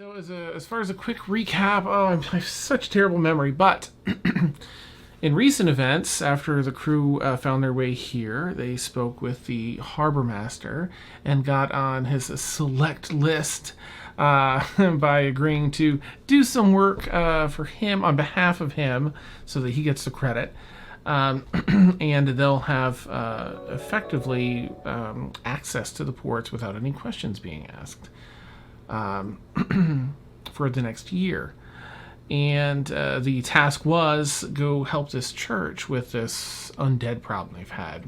So as far as a quick recap, I have such terrible memory, but in recent events, after the crew found their way here, they spoke with the harbor master and got on his select list by agreeing to do some work for him on behalf of him so that he gets the credit. And they'll have effectively access to the ports without any questions being asked for the next year. And the task was go help this church with this undead problem they've had.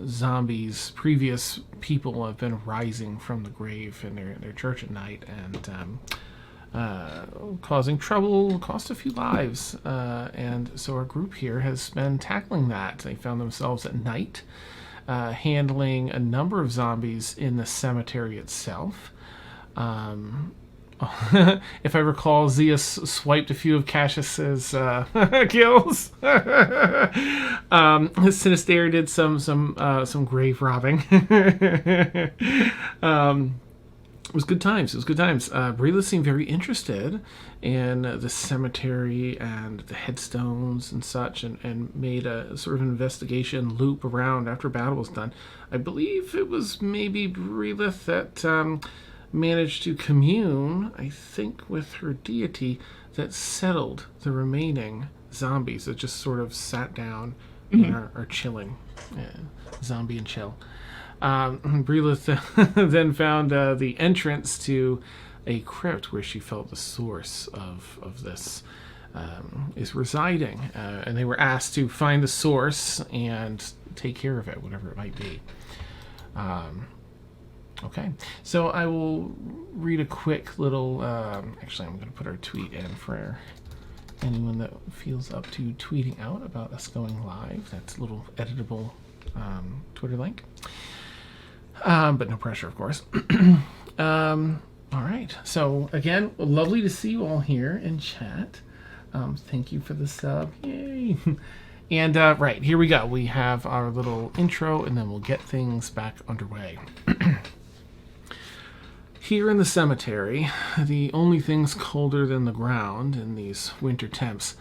Zombies, previous people have been rising from the grave in their church at night and causing trouble, cost a few lives. And so our group here has been tackling that. They found themselves at night handling a number of zombies in the cemetery itself. If I recall, Zia swiped a few of Cassius's kills. Sinister did some grave robbing. It was good times. Bryleth seemed very interested in the cemetery and the headstones and such, and made a sort of investigation loop around after battle was done. I believe it was maybe Bryleth that managed to commune, I think, with her deity that settled the remaining zombies that just sort of sat down and are chilling. Zombie and chill. Bryleth then found the entrance to a crypt where she felt the source of this is residing. And they were asked to find the source and take care of it, whatever it might be. Okay, so I will read a quick little... actually, I'm going to put our tweet in for anyone that feels up to tweeting out about us going live. That's a little editable Twitter link. But no pressure, of course. All right, so again, lovely to see you all here in chat. Thank you for the sub. Yay! And right, here we go. We have our little intro, and then we'll get things back underway. Here in the cemetery, the only things colder than the ground in these winter temps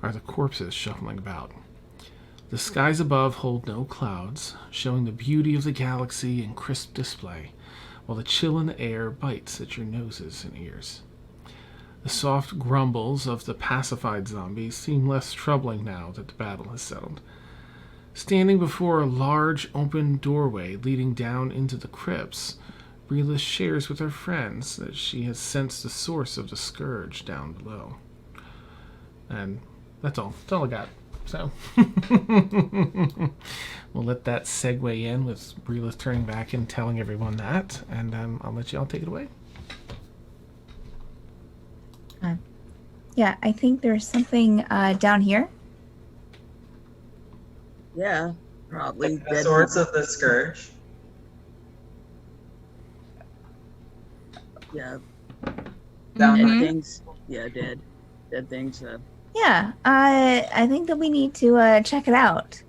are the corpses shuffling about. The skies above hold no clouds, showing the beauty of the galaxy in crisp display, while the chill in the air bites at your noses and ears. The soft grumbles of the pacified zombies seem less troubling now that the battle has settled. Standing before a large open doorway leading down into the crypts, Bryleth shares with her friends that she has sensed the source of the scourge down below. And that's all. That's all I got. So we'll let that segue in with Bryleth turning back and telling everyone that, and I'll let you all take it away. Yeah, I think there's something down here. Yeah, probably. The source of the scourge. Yeah. Down Dead things. Yeah, dead things. Yeah, I think that we need to check it out.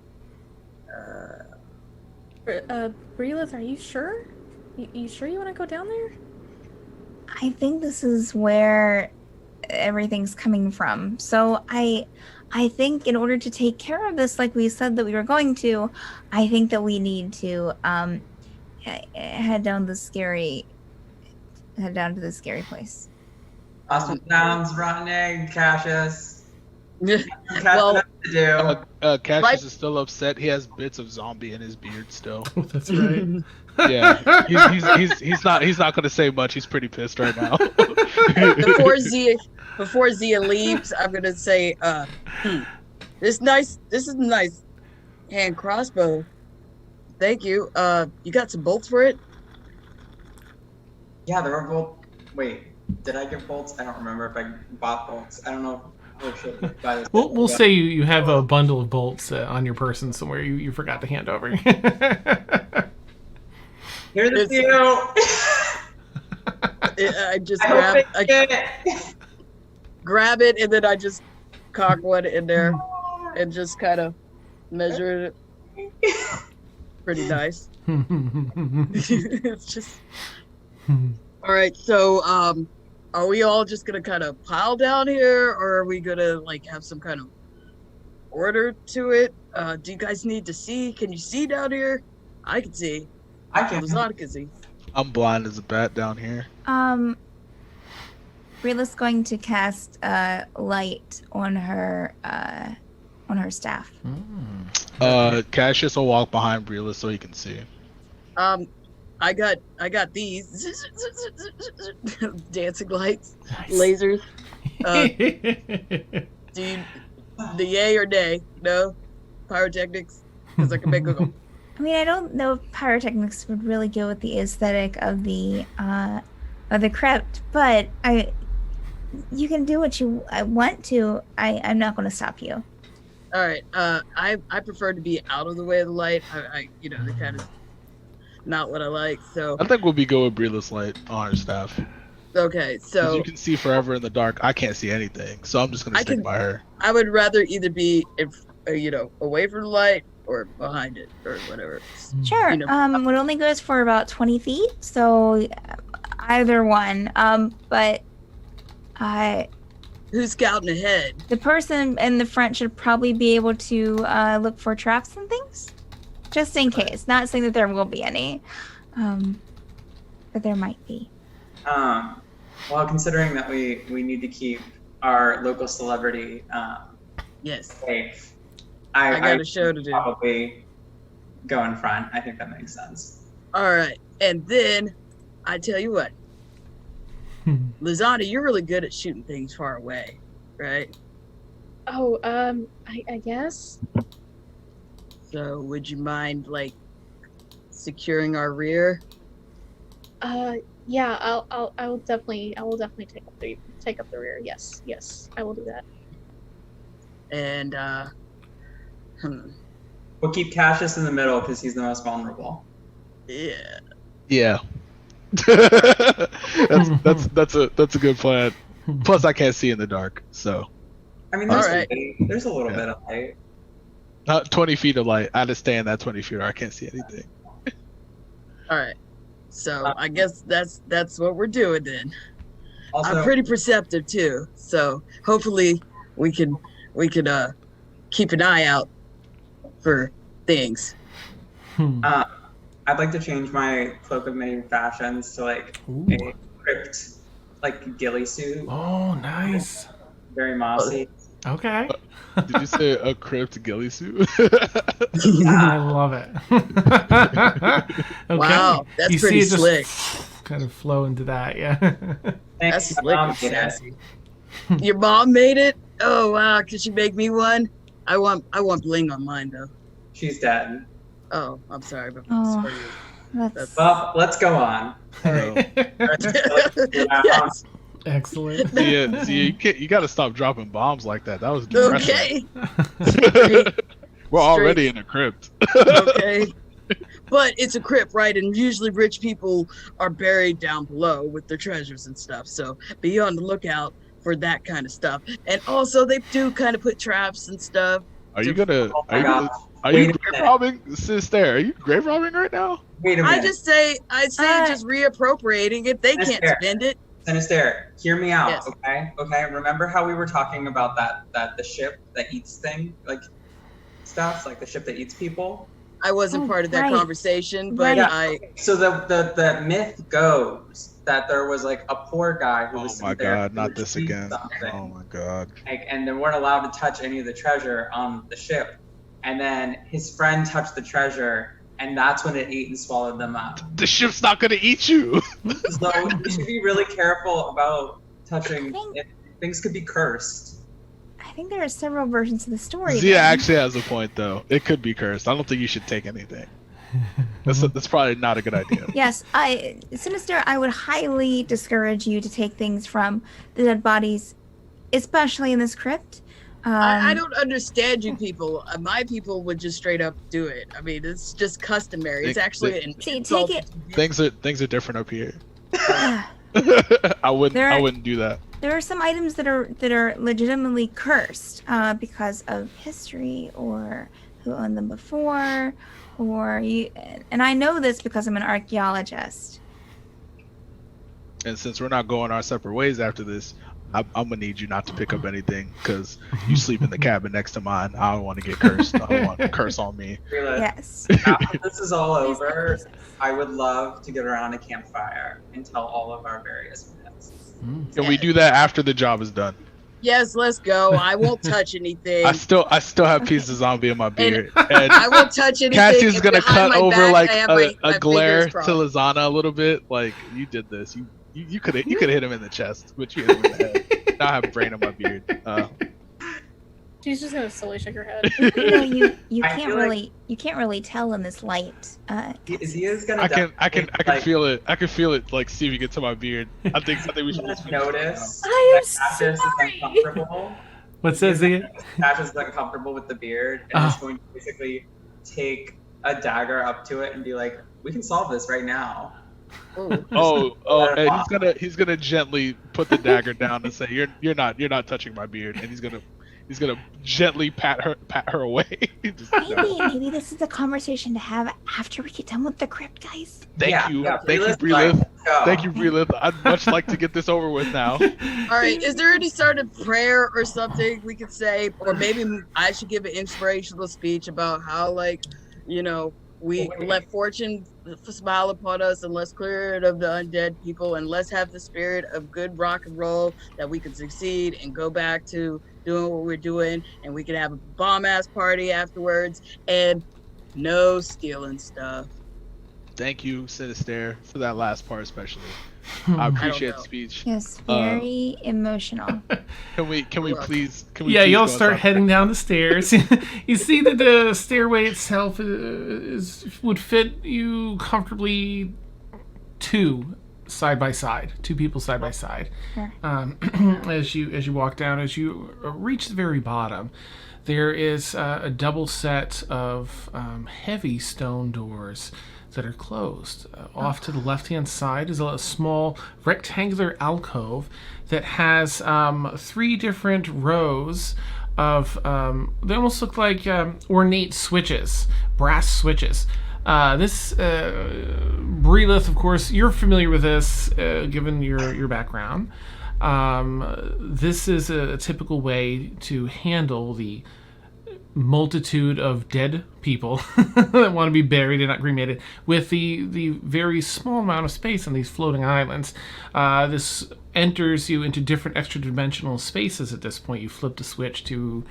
Bryleth, are you sure? You sure you want to go down there? I think this is where everything's coming from. So I think in order to take care of this, like we said that we were going to, I think that we need to head down to the scary place. Awesome sounds, rotten egg, Cassius. Well, To do. Cassius is still upset. He has bits of zombie in his beard still. Oh, that's right. Yeah, he's not going to say much. He's pretty pissed right now. before Zia leaves, I'm gonna say, this is nice hand crossbow. Thank you. You got some bolts for it? Yeah, there were bolts. Wait, did I get bolts? I don't remember if I bought bolts. I don't know. We'll say you have a bundle of bolts on your person somewhere you forgot to hand over. Here's the few. I just grab it, and then I just cock one in there and just kind of measure it. Pretty nice. It's just all right. So Are we all just gonna kind of pile down here, or are we gonna like have some kind of order to it? Do you guys need to see? Can you see down here? I can see. I can. Lazada can see. I'm blind as a bat down here. Bryleth's going to cast light on her staff. Cassius will walk behind Bryleth so he can see. I got these dancing lights, Nice. lasers. Do you, the yay or nay? No, pyrotechnics, because I can make them. I mean, I don't know if pyrotechnics would really go with the aesthetic of the crypt, but you can do what you want to. I'm not going to stop you. All right. I prefer to be out of the way of the light. They're kind of not what I like. So I think we'll be good with Bryleth's light on her staff. okay. 'Cause So you can see forever in the dark. I can't see anything, so I'm just gonna I stick can- by her. I would rather either be away from the light or behind it or whatever. Sure. You know. It only goes for about 20 feet, so either one. But Who's scouting ahead? the person in the front should probably be able to look for traps and things, just in case. Not saying that there will be any, but there might be. Well, considering that we need to keep our local celebrity Yes. safe, I got a show to do. Probably go in front. I think that makes sense. All right. And then I tell you what, Lazada, you're really good at shooting things far away, right? Oh, I guess. So would you mind like securing our rear? Yeah, I will definitely take up the rear. Yes, I will do that. And We'll keep Cassius in the middle because he's the most vulnerable. yeah. Yeah. that's a good plan. Plus, I can't see in the dark, so I mean, there's, Alright. there's a little Yeah. bit of light. not 20 feet of light. I understand that 20 feet, or I can't see anything. All right. So I guess that's what we're doing then. Also, I'm pretty perceptive too, so hopefully we can keep an eye out for things. I'd like to change my cloak of many fashions to like Ooh. a crypt, like ghillie suit, Oh, nice. very mossy. Okay. Did you say a crypt ghillie suit? I love it. Okay. Wow, that's You see pretty it just slick. kind of flow into that, yeah. That's Thanks, slick Mom. and sassy. Your mom made it? Oh wow, could she make me one? I want bling on mine though. She's dead. Oh, I'm sorry, but Oh. for you. That's Well, let's go on. Yes. Excellent. Yeah, you gotta stop dropping bombs like that. That was depressing. Okay. We're already in a crypt. Okay. But it's a crypt, right? And usually rich people are buried down below with their treasures and stuff. So be on the lookout for that kind of stuff. And also they do kind of put traps and stuff. Are you gonna? Oh my Are God. you, are Wait you a grave minute. robbing? Sister, are you grave robbing right now? Wait a minute. I'd say just reappropriating it. They That's can't fair. spend it. Sinister, hear me out, Yes. okay? Okay, remember how we were talking about that the ship that eats thing, like stuff, like the ship that eats people? I wasn't Oh, part of that right. conversation, but Right. So the myth goes that there was like a poor guy who Oh was my sitting there god, who not this retrieved again. something, Oh my god. like, and they weren't allowed to touch any of the treasure on the ship. And then his friend touched the treasure, and that's when it ate and swallowed them up. The ship's not gonna eat you. So you should be really careful about touching. I think- Things could be cursed. I think there are several versions of the story. Zia then. actually has a point though. It could be cursed. I don't think you should take anything. That's probably not a good idea. Yes, Sinister, I would highly discourage you to take things from the dead bodies, especially in this crypt. I don't understand you people. My people would just straight up do it. I mean, it's just customary. It's They- actually an See, insult take it- to Things are different up here. Yeah. I There- wouldn't do that. There are some items that are legitimately cursed because of history or who owned them before, or you. And I know this because I'm an archaeologist. And since we're not going our separate ways after this, I'm gonna need you not to pick up anything because you sleep in the cabin next to mine. I don't want to get cursed. I don't want a curse on me. Bryleth, Yes. after this is all Please don't over, curse us. I would love to get around a campfire and tell all of our various myths. Can we do that after the job is done? Yes, let's go. I won't touch anything. I still have pieces of zombie in my beard. And I won't touch anything. Cassie's and gonna behind cut my over back, like I have my a glare fingers to crossed. Lizana a little bit. Like, you did this. You could have hit him in the chest, but you hit him in the head. Now I have a brain in my beard. She's just gonna slowly shake her head. You know, you I can't feel like- really you can't really tell in this light. He is gonna I can definitely, feel it. I can feel it like Stevie get to my beard. I think we should just finish this notice I am that Cassius is sorry. uncomfortable. What says it? Cassius is uncomfortable with the beard and is going to basically take a dagger up to it and be like, "We can solve this right now." Ooh. And he's gonna gently put the dagger down and say, "You're not touching my beard," and he's gonna gently pat her away. Just, Maybe this is a conversation to have after we get done with the crypt, guys. Thank you, Bryleth's Bryleth. like, "Go." Thank you, Bryleth. I'd much like to get this over with now. All right, is there any sort of prayer or something we could say, or maybe I should give an inspirational speech about how, like, you know, we let fortune smile upon us, and let's clear it of the undead people, and let's have the spirit of good rock and roll that we can succeed and go back to doing what we're doing, and we can have a bomb ass party afterwards, and no stealing stuff. Thank you, Sinister, for that last part especially. I appreciate know. the speech. Yes, very emotional. Can we please? Yeah, please y'all go start inside? heading down the stairs. You see that the stairway itself would fit you comfortably two side by side, two people side by side. Sure. As you walk down, as you reach the very bottom, there is a double set of heavy stone doors that are closed. Off to the left-hand side is a small rectangular alcove that has three different rows of, they almost look like ornate switches, brass switches. This, Bryleth, of course, you're familiar with this, given your background. This is a typical way to handle the multitude of dead people that want to be buried and not cremated with the very small amount of space on these floating islands. This enters you into different extra dimensional spaces at this point. You flip the switch to,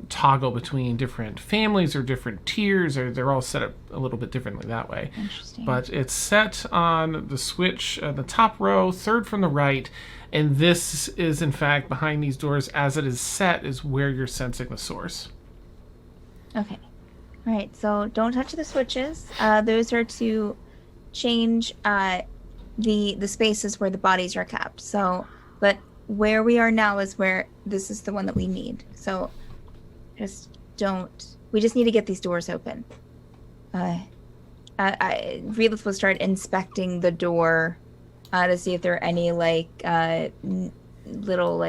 toggle between different families or different tiers, or they're all set up a little bit differently that way. Interesting. But it's set on the switch, the top row, third from the right, and this is in fact behind these doors as it is set is where you're sensing the source. Okay. All right. So don't touch the switches. Those are to change the spaces where the bodies are kept. So, but where we are now is where this is the one that we need. So, we just need to get these doors open. Bryleth will start inspecting the door to see if there are any little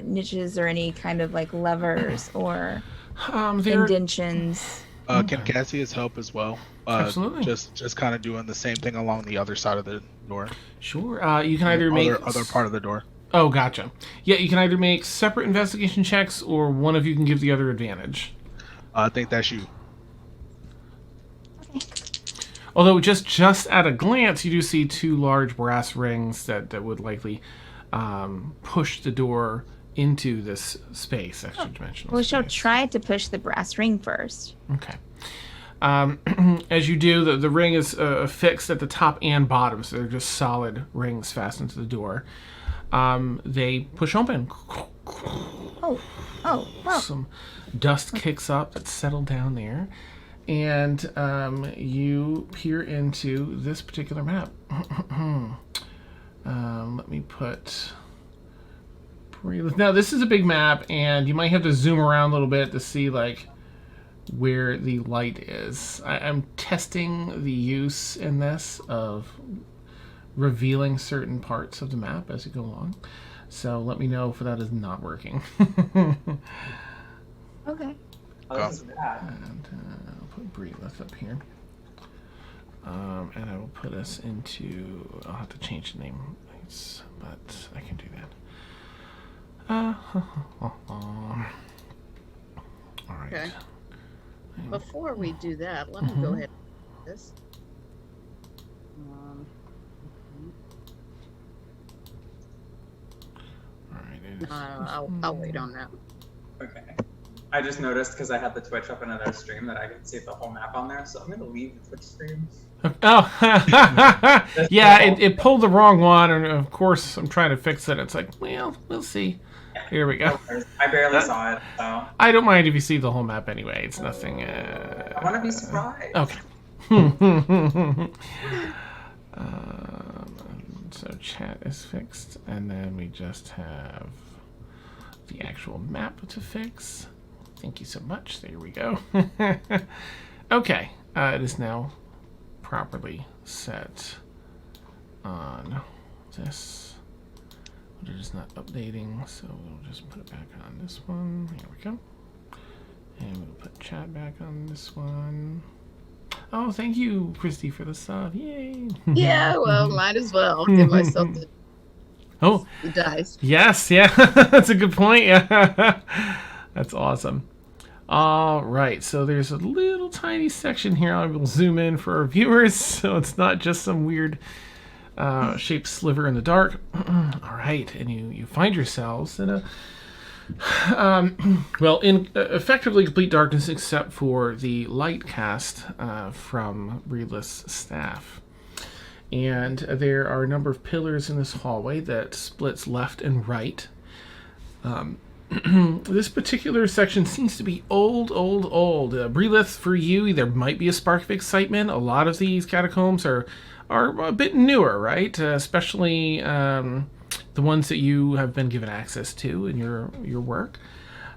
niches or any kind of levers or There, indentions. Can Cassius help as well? Absolutely. Just kind of doing the same thing along the other side of the door. sure. You can either make other part of the door. Oh, gotcha. Yeah, you can either make separate investigation checks, or one of you can give the other advantage. I think that's you. Okay. Although just at a glance, you do see two large brass rings that would likely push the door into this space, extra dimensional. Well, she'll space. try to push the brass ring first. Okay. As you do, the ring is fixed at the top and bottom, so they're just solid rings fastened to the door. They push open. Oh, well. Some dust kicks up that's settled down there, and you peer into this particular map. Let me put... Now, this is a big map, and you might have to zoom around a little bit to see, where the light is. I'm testing the use in this of revealing certain parts of the map as you go along. So let me know if that is not working. Okay. Oh, this is bad. And I'll put Bryleth up here. And I will put us into. I'll have to change the name, but I can do that. All right. Okay. Before we do that, let me go ahead and do this. All right. I'll wait on that. Okay. I just noticed because I had the Twitch up in another stream that I could see the whole map on there, so I'm gonna leave the Twitch stream. Oh, yeah, it pulled the wrong one, and of course I'm trying to fix it. It's like, well, we'll see. Here we go. I barely saw it, so I don't mind if you see the whole map anyway. It's nothing. I want to be surprised. Okay. So chat is fixed, and then we just have the actual map to fix. Thank you so much. There we go. Okay, it is now properly set on this. But it is not updating, so we'll just put it back on this one. Here we go. And we'll put chat back on this one. Oh, thank you, Christy, for the sub. Yay! Yeah, well, might as well give myself the dice. Yes, yeah. That's a good point. Yeah. That's awesome. All right, so there's a little tiny section here. I will zoom in for our viewers, so it's not just some weird shaped sliver in the dark. All right, and you find yourselves in a in effectively complete darkness except for the light cast from Bryleth's staff. And there are a number of pillars in this hallway that splits left and right. This particular section seems to be old. Bryleth, for you, there might be a spark of excitement. A lot of these catacombs are a bit newer, right? Especially the ones that you have been given access to in your work.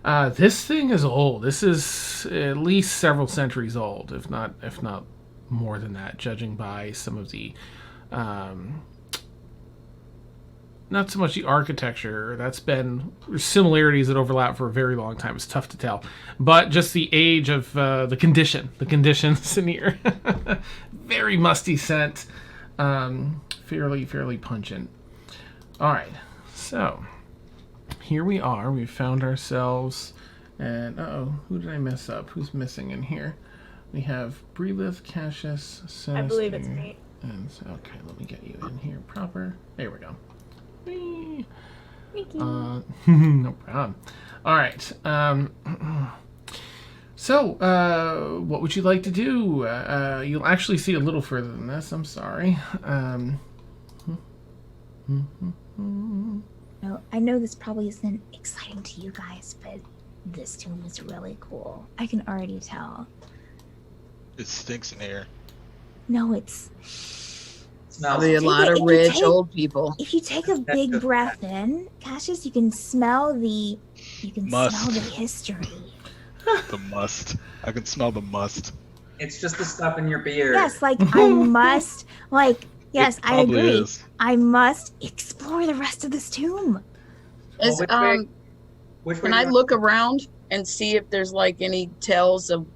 This thing is old. This is at least several centuries old, if not more than that, judging by some of the not so much the architecture. That's been similarities that overlap for a very long time. It's tough to tell, but just the age of the conditions in here. Very musty scent, fairly pungent. All right, so here we are. We've found ourselves, and who did I mess up? Who's missing in here? We have Bryleth, Cassius, Sinister, I believe it's me. And okay, let me get you in here proper. There we go. Thank you. No problem. All right. So, what would you like to do? You'll actually see a little further than this. I'm sorry. No, I know this probably isn't exciting to you guys, but this tomb is really cool. I can already tell. It stinks in here. No, it's Probably a lot of rich old people. If you take a big breath in, Cassius, you can smell the history. The must. I can smell the must. It's just the stuff in your beard. Yes, I must yes, I agree. Is. I must explore the rest of this tomb. Which way Can I look around and see if there's any tells of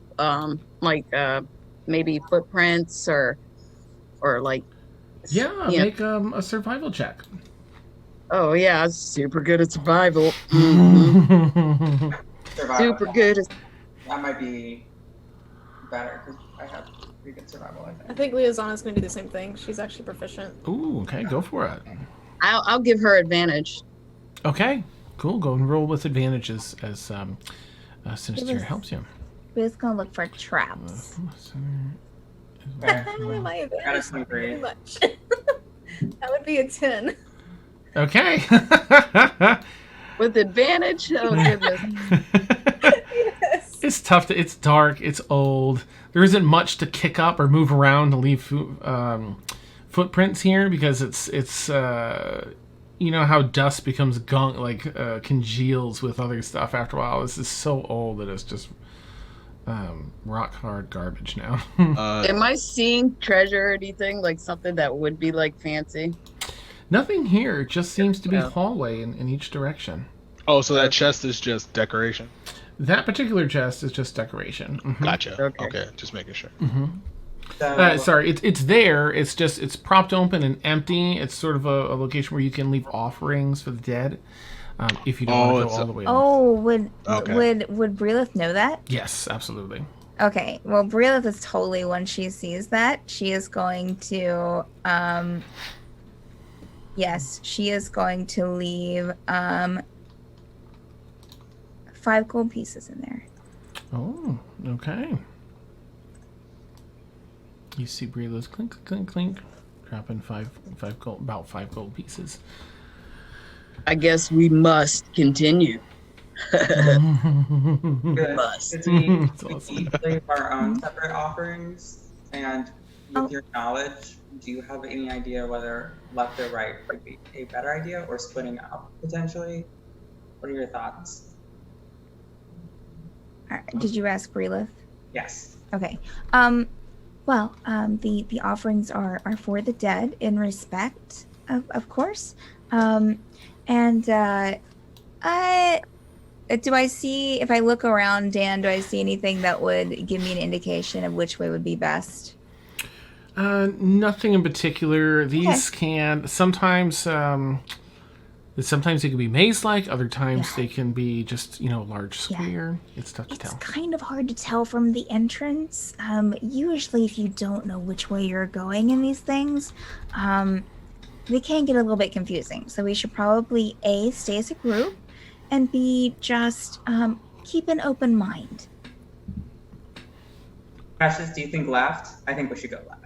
maybe footprints or make a survival check. Oh yeah, super good at survival. Survival. Super good at That might be better because I have pretty good survival, I I think. think Liazana's gonna do the same thing. She's actually proficient. Ooh, okay, go for it. I'll give her advantage. Okay, cool. Go and roll with advantages as Sinister helps you. We're just gonna look for traps. Okay. My Got a advantage 23. pretty much. That would be a 10. Okay. With advantage? Oh goodness. Yes. It's tough. It's dark. It's old. There isn't much to kick up or move around to leave footprints here because it's you know how dust becomes gunk, congeals with other stuff after a while. This is so old that it's just rock hard garbage now. Am I seeing treasure or anything something that would be fancy? Nothing here. It just seems to be hallway in each direction. Oh, so that chest is just decoration? That particular chest is just decoration. Mm-hmm. Gotcha. Okay. Okay, just making sure. Mm-hmm. So Sorry, it's there. It's just it's propped open and empty. It's sort of a location where you can leave offerings for the dead, if you don't want to go all the way. Oh, Okay. would Bryleth know that? Yes, absolutely. Okay, well, Bryleth is totally, when she sees that, she is going to, yes, she is going to leave, 5 gold pieces in there. Oh, okay. You see Bryleth's clink, clink, clink, dropping five gold, about 5 gold pieces. I guess we must continue. good. Must. Could we That's awesome. each leave our own separate offerings? And with Oh. your knowledge, do you have any idea whether left or right would be a better idea, or splitting up potentially? What are your thoughts? Did you ask Bryleth? Yes. Okay. Well, the offerings are for the dead in respect, of course. And do I see, if I look around, Dan, do I see anything that would give me an indication of which way would be best? Nothing in particular. These can sometimes they can be maze-like. Other times they can be just a large square. It's tough to It's tell. kind of hard to tell from the entrance. Usually, if you don't know which way you're going in these things, they can get a little bit confusing. So we should probably A, stay as a group, and B, just keep an open mind. Precious, do you think left? I think we should go left.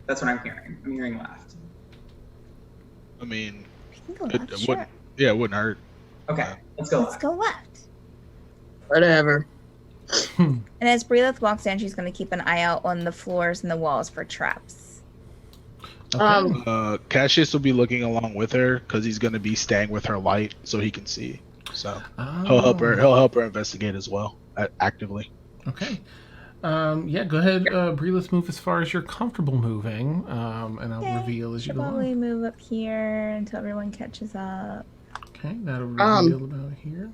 That's what I'm hearing. I'm hearing left. I mean, We can go it left, wouldn't. sure. Yeah, it wouldn't hurt. Okay, let's go Let's left. go left. Whatever. And as Bryleth walks in, she's going to keep an eye out on the floors and the walls for traps. Okay. Cassius will be looking along with her because he's gonna be staying with her light so he can see. So Oh. he'll help her. He'll help her investigate as well, actively. Okay. Yeah, go ahead, Bryleth, move as far as you're comfortable moving, and I'll Okay. reveal as you Should go probably along. move up here until everyone catches up. Okay, that'll reveal about here.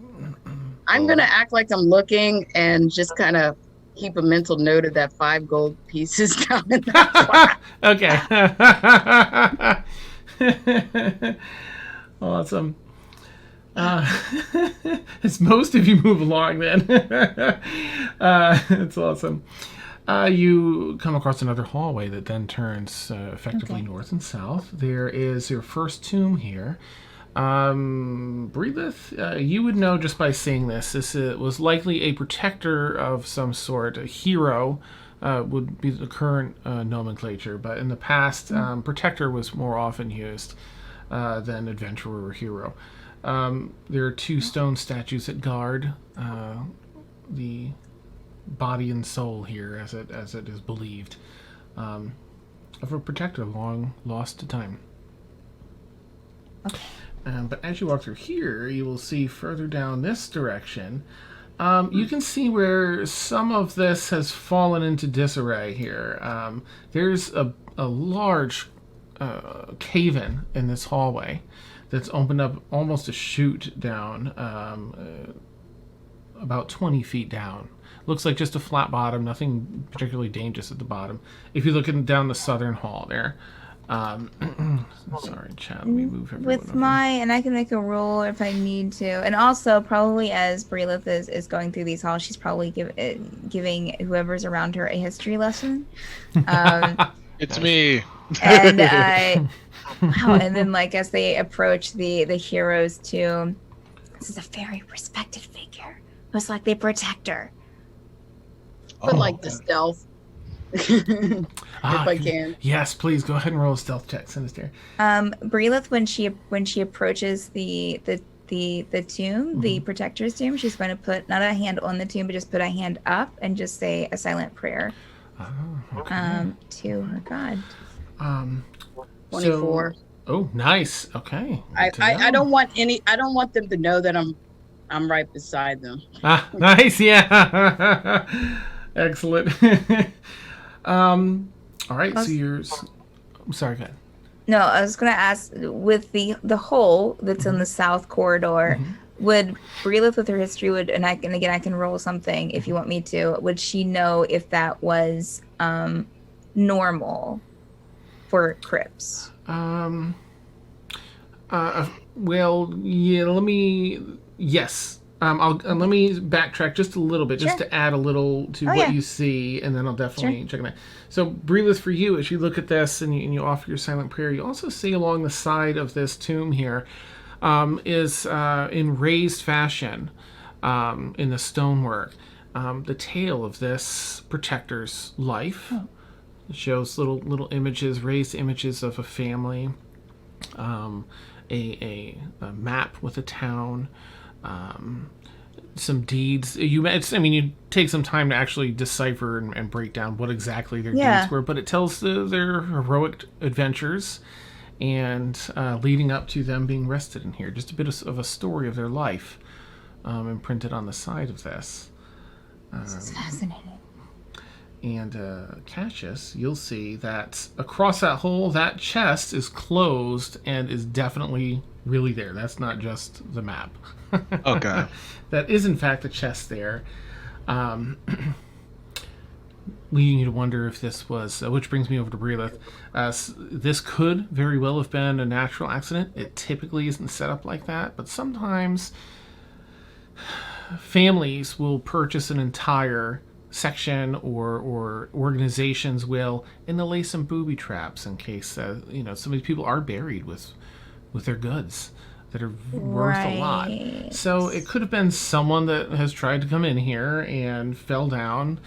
I'm gonna act like I'm looking and just kind of keep a mental note of that 5 gold pieces down in that. Okay. Awesome. As most of you move along, then it's awesome. You come across another hallway that then turns effectively north and south. There is your first tomb here. Bryleth, you would know just by seeing this. This was likely a protector of some sort. A hero would be the current nomenclature, but in the past, protector was more often used than adventurer or hero. There are 2 stone statues that guard the body and soul here, as it is believed, of a protector long lost to time. Okay. But as you walk through here, you will see further down this direction. You can see where some of this has fallen into disarray here. There's a large cave-in this hallway that's opened up almost a chute down, about 20 feet down. Looks like just a flat bottom, nothing particularly dangerous at the bottom. If you look down the southern hall there. Sorry, chat. Let me move everyone With over. and I can make a roll if I need to. And also, probably as Bryleth is going through these halls, she's probably giving whoever's around her a history lesson. It's me. And and then like as they approach the hero's tomb, this is a very respected figure. Most likely a protector. But like the stealth. If I can. Yes, please go ahead and roll a stealth check, Sinister. Bryleth, when she approaches the tomb, the protector's tomb, she's going to put not a hand on the tomb, but just put a hand up and just say a silent prayer to her god. 24. Oh, nice. Okay. I Good to know. don't want them to know that I'm right beside them. Nice. Yeah. Excellent. All right. So I'm sorry. Go ahead. No, I was going to ask with the hole that's in the south corridor. would Bryleth with her history and again I can roll something if you want me to. Would she know if that was normal for crypts? Well, yeah. Yes. Let me backtrack just a little bit, just Sure. to add a little to what yeah. you see, and then I'll definitely check it out. So, Bryleth, for you, as you look at this and you offer your silent prayer, you also see along the side of this tomb here is in raised fashion in the stonework the tale of this protector's life. It shows little images, raised images of a family, a map with a town. Some deeds. You take some time to actually decipher and break down what exactly their deeds were, but it tells their heroic adventures and leading up to them being rested in here. Just a bit of a story of their life imprinted on the side of this. This is fascinating. And Cassius, you'll see that across that hole, that chest is closed and is definitely really there. That's not just the map. Okay. That is, in fact, a chest there. Leading you to wonder if this was, which brings me over to Bryleth. This could very well have been a natural accident. It typically isn't set up like that, but sometimes families will purchase an entire section or organizations will, and they'll lay some booby traps in case some of these people are buried with their goods that are worth a lot. So it could have been someone that has tried to come in here and fell down.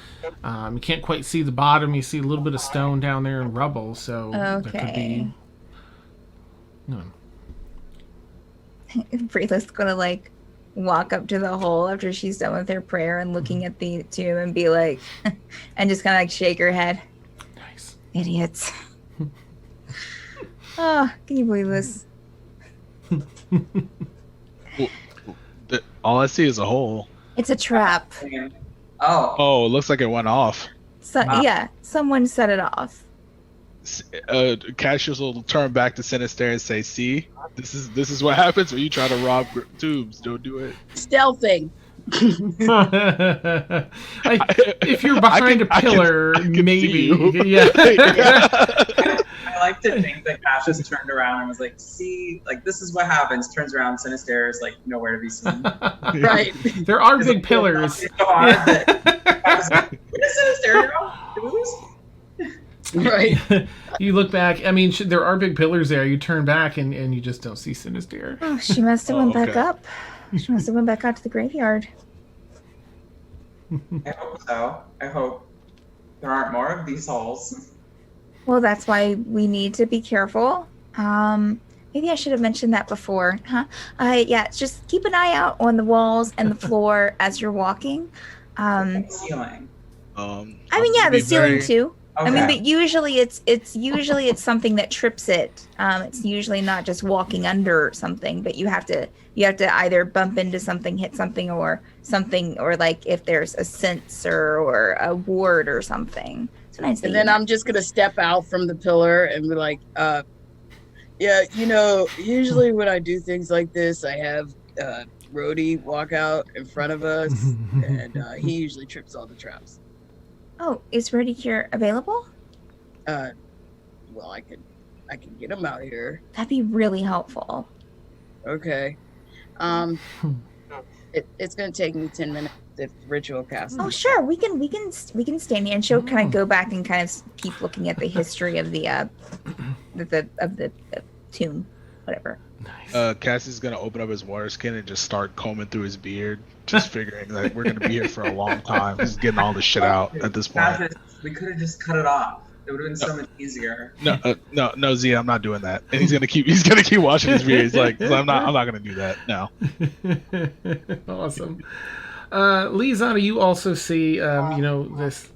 You can't quite see the bottom. You see a little bit of stone down there and rubble. So there could be. Bryleth's gonna walk up to the hole after she's done with her prayer and looking at the tomb and be like, and just kind of shake her head. Nice. Idiots. Oh, can you believe this? All I see is a hole. It's a trap. Oh. Oh, it looks like it went off. So yeah, someone set it off. Cassius will turn back to Sinister and say, "See, this is what happens when you try to rob tombs. Don't do it." Stealthing. If you're behind a pillar, I can maybe. yeah. I like to think that Cassius turned around and was like, "See, this is what happens." Turns around, Sinister is nowhere to be seen. Right. There are big pillars. So hard that I was like, "Where did Sinister go? Did we lose?" Right. You look back. There are big pillars there. You turn back and you just don't see Sinister. Oh, she must have went back okay. up. She must have went back out to the graveyard. I hope so. I hope there aren't more of these holes. Well, that's why we need to be careful. Maybe I should have mentioned that before, huh? Yeah, just keep an eye out on the walls and the floor as you're walking. Ceiling. The ceiling too. Okay. But usually it's something that trips it. It's usually not just walking under something, but you have to either bump into something, hit something, or if there's a sensor or a ward or something. Sometimes. And then I'm just gonna step out from the pillar and be like, yeah, usually when I do things like this, I have Rhodey walk out in front of us, and he usually trips all the traps. Oh, is Ready Cure available? Well, I can get him out here. That'd be really helpful. Okay. It's gonna take me 10 minutes if ritual cast. Oh, sure. We can stand here, and she'll kind of go back and kind of keep looking at the history of the tomb, whatever. Nice. Cassie's gonna open up his water skin and just start combing through his beard, just figuring that we're gonna be here for a long time. He's getting all this shit out at this point. We could have just cut it off. It would have been so much easier. No, Zia, I'm not doing that. And he's gonna keep washing his beard. He's like, I'm not gonna do that. No. Awesome. Lizana, you also see, this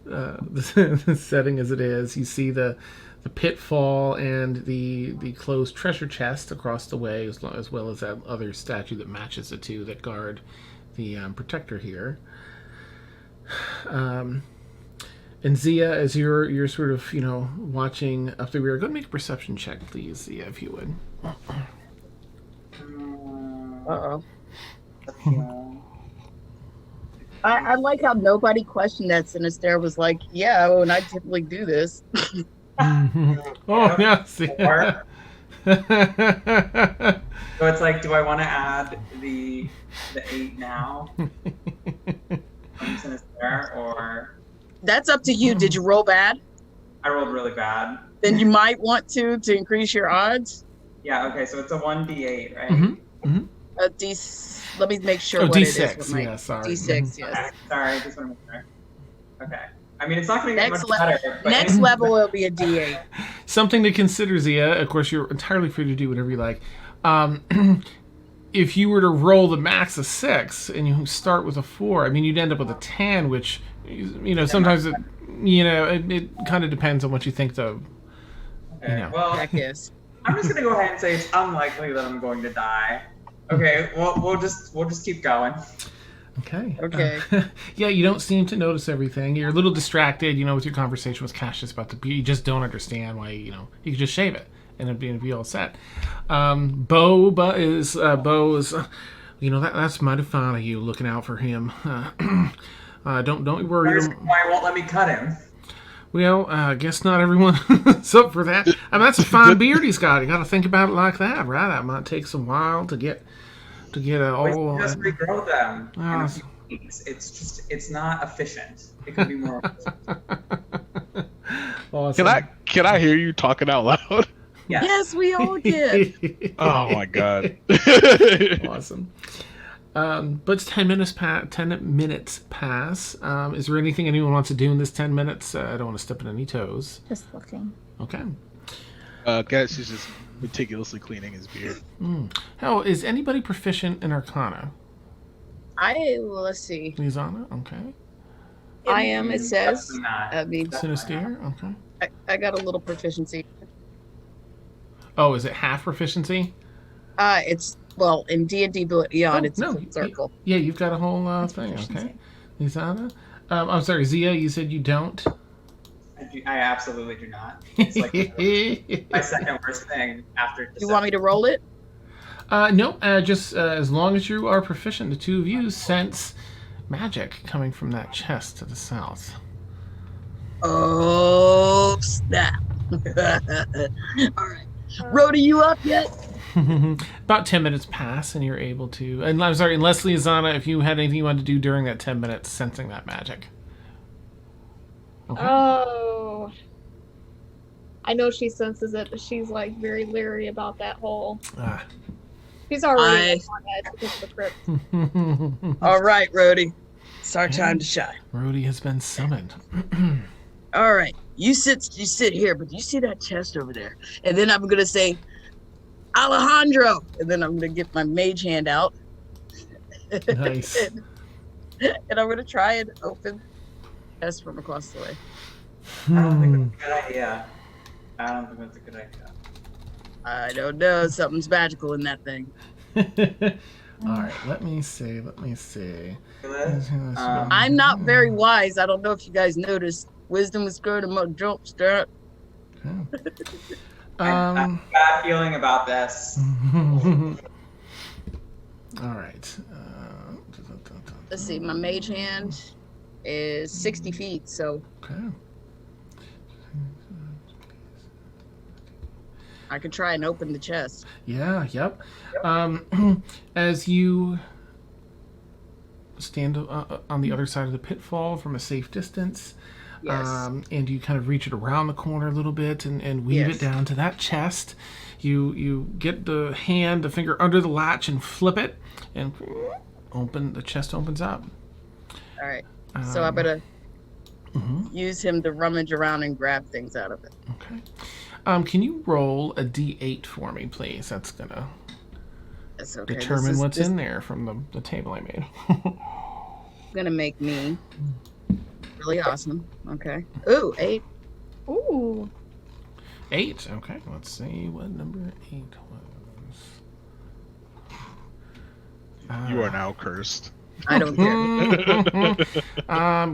setting as it is. You see the pitfall and the closed treasure chest across the way, as well as that other statue that matches the two that guard the protector here. And Zia, as you're sort of watching up the rear, go and make a perception check, please, Zia, if you would. Uh-oh. I like how nobody questioned that. Sinister was like, yeah, and I typically do this. Oh, yeah. See. So it's like, do I want to add the 8 now? I'm Sinister, or That's up to you. Did you roll bad? I rolled really bad. Then you might want to increase your odds. Yeah, okay, so it's a 1d8, right? Mm-hmm. Let me make sure Oh, what D6. it is. Yeah, sorry. D6, yes. Okay, sorry, just want to make sure. Okay. I mean, it's not going to get Next much better. But Next level will be a D8. Something to consider, Zia. Of course, you're entirely free to do whatever you like. If you were to roll the max of 6 and you start with a 4, I mean, you'd end up with a 10, which, sometimes it kind of depends on what you think the. Okay, well, Heck yes. I'm just going to go ahead and say it's unlikely that I'm going to die. Okay, well, we'll just keep going. Okay. Okay. Yeah, you don't seem to notice everything. You're a little distracted, with your conversation with Cassius about the beard. You just don't understand why, you could just shave it and it'd be all set. Bo is, that's mighty fine of you looking out for him. Don't worry. Why won't let me cut him? Well, I guess not everyone's up for that. I mean, that's a fine beard he's got. You got to think about it like that, right? That might take some while to get all. Just regrow them. Oh, in a few weeks. It's not efficient. It could be more efficient. Awesome. Can I hear you talking out loud? Yeah. Yes, we all did. Oh my god. Awesome. But it's 10 minutes pass. Is there anything anyone wants to do in this 10 minutes? I don't want to step on any toes. Just looking. Okay. Guess he's just meticulously cleaning his beard. Hell, is anybody proficient in Arcana? Let's see. Lizana? Okay. I am, it says. Definitely not. I mean, Sinister? Okay. I got a little proficiency. Oh, is it half proficiency? It's, well, in D&D Beyond, it's a full circle. Yeah, you've got a whole thing. Okay. Lizana? I'm sorry, Zia, you said you don't? I absolutely do not. It's like my second worst thing after December. You want me to roll it? No, just as long as you are proficient, the two of you sense magic coming from that chest to the south. Oh, snap. All right. Rhoda, you up yet? About 10 minutes pass, and you're able to. And I'm sorry, and Leslie Azana, if you had anything you wanted to do during that 10 minutes, sensing that magic. Okay. Oh. I know she senses it, but she's like very leery about that whole. She's already on edge because of the crypt. All right, Rhodey. It's our time to shine. Rhodey has been summoned. All right. You sit here, but you see that chest over there? And then I'm gonna say, Alejandro, and then I'm gonna get my mage hand out. Nice. And I'm gonna try and open the chest from across the way. I don't think that's a good idea. I don't think that's a good idea. I don't know. Something's magical in that thing. All right, let me see. I'm not very wise. I don't know if you guys noticed. Wisdom is good among jump start. I have a bad feeling about this. All right. Let's see. My mage hand is 60 feet, so Okay. I could try and open the chest. Yeah, yep. As you stand on the other side of the pitfall from a safe distance, Yes. and you kind of reach it around the corner a little bit and weave Yes. it down to that chest. You get the finger under the latch and flip it, and the chest opens up. All right. So I better use him to rummage around and grab things out of it. Okay. Can you roll a D8 for me, please? That's gonna That's okay. determine what's in there from the table I made. Gonna make me really awesome. Okay. Ooh, 8. Ooh. 8. Okay. Let's see what number 8 was. You are now cursed. I don't care.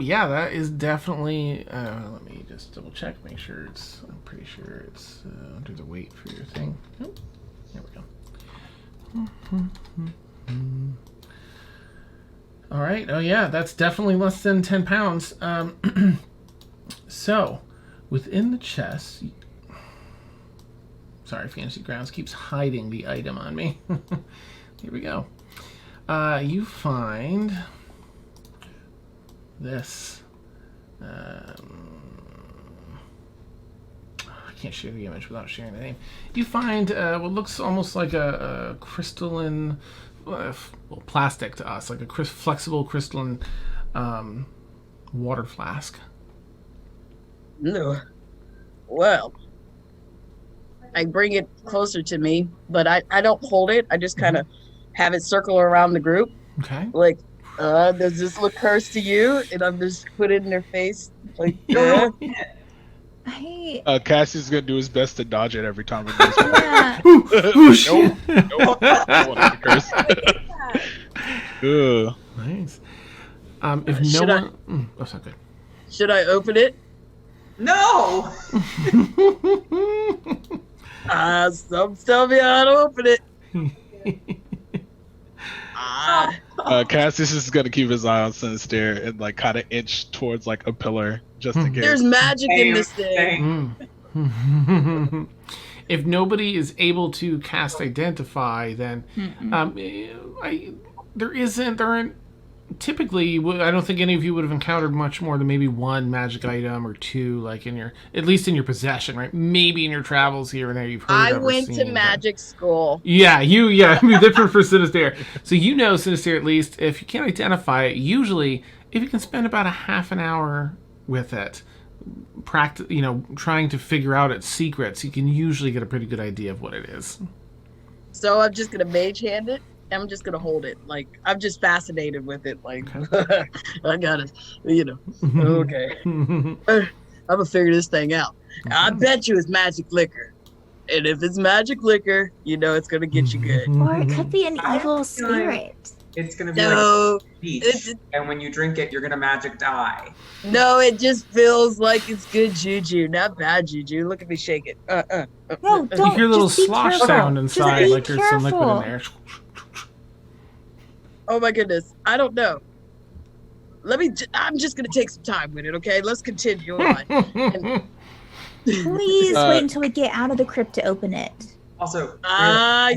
Yeah, that is definitely. Let me just double check, make sure it's. I'm pretty sure it's under the weight for your thing. Oh, there we go. All right. Oh, yeah. That's definitely less than 10 pounds. So, within the chest... Sorry, Fantasy Grounds keeps hiding the item on me. Here we go. You find this. I can't share the image without sharing the name. You find what looks almost like a crystalline, plastic to us, like a flexible crystalline water flask. No. Well, I bring it closer to me, but I don't hold it. I just kind of have it circle around the group. Okay. Like, does this look cursed to you? And I'm just put it in their face. Like, yeah. Cassie's gonna do his best to dodge it every time it goes. Yeah. Nope. I want it to curse. Ugh. Nice. If no Should one... that's not good. Should I open it? No! Some tell me how to open it. Cassius is gonna keep his eye on Sinister and like kind of inch towards like a pillar just in case. There's magic in this thing. If nobody is able to cast Identify, then there aren't typically. I don't think any of you would have encountered much more than maybe one magic item or two, like at least in your possession, right? Maybe in your travels here and there, you've heard. I went to magic school. Yeah, I mean, different for Sinister. So Sinister, at least if you can't identify it, usually if you can spend about a half an hour with it, trying to figure out its secrets, you can usually get a pretty good idea of what it is. So I'm just gonna mage hand it. I'm just gonna hold it. Like, I'm just fascinated with it. Like, okay. I got it. Okay. I'm gonna figure this thing out. I bet you it's magic liquor. And if it's magic liquor, it's gonna get you good. Or it could be an evil spirit. It's gonna be like peach, and when you drink it, you're gonna magic die. No, it just feels like it's good juju, not bad juju. Look at me shake it. No, don't. You hear a little just be slosh careful. sound inside, Just be like there's some liquid in there. Oh my goodness, I don't know. I'm just gonna take some time with it, okay? Let's continue on. Please wait until we get out of the crypt to open it. Also, I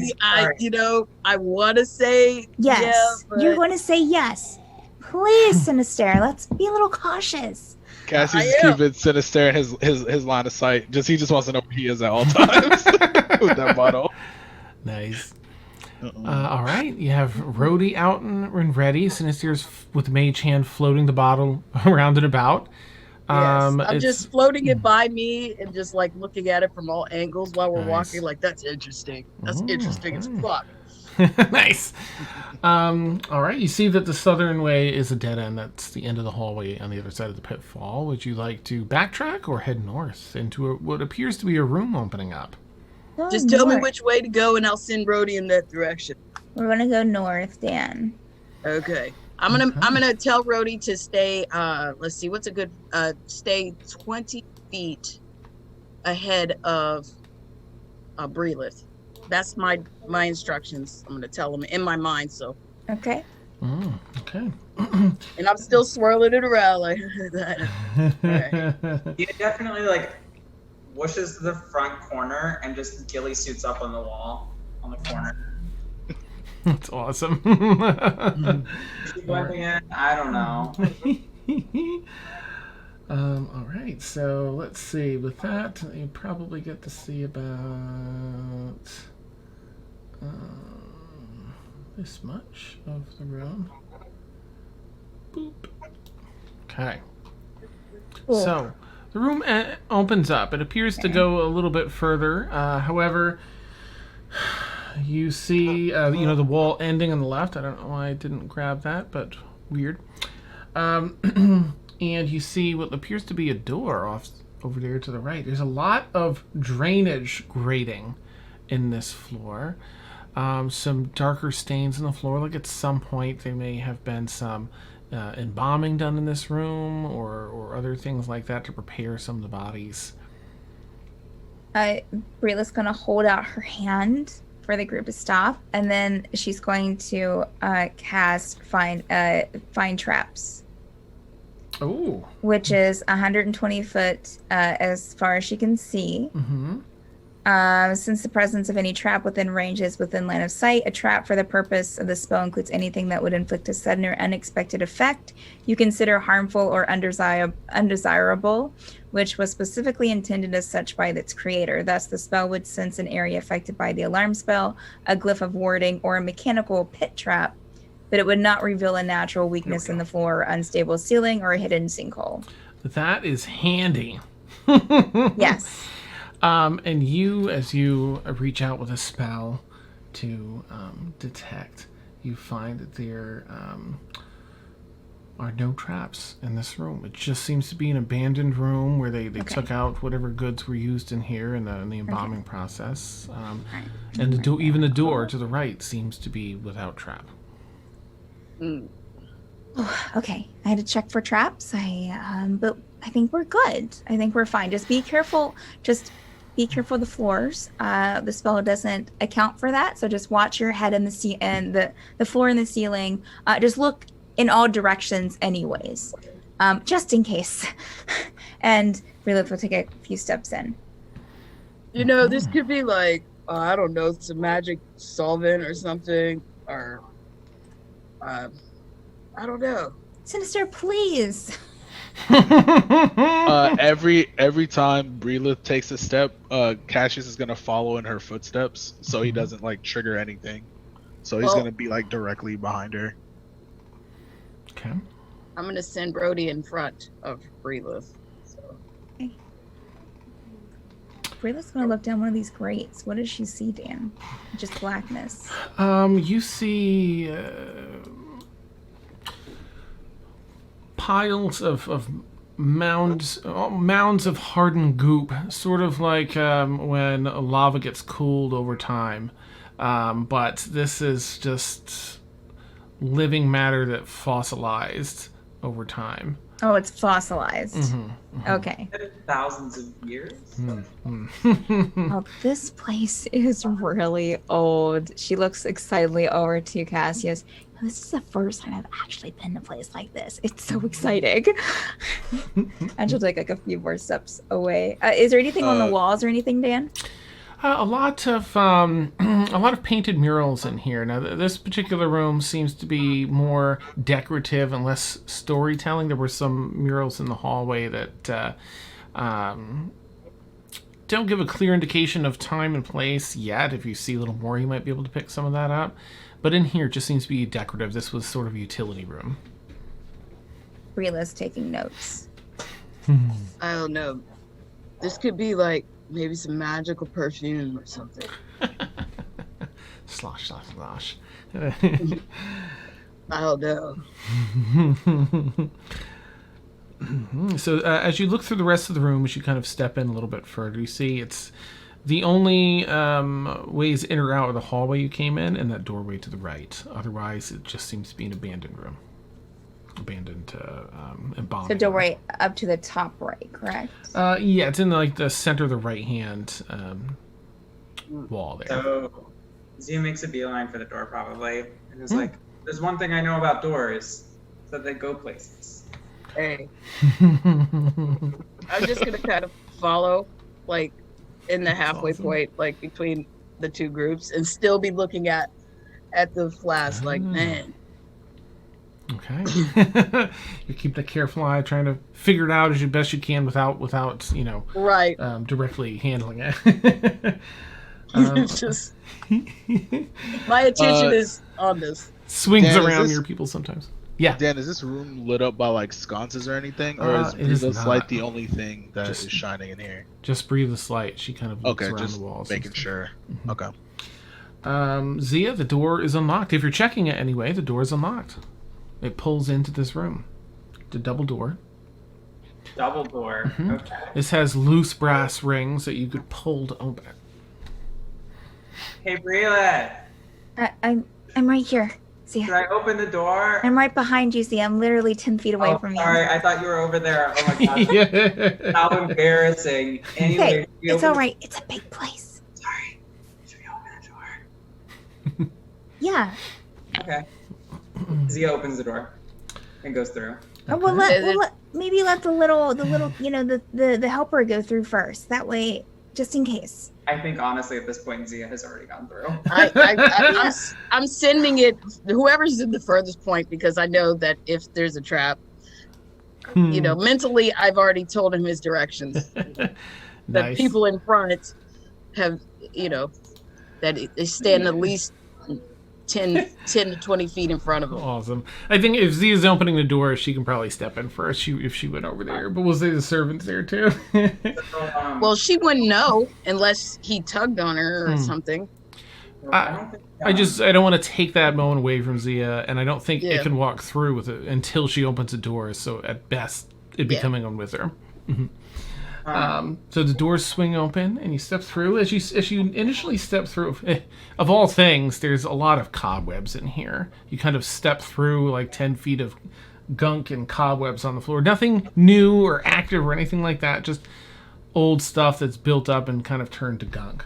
want to say Yes. yeah, but You're going to say yes. Please, Sinister. Let's be a little cautious. Cassie's keeping Sinister in his line of sight. He just wants to know where he is at all times with that bottle. Nice. All right, you have Rhodey out and ready. Sinister's with the mage hand floating the bottle around and about. I'm just floating it by me and just like looking at it from all angles while we're walking. Like, that's interesting. That's interesting as fuck. Nice. All right, you see that the southern way is a dead end. That's the end of the hallway on the other side of the pitfall. Would you like to backtrack or head north into what appears to be a room opening up? Just tell me which way to go and I'll send Rhodey in that direction. We're gonna go north, Dan. Okay. I'm gonna tell Rhodey to stay. Let's see, what's a good stay 20 feet ahead of Bryleth. That's my instructions. I'm gonna tell him in my mind. So. Okay. Okay. And I'm still swirling it around like that. Right. You definitely whooshes to the front corner and just ghillie suits up on the wall on the corner. That's awesome. I don't know. All right, so let's see. With that, you probably get to see about this much of the room. Boop. Okay. Cool. So the room opens up. It appears to go a little bit further. However, you see, the wall ending on the left. I don't know why I didn't grab that, but weird. And you see what appears to be a door off over there to the right. There's a lot of drainage grating in this floor. Some darker stains in the floor. Like at some point there may have been some embalming done in this room or other things like that to prepare some of the bodies. Bryleth's gonna hold out her hand for the group to stop, and then she's going to cast find traps. Oh. Which is 120 foot as far as she can see. Mm-hmm. Since the presence of any trap within range is within line of sight, a trap for the purpose of the spell includes anything that would inflict a sudden or unexpected effect you consider harmful or undesirable, which was specifically intended as such by its creator. Thus, the spell would sense an area affected by the alarm spell, a glyph of warding, or a mechanical pit trap, but it would not reveal a natural weakness in the floor, unstable ceiling, or a hidden sinkhole. That is handy. Yes. And you, as you reach out with a spell to detect, you find that there are no traps in this room. It just seems to be an abandoned room where they took out whatever goods were used in here in the embalming process. And even the door to the right seems to be without trap. Oh, okay, I had to check for traps. But I think we're good. I think we're fine. Just be careful. Just be careful of the floors. The spell doesn't account for that, so just watch your head and the floor and the ceiling. Just look in all directions, anyways, just in case. And Bryleth will take a few steps in. You know, this could be like I don't know, some magic solvent or something, or I don't know. Sinister, please. Every time Bryleth takes a step, Cassius is gonna follow in her footsteps, so he doesn't like trigger anything. So he's gonna be like directly behind her. Okay. I'm gonna send Brody in front of Bryleth. So. Okay. Bryleth's gonna look down one of these grates. What does she see, Dan? Just blackness. You see piles of mounds of hardened goop, sort of like when lava gets cooled over time. But this is just living matter that fossilized over time. Oh, it's fossilized. Okay. Thousands of years. Oh, this place is really old. She looks excitedly over to Cassius. This is the first time I've actually been to a place like this. It's so exciting. And she'll take like a few more steps away. Is there anything on the walls or anything, Dan? A lot of painted murals in here. Now, this particular room seems to be more decorative and less storytelling. There were some murals in the hallway that don't give a clear indication of time and place yet. If you see a little more, you might be able to pick some of that up. But in here, it just seems to be decorative. This was sort of a utility room. Bryleth's taking notes. I don't know. This could be like maybe some magical perfume or something. Slosh, slosh, slosh. I don't know. So as you look through the rest of the room, as you kind of step in a little bit further, you see it's the only ways in or out of the hallway you came in and that doorway to the right. Otherwise, it just seems to be an abandoned room. Abandoned embalming. So doorway up to the top right, correct? Yeah, it's in like the center of the right-hand wall there. So Zia makes a beeline for the door probably, and is like, "There's one thing I know about doors, is that they go places." Hey, I'm just gonna kind of follow, like, in the halfway point, like between the two groups, and still be looking at the flask, like, man. Okay. You keep the careful eye, trying to figure it out as best you can without Right. Directly handling it. It's just my attention is on this. Swings Dan, around near people sometimes. Yeah. Dan, is this room lit up by like sconces or anything, or is Bryleth's light the only thing that is shining in here? Just Bryleth's light. She kind of looks around the walls. Making sure. Okay. Zia, the door is unlocked. If you're checking it anyway, the door is unlocked. It pulls into this room. It's a double door. Double door. Okay. This has loose brass rings that you could pull to open it. Hey, Bryleth. I'm right here. Zia. Should I open the door? I'm right behind you, Zia. I'm literally 10 feet away from you. Sorry, I thought you were over there. Oh my god. Yeah. How embarrassing. Anyway, Hey, it's all right. It's a big place. Sorry. Should we open the door? Yeah. Okay. Zia opens the door and goes through. Oh, maybe let the little the helper go through first. That way, just in case. I think honestly at this point Zia has already gone through. I'm sending it whoever's in the furthest point because I know that if there's a trap, mentally I've already told him his directions. That Nice. people in front have, that they stand at least 10 to 20 feet in front of him. Awesome. I think if Zia's opening the door, she can probably step in first if she went over there. But we'll say the servant's there too. Well, she wouldn't know unless he tugged on her or something. I don't want to take that moment away from Zia, and I don't think it can walk through with it until she opens the door. So at best, it'd be coming on with her. So the doors swing open, and you step through. As you initially step through, of all things, there's a lot of cobwebs in here. You kind of step through like 10 feet of gunk and cobwebs on the floor. Nothing new or active or anything like that. Just old stuff that's built up and kind of turned to gunk.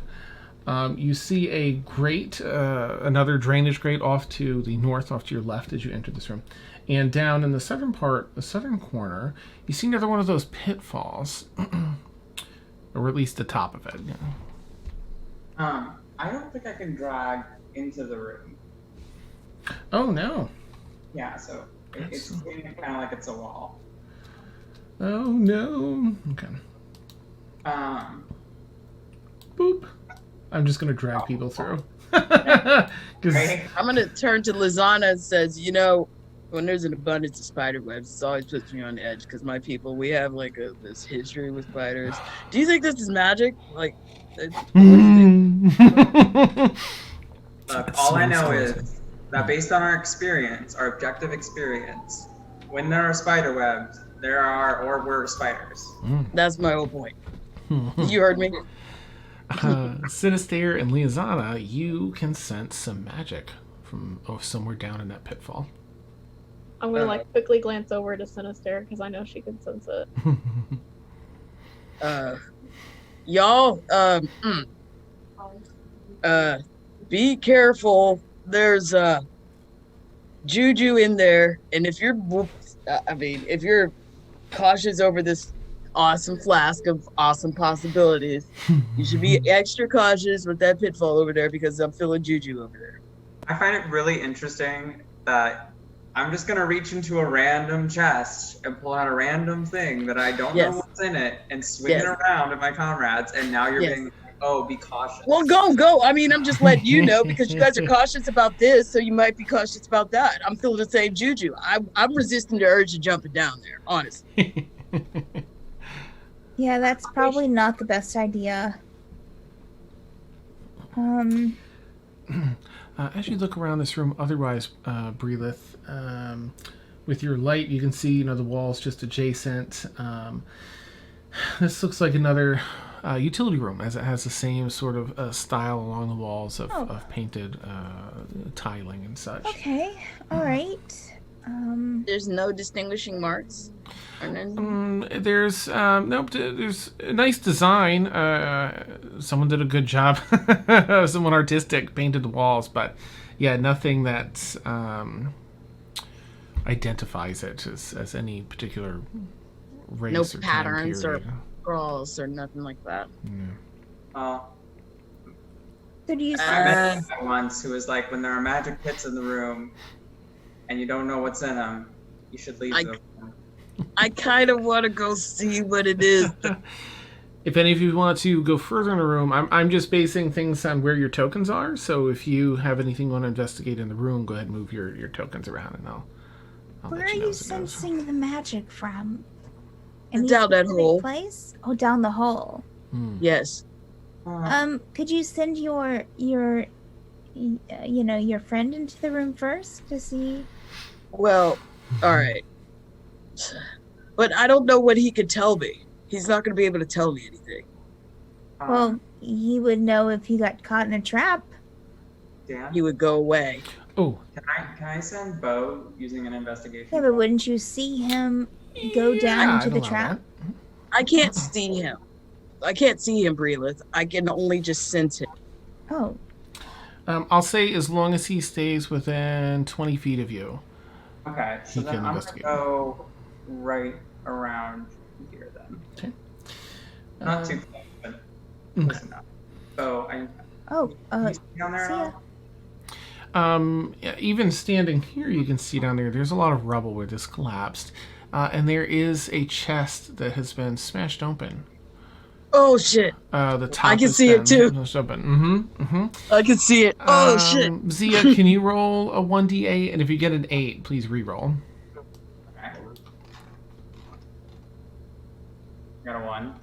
You see a grate, another drainage grate off to the north, off to your left as you enter this room. And down in the southern corner, you see another one of those pitfalls. Or at least the top of it. I don't think I can drag into the room. Oh, no. Yeah, so it's kind of like it's a wall. Oh, no. Okay. Boop. I'm just going to drag people through. I'm going to turn to Lizana and says, when there's an abundance of spider webs, it always puts me on edge because my people, we have like this history with spiders. Do you think this is magic? Like, Look, all I know is that based on our experience, our objective experience, when there are spider webs, we're spiders. That's my whole point. You heard me. Sinister and Liazana, you can sense some magic from somewhere down in that pitfall. I'm gonna quickly glance over to Sinister because I know she can sense it. Y'all, be careful. There's juju in there, and if you're cautious over this awesome flask of awesome possibilities, you should be extra cautious with that pitfall over there because I'm feeling juju over there. I find it really interesting that I'm just gonna reach into a random chest and pull out a random thing that I don't know what's in it and swing it around at my comrades, and now you're being like, be cautious. Well, go. I mean, I'm just letting you know because you guys are cautious about this, so you might be cautious about that. I'm feeling the same juju. I'm resisting the urge to jumping down there, honestly. Yeah, that's probably not the best idea. As you look around this room, otherwise, Bryleth, with your light, you can see, the walls just adjacent. This looks like another utility room, as it has the same sort of style along the walls of painted tiling and such. Okay, all right. There's no distinguishing marks. There's nope. There's a nice design. Someone did a good job. Someone artistic painted the walls, but nothing that identifies it as any particular race. No or patterns time or period. scrolls or nothing like that. So do you I met a guy once who was like, when there are magic pits in the room and you don't know what's in them, you should leave them. I kind of want to go see what it is. If any of you want to go further in the room, I'm just basing things on where your tokens are. So if you have anything you want to investigate in the room, go ahead and move your tokens around, and I'll Where let are you know you as it goes. sensing the magic from? Down that hole. Place? Oh, down the hole. Yes. Could you send your friend into the room first to see? Well, all right. But I don't know what he could tell me. He's not going to be able to tell me anything. Well, he would know if he got caught in a trap. Dan? He would go away. Oh, Can I send Bo using an investigation? Yeah, but wouldn't you see him go down into the trap? I can't see him. I can't see him, Bryleth. I can only just sense him. Oh. I'll say as long as he stays within 20 feet of you. Okay, so He then can I'm investigate. gonna go right around here then. Okay. Not too close, but close enough. So Oh, you see down there see at ya. all? Yeah, even standing here, you can see down there, there's a lot of rubble where this collapsed. And there is a chest that has been smashed open. Oh shit! The top I can has see it, been too. smashed open. I can see it. Oh shit! Zia, can you roll a 1d8? And if you get an 8, please re-roll. Okay. Got a 1.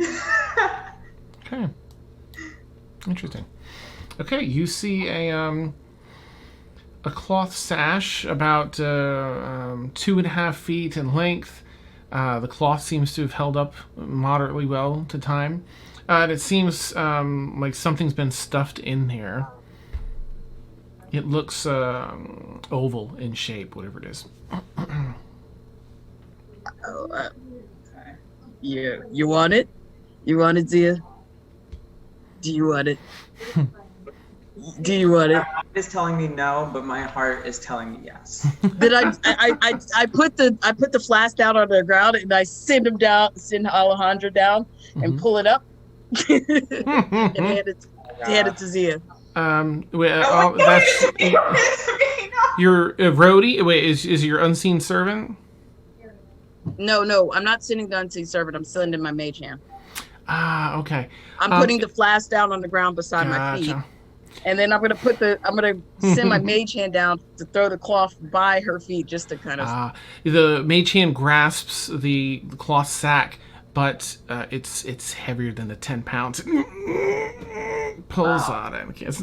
Okay. Interesting. Okay, you see a cloth sash about 2.5 feet in length. The cloth seems to have held up moderately well to time. And it seems like something's been stuffed in there. It looks oval in shape, whatever it is. Oh, yeah. You want it? You want it, Zia? Do you want it? Do you want it? My mind is telling me no, but my heart is telling me yes. Then I put the flask down on the ground and I send Alejandro down and pull it up and hand it to Zia. That's your roadie. Wait, is your unseen servant? No, I'm not sending the unseen servant. I'm sending my mage hand. Ah, okay. I'm putting the flask down on the ground beside my feet. And then I'm gonna send my mage hand down to throw the cloth by her feet just to kind of. The mage hand grasps the cloth sack, but it's heavier than the 10 pounds. Pulls on it.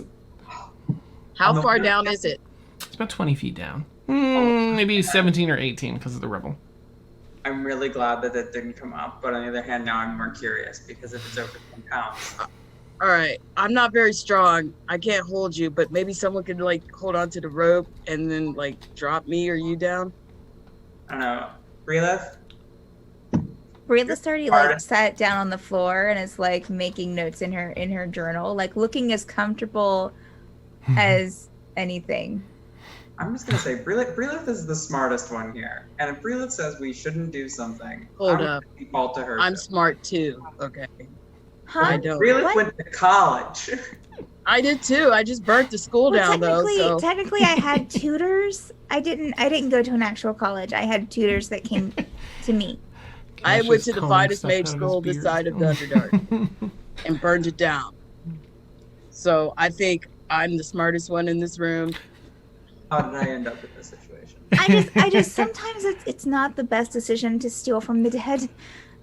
How far down is it? It's about 20 feet down. Maybe 17 or 18 because of the rubble. I'm really glad that it didn't come up, but on the other hand, now I'm more curious because if it's over 10 pounds. All right, I'm not very strong. I can't hold you, but maybe someone could hold on to the rope and then drop me or you down. I don't know. Bryleth? Bryleth's already sat down on the floor and is making notes in her journal, looking as comfortable as anything. I'm just gonna say Bryleth is the smartest one here, and if Bryleth says we shouldn't do something, Hold I'm up. gonna default to her. I'm smart too. Okay. Huh? I don't. Bryleth went to college. I did too. I just burnt the school down though. So. Technically, I had tutors. I didn't go to an actual college. I had tutors that came to me. I went to the finest mage school this side of the Underdark and burned it down. So I think I'm the smartest one in this room. How did I end up in this situation? I just sometimes it's not the best decision to steal from the dead.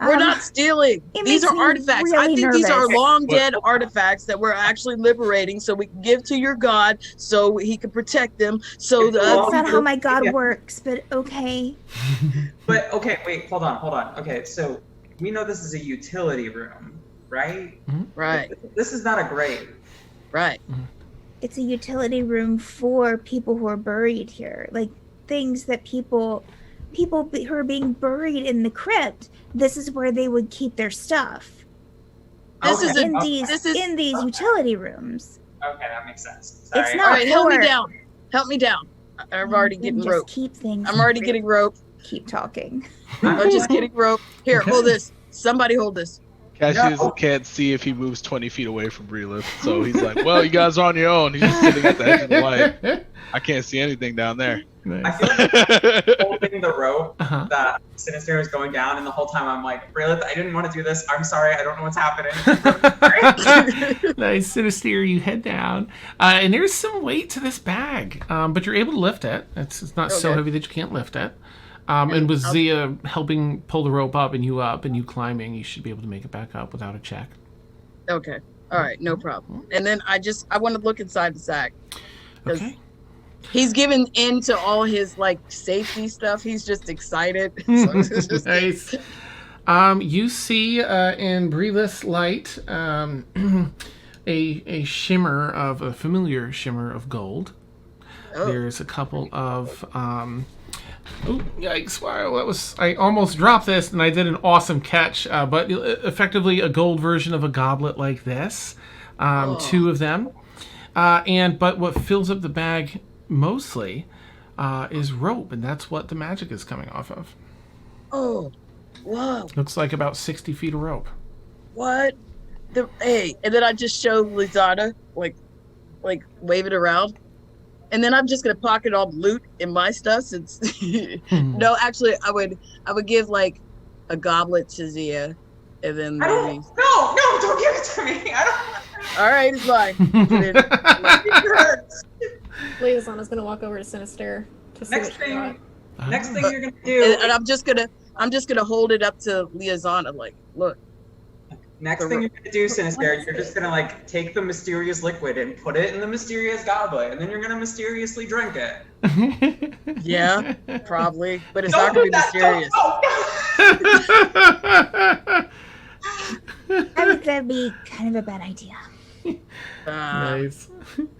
We're not stealing. These are artifacts. Really I think these are nervous. long dead artifacts that we're actually liberating so we can give to your god so he can protect them. So That's not how my god works, but okay. But okay, wait, hold on. Okay, so we know this is a utility room, right? Right. This is not a grave. Right. It's a utility room for people who are buried here, things that people who are being buried in the crypt. This is where they would keep their stuff. This is in these utility rooms. Okay, that makes sense. Sorry. It's not. All right, help me down. Help me down. I'm already getting rope. Keep things. I'm already getting rope. Keep talking. I'm just getting rope. Here, hold this. Somebody hold this. Cassius can't see if he moves 20 feet away from Bryleth, so he's like, well, you guys are on your own. He's just sitting at the edge of the light. I can't see anything down there. I feel like I'm holding the rope that Sinister is going down, and the whole time I'm like, Bryleth, I didn't want to do this. I'm sorry. I don't know what's happening. Nice, Sinister, you head down. And there's some weight to this bag, but you're able to lift it. It's not so heavy that you can't lift it. And with Zia helping pull the rope up and you climbing, you should be able to make it back up without a check. Okay. All right. No problem. And then I want to look inside the sack. Okay. He's given in to all his safety stuff. He's just excited. So it's just Nice. You see in Bryleth's light a familiar shimmer of gold. Oh. There's a couple of oh, yikes! Wow, I almost dropped this, and I did an awesome catch. But effectively, a gold version of a goblet like this. Two of them. But what fills up the bag mostly is rope, and that's what the magic is coming off of. Oh, whoa! Looks like about 60 feet of rope. What? Hey, and then I just show Lizana, like wave it around, and then I'm just gonna pocket all the loot in my stuff. Since no, actually, I would give like a goblet to Zia, and then maybe... No, don't give it to me. I don't. All right, it's fine. It hurts. Liaisana's gonna walk over to Sinister to see Next what she got. thing you're gonna do. And I'm just gonna hold it up to Liaisana, like, look. Next thing you're gonna do, Sinister, you're just gonna like take the mysterious liquid and put it in the mysterious goblet, and then you're gonna mysteriously drink it. Yeah, probably, but it's Don't not gonna do be mysterious. I think that'd be kind of a bad idea. Nice.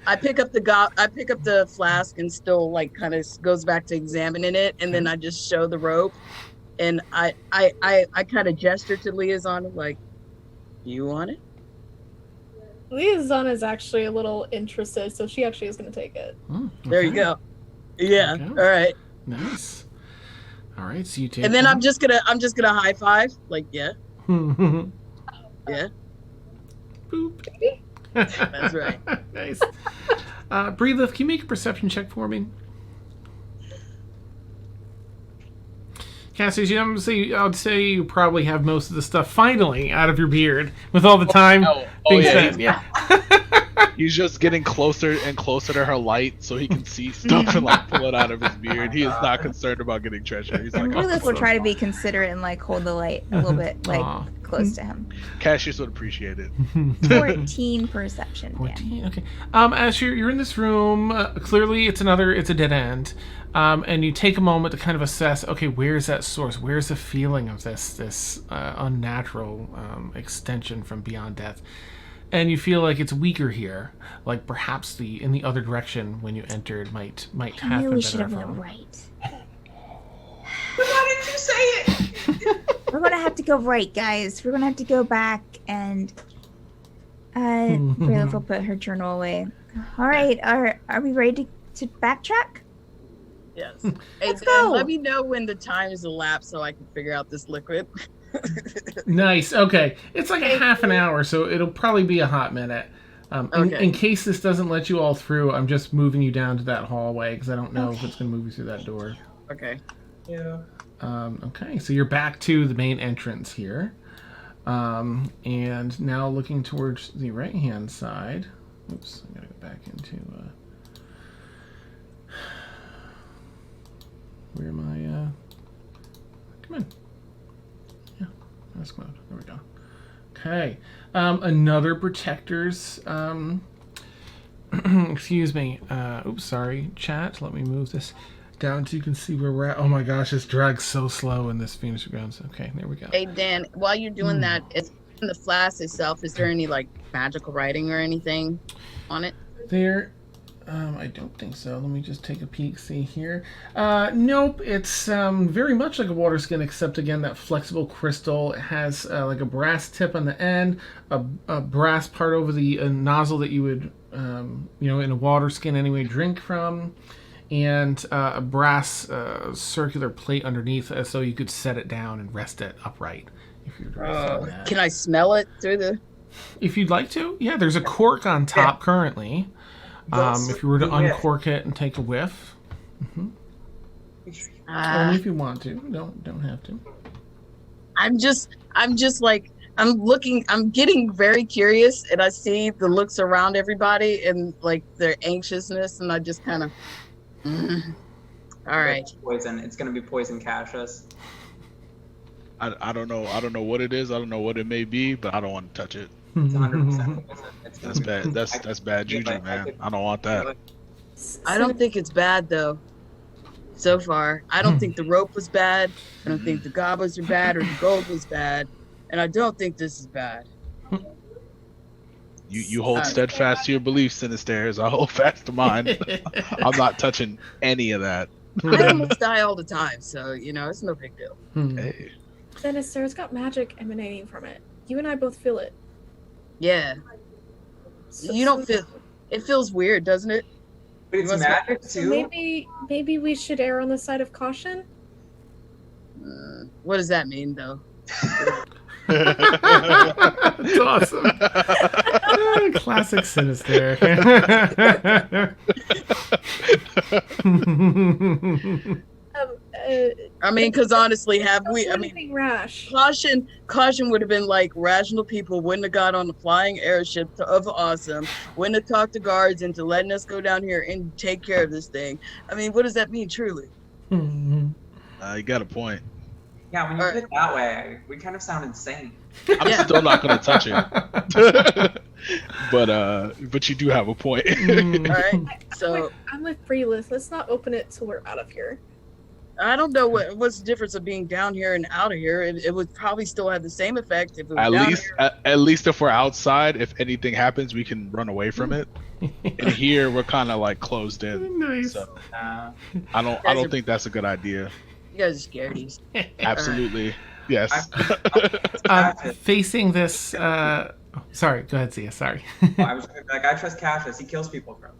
I pick up the flask and still like kind of goes back to examining it, and then I just show the rope, and I kind of gesture to Liaison like, you want it? Liaisana is actually a little interested, so she actually is going to take it. There you go. Yeah. Okay. All right. Nice. All right, so you take. And then one. I'm just gonna high five, like, yeah, yeah. Boop. That's right. Nice. Bryleth, can you make a perception check for me? Cassie, I would say you probably have most of the stuff finally out of your beard with all the time being spent. Yeah. He's just getting closer and closer to her light so he can see stuff and like pull it out of his beard. He is not concerned about getting treasure. He's like, And Bryleth will try to be considerate and like hold the light a little bit like close to him. Cassius would appreciate it. 14 perception. 14. Okay. As you're in this room, clearly it's a dead end. And you take a moment to kind of assess, okay, where's that source? Where's the feeling of this unnatural extension from beyond death? And you feel like it's weaker here. Like perhaps in the other direction when you entered might have been we better. should have went right. Why didn't you say it? We're gonna have to go right, guys. We're gonna have to go back and Bryleth will put her journal away. All right, are we ready to backtrack? Yes. Let's go. Let me know when the time is elapsed so I can figure out this liquid. Nice. Okay. It's like a half an hour, so it'll probably be a hot minute. In case this doesn't let you all through, I'm just moving you down to that hallway because I don't know if it's going to move you through that door. Okay. Yeah. Okay, so you're back to the main entrance here. And now looking towards the right-hand side. Oops, I got to go back into... Where am I? Come in. Yeah, that's good. There we go. Okay. Another protector's. Excuse me. Oops, sorry. Chat. Let me move this down so you can see where we're at. Oh my gosh, this drags so slow in this Phoenix Grounds. Okay, there we go. Hey Dan, while you're doing that, in the flask itself, is there any like magical writing or anything on it? There. I don't think so. Let me just take a peek, see here. Nope, it's very much like a water skin, except again that flexible crystal. It has like a brass tip on the end, a brass part over the nozzle that you would, in a water skin anyway, drink from, and a brass circular plate underneath, so you could set it down and rest it upright. If you'd that. Can I smell it through the? If you'd like to, yeah. There's a cork on top currently. If you were to uncork it and take a whiff, only if you want to. Don't have to. I'm getting very curious, and I see the looks around everybody and like their anxiousness, and I just kind of. All right. Poison. It's gonna be poison, Cassius. I don't know. I don't know what it is. I don't know what it may be, but I don't want to touch it. It's 100% poison. That's bad. That's bad juju, man. I don't want that. I don't think it's bad though. So far, I don't think the rope was bad. I don't think the goblets are bad or the gold was bad, and I don't think this is bad. You hold steadfast to your beliefs, Sinistairs. I hold fast to mine. I'm not touching any of that. I almost die all the time, so it's no big deal. Hey. Sinister, it's got magic emanating from it. You and I both feel it. Yeah. So, You don't feel It feels weird, doesn't it? But it's Must- magic So too. maybe we should err on the side of caution. What does that mean, though? That's awesome. Classic Sinister. I mean, because honestly, have Don't we? do I mean, anything rash. caution would have been like rational people wouldn't have got on the flying airship of awesome, wouldn't have talked to guards into letting us go down here and take care of this thing. I mean, what does that mean, truly? You got a point. Yeah, when you put it that way, we kind of sound insane. I'm still not gonna touch it. But you do have a point. All right, so I'm with Bryleth. Let's not open it till we're out of here. I don't know what's the difference of being down here and out of here. It would probably still have the same effect if it was At down least, here. at least if we're outside, if anything happens, we can run away from it. And here we're kind of like closed in. Nice. So Uh, I don't think that's a good idea. You guys are scaredies. Absolutely, yes. Facing this. Sorry, go ahead, Zia. Sorry. I was gonna be like, I trust Cassius. He kills people for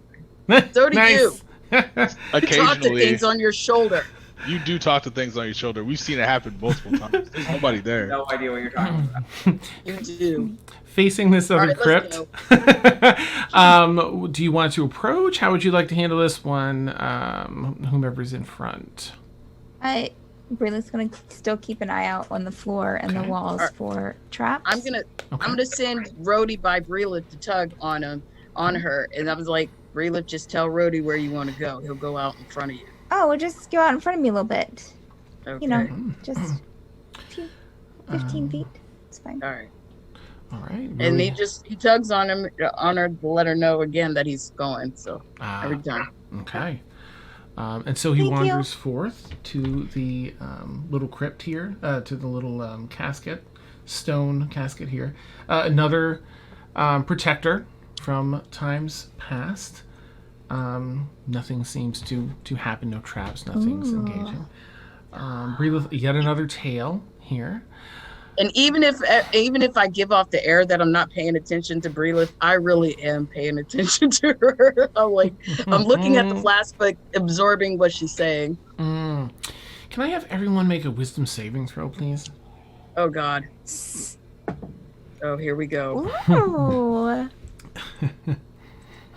everything. So do you. Talk to Occasionally, things on your shoulder. you do talk to things on your shoulder. We've seen it happen multiple times. There's nobody there. No idea what you're talking about. You do. Facing this other All right, crypt. let's Do you want to approach? How would you like to handle this one? Whomever's in front. Bryleth's gonna still keep an eye out on the floor and the Okay. walls Alright. for traps. I'm gonna send Rhodey by Bryleth to tug on her, and I was like, Bryleth, just tell Rhodey where you want to go. He'll go out in front of you. Oh, well, just go out in front of me a little bit. Okay. You know, just 15 feet. It's fine. All right. All right. And really- he tugs on her to let her know again that he's going. So every time. Okay. And so he Thank you. wanders forth to the little crypt here, to the little casket, stone casket here. Another protector from times past. Nothing seems to happen, no traps, nothing's engaging. Bryleth, yet another tale here. And even if I give off the air that I'm not paying attention to Bryleth, I really am paying attention to her. I'm looking at the flask, but absorbing what she's saying. Can I have everyone make a wisdom saving throw, please? Oh God. Oh, here we go. Ooh.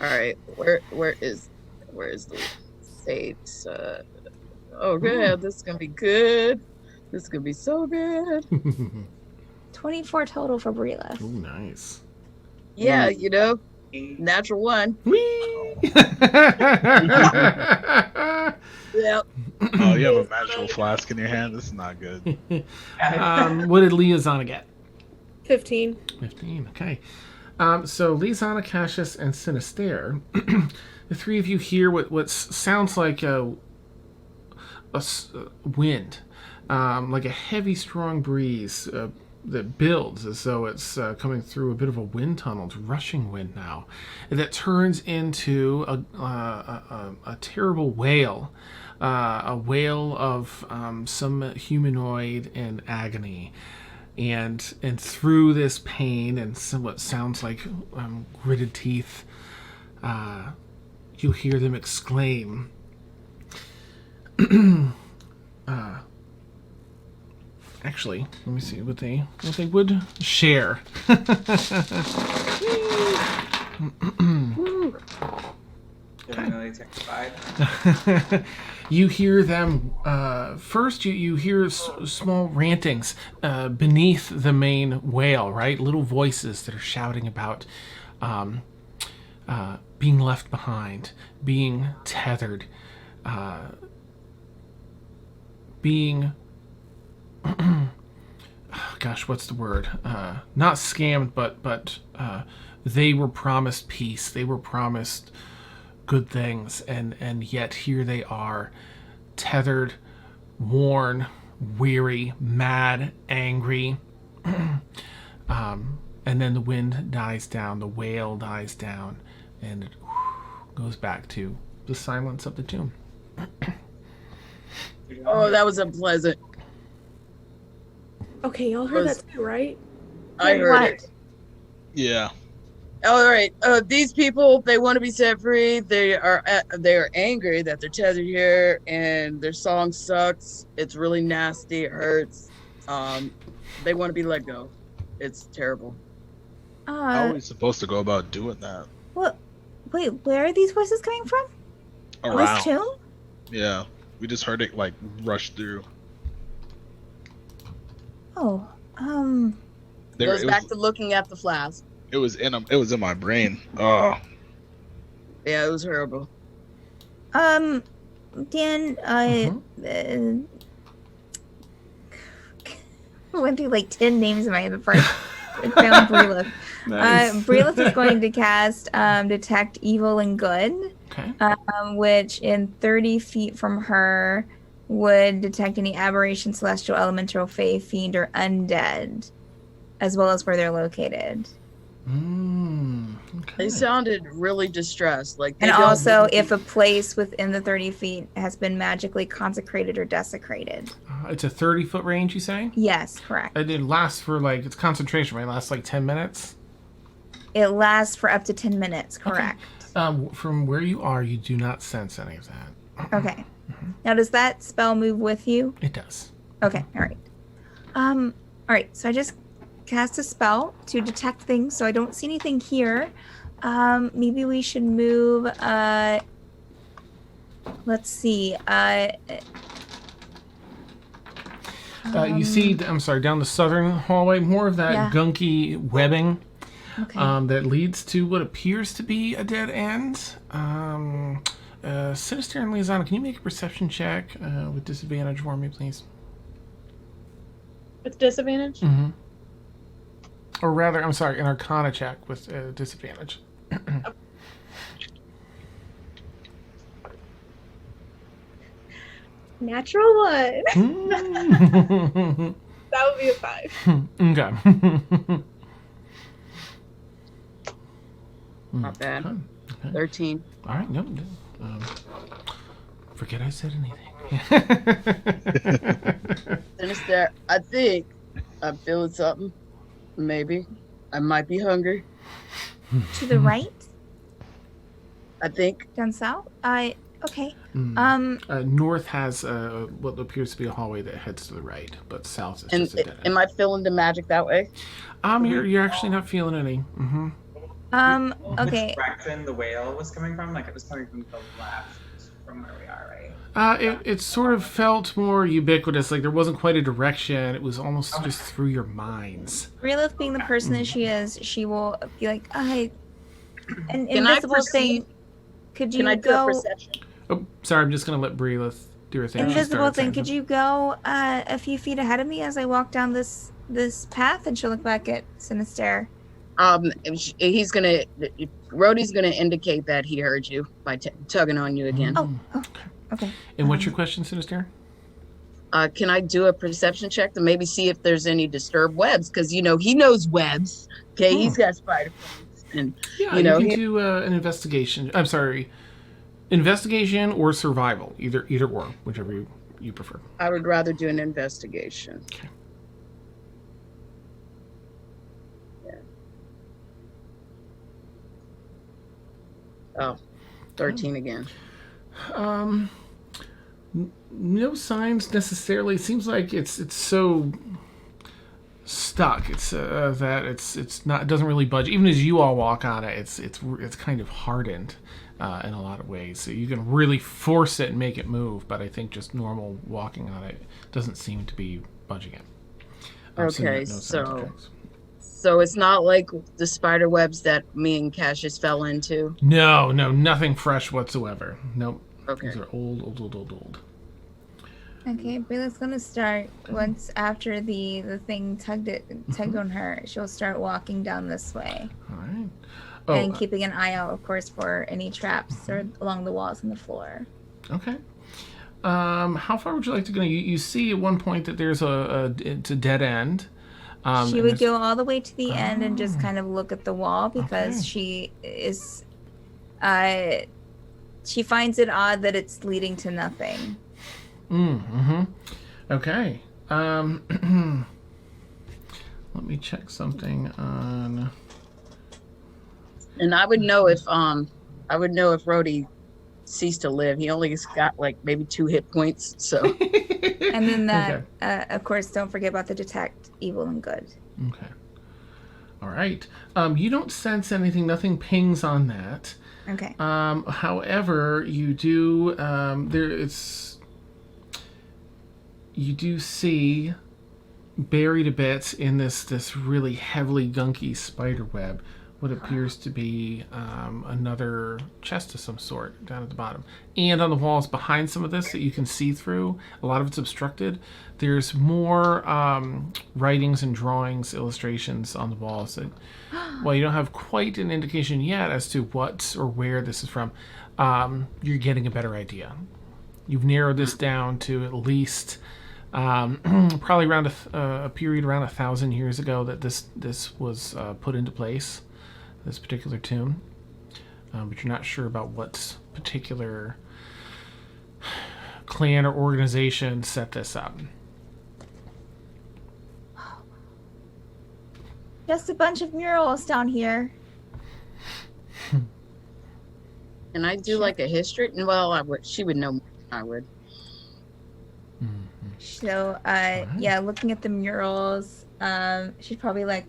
All right, where is the state? Oh, good. This is gonna be good. This is gonna be so good. 24 total for Bryleth. Oh, nice. Yeah, you know, natural one. Whee! Yep. Oh, you have a magical flask in your hand. This is not good. What did Liazana get? 15. 15, okay. So Liazana, Cassius, and Sinister, the three of you hear what sounds like a wind, like a heavy, strong breeze that builds as though it's coming through a bit of a wind tunnel. It's rushing wind now, and that turns into a terrible wail, a wail of some humanoid in agony. And through this pain and what sounds like gritted teeth, you hear them exclaim, actually, let me see what they would share. Definitely terrified. You hear them first. You hear small rantings beneath the main wail, right? Little voices that are shouting about being left behind, being tethered, being gosh, what's the word? Not scammed, but they were promised peace. They were promised good things, and yet here they are, tethered, worn, weary, mad, angry. And then the wind dies down, the wail dies down, and it goes back to the silence of the tomb. Oh, that was unpleasant. Okay, y'all heard that too, right? I heard What? it. Yeah. All right. These people, they want to be set free. They are angry that they're tethered here, and their song sucks. It's really nasty. It hurts. They want to be let go. It's terrible. How are we supposed to go about doing that? What? Wait, where are these voices coming from? Around. This tomb? Yeah, we just heard it like rush through. Oh, Goes back to looking at the flask. It was in them. It was in my brain. Oh. Yeah, it was horrible. Dan, went through like 10 names in my head before I found Bryleth. Nice. Bryleth is going to cast Detect Evil and Good, Okay. which in 30 feet from her would detect any aberration, celestial, elemental, fae, fiend, or undead, as well as where they're located. Okay. They sounded really distressed. Like, And also if a place within the 30 feet has been magically consecrated or desecrated. It's a 30-foot range, you say? Yes, correct. It lasts for like, it's concentration, right? It lasts like 10 minutes? It lasts for up to 10 minutes, correct. From where you are, you do not sense any of that. Okay. Now, does that spell move with you? It does. Okay, all right. All right, so I just cast a spell to detect things, so I don't see anything here. Maybe we should move, let's see. You see, I'm sorry, down the southern hallway, more of that gunky webbing that leads to what appears to be a dead end. Sinister and Liaison, can you make a perception check with disadvantage for me, please? With disadvantage? Mm-hmm. Or rather, I'm sorry, an Arcana check with disadvantage. Natural 1. That would be a 5. Okay. Not bad. Okay. 13. All right, no. Forget I said anything. Sinister, I think I'm feeling something. Maybe. I might be hungry. To the right? I think. Down south? Okay. North has what appears to be a hallway that heads to the right, but south is just a dead end. Am I feeling the magic that way? You're actually not feeling any. Mm-hmm. Okay. Which direction the whale was coming from? Like, it was coming from the left, from where we are, right? It sort of felt more ubiquitous, like there wasn't quite a direction. It was almost just through your minds. Bryleth, being the person that she is, she will be like, an Can invisible I thing. Could you Can I do a go? perception? Oh, sorry, I'm just gonna let Bryleth do her thing. Invisible thing. Could you go a few feet ahead of me as I walk down this path? And she'll look back at Sinister. Rhodey's gonna indicate that he heard you by tugging on you again. Oh, okay. And what's your question, Sinister? Can I do a perception check to maybe see if there's any disturbed webs? Because he knows webs. Okay, he's got spider webs, and You can do an investigation. I'm sorry, investigation or survival, either or, whichever you prefer. I would rather do an investigation. Okay. Yeah. Oh, 13 again. No signs necessarily. It seems like it's so stuck. It's that it's not. It doesn't really budge. Even as you all walk on it, it's kind of hardened in a lot of ways. So you can really force it and make it move, but I think just normal walking on it doesn't seem to be budging it. Okay, so it's not like the spider webs that me and Cassius fell into? No, nothing fresh whatsoever. Nope. Okay. These are old. Okay, Bryleth's gonna start once after the thing tugged on her. She'll start walking down this way. All right. And keeping an eye out, of course, for any traps or along the walls and the floor. Okay. How far would you like to go? You see at one point that there's it's a dead end. She would go all the way to the end and just kind of look at the wall because she is. She finds it odd that it's leading to nothing. Okay. Let me check something on. And I would know if Rhodey ceased to live. He only got like maybe 2 hit points. So. And then that, Okay. of course, don't forget about the detect evil and good. Okay. All right. You don't sense anything. Nothing pings on that. Okay. However, you do. You do see buried a bit in this really heavily gunky spider web what appears to be another chest of some sort down at the bottom. And on the walls behind some of this that you can see through, a lot of it's obstructed, there's more writings and drawings, illustrations on the walls that, well, you don't have quite an indication yet as to what or where this is from. You're getting a better idea. You've narrowed this down to at least probably around a period around 1,000 years ago that this was put into place, this particular tomb. But you're not sure about what particular clan or organization set this up. Just a bunch of murals down here. And I do like a history. Well, she would know more than I would. So, yeah, looking at the murals, she'd probably like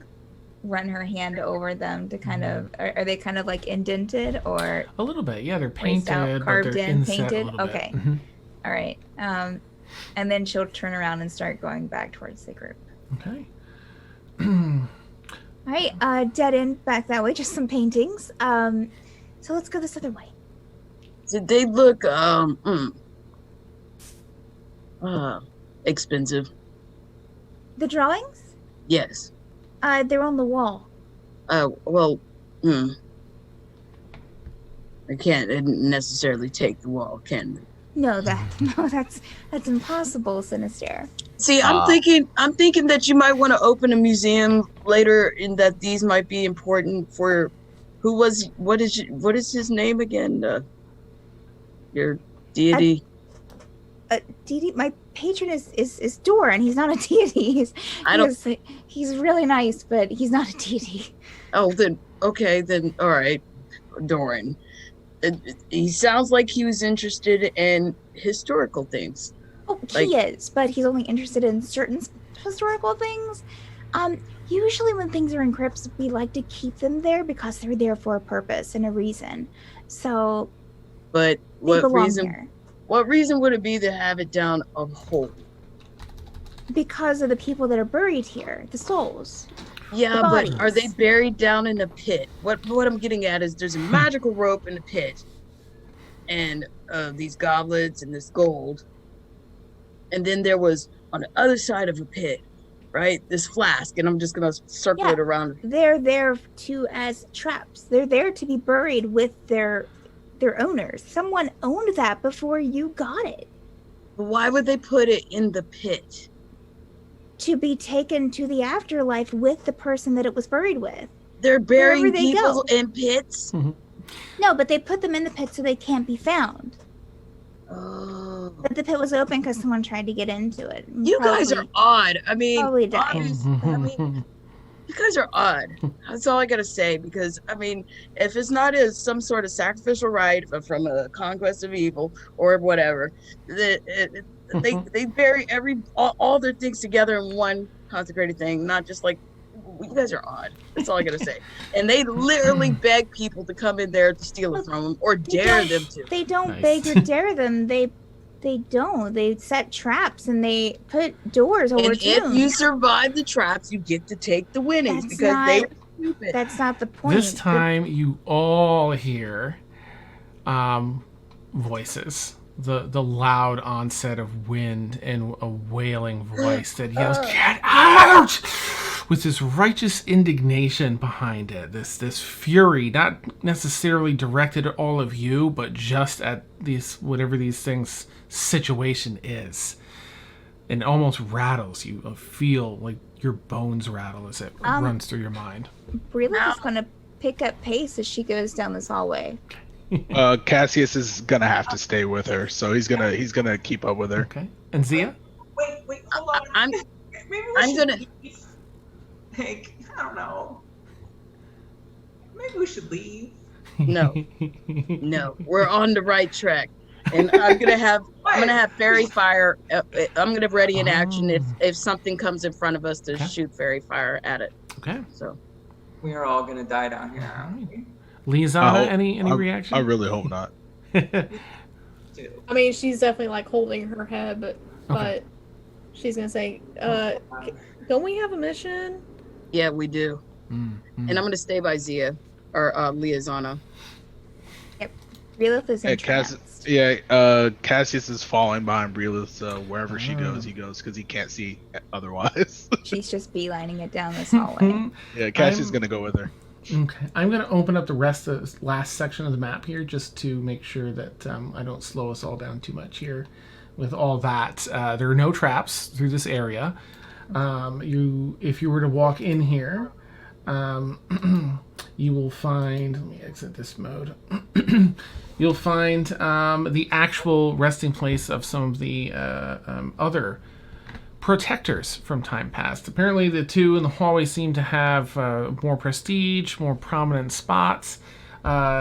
run her hand over them to kind of. Are they kind of like indented or? A little bit, yeah. They're Traced out, painted, carved but they're in, inset painted? a little Okay. bit. Mm-hmm. All right. And then she'll turn around and start going back towards the group. Okay. All right, dead end back that way. Just some paintings. So let's go this other way. Did they look expensive? The drawings? Yes. They're on the wall. Well, I can't necessarily take the wall, can we? No, that's impossible, Sinister. See, I'm thinking that you might want to open a museum later, and that these might be important for what is his name again? Your deity. Deity, my patron is Dor, and he's not a deity. He's really nice, but he's not a deity. Oh, then okay, then all right, Doran. He sounds like he was interested in historical things. Oh, he is, but he's only interested in certain historical things. Usually when things are in crypts, we like to keep them there because they're there for a purpose and a reason. So, but what reason? Here. What reason would it be to have it down a hole? Because of the people that are buried here, the souls. Yeah, but are they buried down in a pit? What I'm getting at is there's a magical rope in the pit, and these goblets and this gold, and then there was on the other side of a pit, right? This flask, and I'm just gonna circle it around. They're there as traps. They're there to be buried with their owners. Someone owned that before you got it. But why would they put it in the pit? To be taken to the afterlife with the person that it was buried with. They're burying people in pits? Mm-hmm. No, but they put them in the pit so they can't be found. Oh. But the pit was open because someone tried to get into it. You guys are odd. I mean, probably died. You guys are odd. That's all I gotta say. Because I mean, if it's not some sort of sacrificial rite from a conquest of evil or whatever, they bury all their things together in one consecrated thing, not just like you guys are odd. That's all I gotta say. And they literally beg people to come in there to steal it from them or dare them to. They don't beg or dare them. They don't. They set traps and they put doors over tombs. If you survive the traps, you get to take the winnings they were stupid. That's not the point. This time you all hear voices. The loud onset of wind and a wailing voice that yells, "Get out!" with this righteous indignation behind it. This fury, not necessarily directed at all of you, but just at whatever these things situation is. And it almost rattles you. Feel like your bones rattle as it runs through your mind. Bryleth is going to pick up pace as she goes down this hallway. Cassius is gonna have to stay with her, so he's gonna keep up with her. Okay. And Zia? Wait, hold on. I'm gonna. Like, I don't know. Maybe we should leave. No, we're on the right track, and I'm gonna have fairy fire. I'm gonna ready in action if something comes in front of us to shoot fairy fire at it. Okay. So we are all gonna die down here, aren't we? Liazana, any reaction? I really hope not. I mean, she's definitely like holding her head, but she's gonna say, "Don't we have a mission?" Yeah, we do. And I'm gonna stay by Zia or Liazana. Yep. Bryleth is entranced. Cassius is falling behind Bryleth, so wherever she goes, he goes because he can't see otherwise. She's just beelining it down this hallway. Yeah, Cassius is gonna go with her. Okay, I'm going to open up the rest of this last section of the map here just to make sure that I don't slow us all down too much here. With all that, there are no traps through this area. If you were to walk in here, you will find. Let me exit this mode. You'll find the actual resting place of some of the other protectors from time past. Apparently the two in the hallway seem to have more prestige, more prominent spots.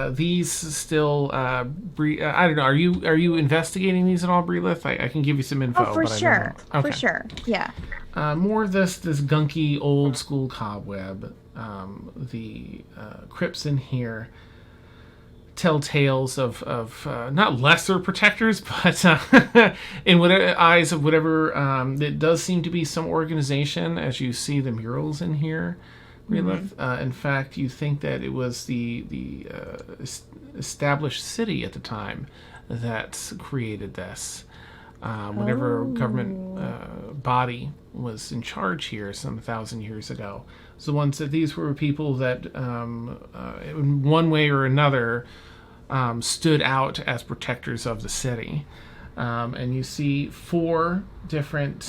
These still I don't know, are you investigating these at all, Bryleth? I can give you some info. Oh, for sure. For sure. Yeah. More of this gunky old school cobweb. The crypts in here tell tales of not lesser protectors, but in whatever eyes of whatever, it does seem to be some organization as you see the murals in here, Bryleth. In fact, you think that it was the established city at the time that created this. Whatever government body was in charge here some 1,000 years ago. So the ones that these were people that in one way or another stood out as protectors of the city. And you see 4 different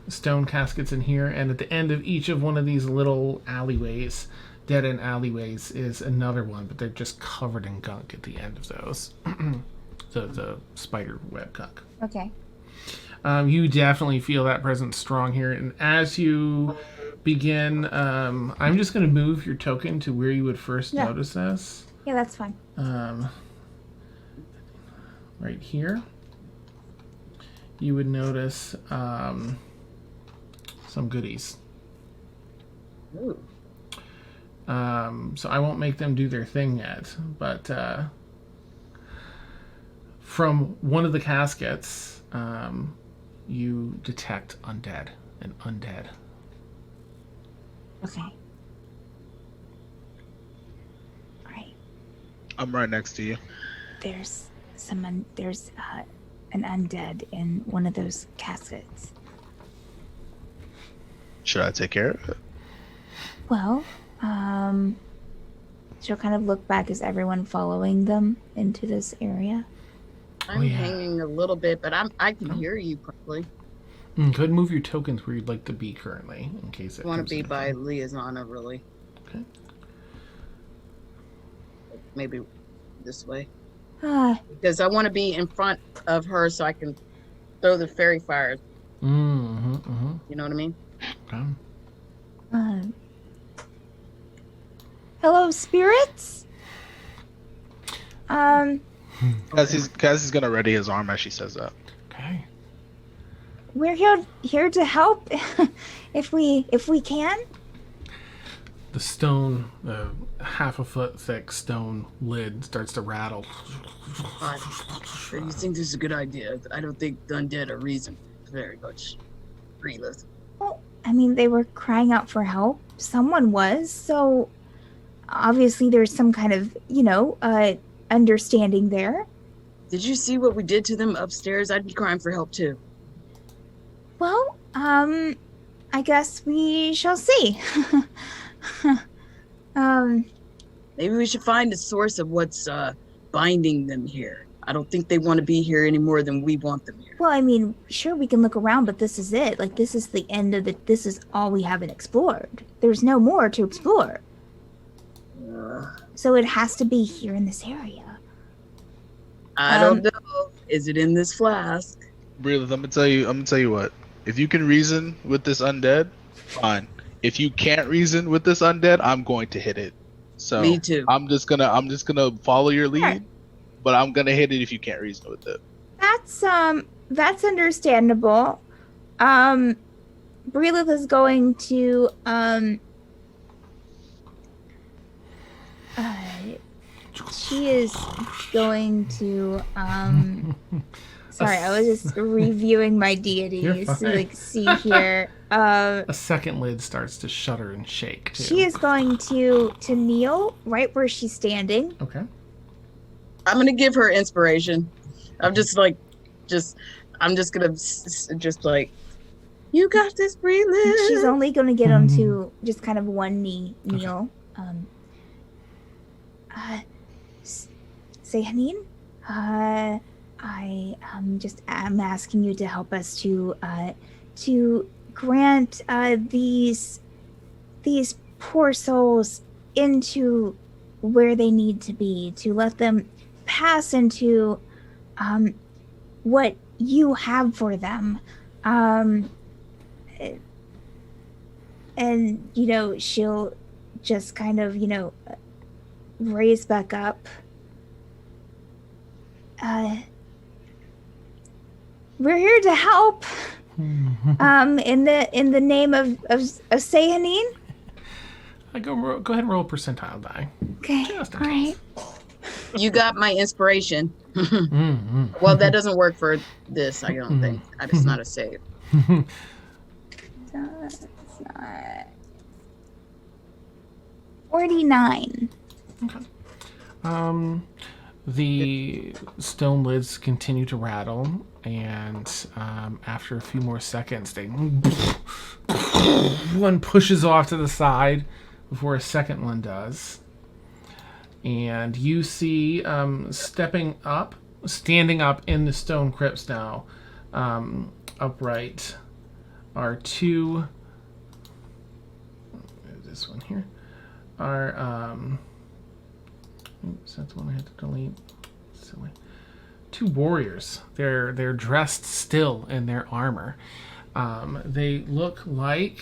stone caskets in here, and at the end of each of one of these little alleyways, dead-end alleyways, is another one, but they're just covered in gunk at the end of those. the spider web gunk. Okay. You definitely feel that presence strong here, and as you begin, I'm just going to move your token to where you would first notice this. Yeah, that's fine. Right here, you would notice some goodies. Ooh. So I won't make them do their thing yet, but from one of the caskets, you detect undead. Okay. All right. I'm right next to you. There's an undead in one of those caskets. Should I take care of it? Well, she'll kind of look back as everyone following them into this area. I'm hanging a little bit, but I can hear you probably. Go ahead and move your tokens where you'd like to be currently, in case it I want to be by Liazana, really. Okay. Maybe this way. Because I want to be in front of her so I can throw the fairy fires. You know what I mean? Okay. Hello, spirits? Cassie's gonna ready his arm as she says that. Okay. We're here to help if we can. The stone, half a foot thick stone lid starts to rattle. Do you think this is a good idea? I don't think the undead are reason very much. Bryleth. Well, I mean, they were crying out for help. Someone was, so obviously there's some kind of, understanding there. Did you see what we did to them upstairs? I'd be crying for help too. Well, I guess we shall see. Maybe we should find the source of what's binding them here. I don't think they want to be here any more than we want them here. Well, I mean, sure, we can look around, but this is it. Like, this is the end of this is all we haven't explored. There's no more to explore. So it has to be here in this area. I don't know. Is it in this flask? Bryleth, I'm gonna tell you what. If you can reason with this undead, fine. If you can't reason with this undead, I'm going to hit it. So Me too. I'm just gonna follow your lead, but I'm gonna hit it if you can't reason with it. That's understandable. Bryleth is going to she is going to sorry, I was just reviewing my deities. Like, see here. A second lid starts to shudder and shake too. She is going to kneel right where she's standing. Okay. I'm gonna give her inspiration. I'm just gonna just like, you got this, Bryleth. She's only going to get onto just kind of one kneel. Say, Haneen, I'm asking you to help us to grant these poor souls into where they need to be, to let them pass into what you have for them. And, she'll just kind of, raise back up. We're here to help. In the name of Sehanine. Go ahead and roll a percentile die. Okay. All right. You got my inspiration. Well, that doesn't work for this, I don't think. It's not a save. It's not 49. Okay. The stone lids continue to rattle, and after a few more seconds, one pushes off to the side before a second one does. And you see, standing up in the stone crypts now, upright, are two. This one here are. Oops, that's one I had to delete. Silly. Two warriors. They're dressed still in their armor. They look like.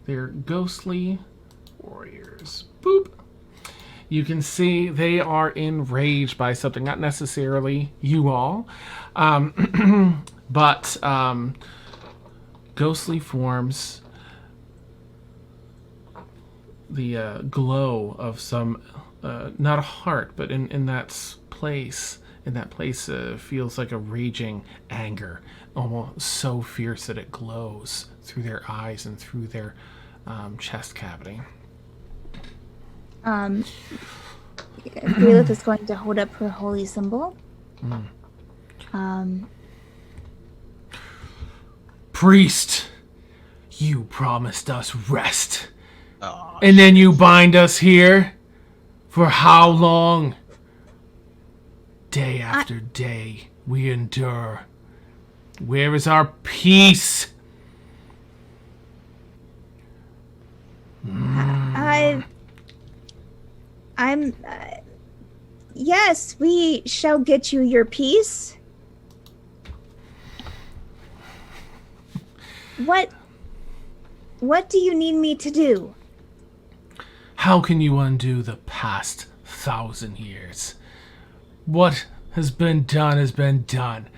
They're ghostly warriors. Boop. You can see they are enraged by something, not necessarily you all, but ghostly forms, the glow of some, not a heart, but in that place, feels like a raging anger, almost so fierce that it glows through their eyes and through their chest cavity. Bryleth is going to hold up her holy symbol. Priest, you promised us rest. And then you bind us here? For how long? Day after day, we endure. Where is our peace? Yes, we shall get you your peace. What do you need me to do? How can you undo the past 1,000 years? What has been done has been done.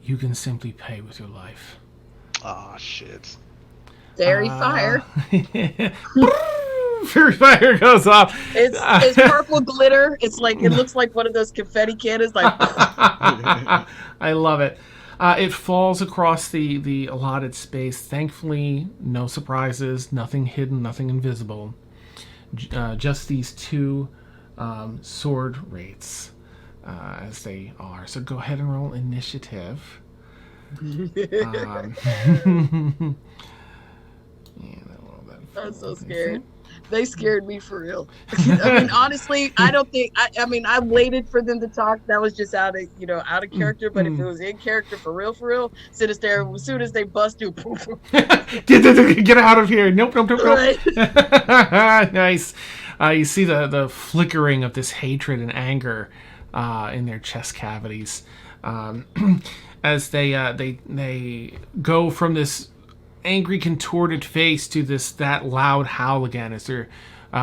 You can simply pay with your life. Ah, shit. Fairy fire. Fairy fire goes off. It's purple glitter. It's like, it looks like one of those confetti cannons. Like, I love it. It falls across the allotted space. Thankfully, no surprises, nothing hidden, nothing invisible. Just these two sword wraiths as they are. So go ahead and roll initiative. I'm so scared. They scared me for real. I mean, honestly, I don't think. I waited for them to talk. That was just out of character. But if it was in character for real, sinister. As soon as they bust through, get out of here! Nope. Right. Nice. You see the flickering of this hatred and anger in their chest cavities as they go from this angry, contorted face to that loud howl again as their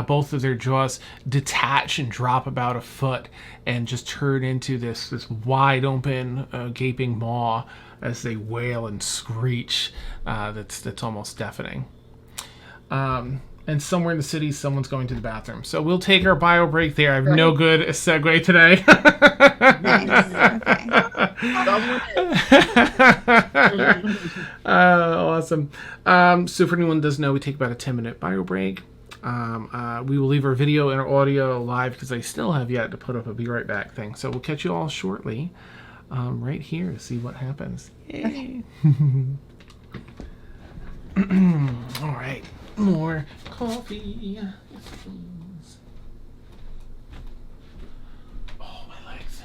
both of their jaws detach and drop about a foot and just turn into this wide open, gaping maw as they wail and screech. That's almost deafening. And somewhere in the city, someone's going to the bathroom. So we'll take our bio break there. I have no good segue today. Awesome. So for anyone who doesn't know, we take about a 10-minute bio break. We will leave our video and our audio live because I still have yet to put up a be right back thing. So we'll catch you all shortly right here to see what happens. Yay. All right. More coffee. Oh, my legs.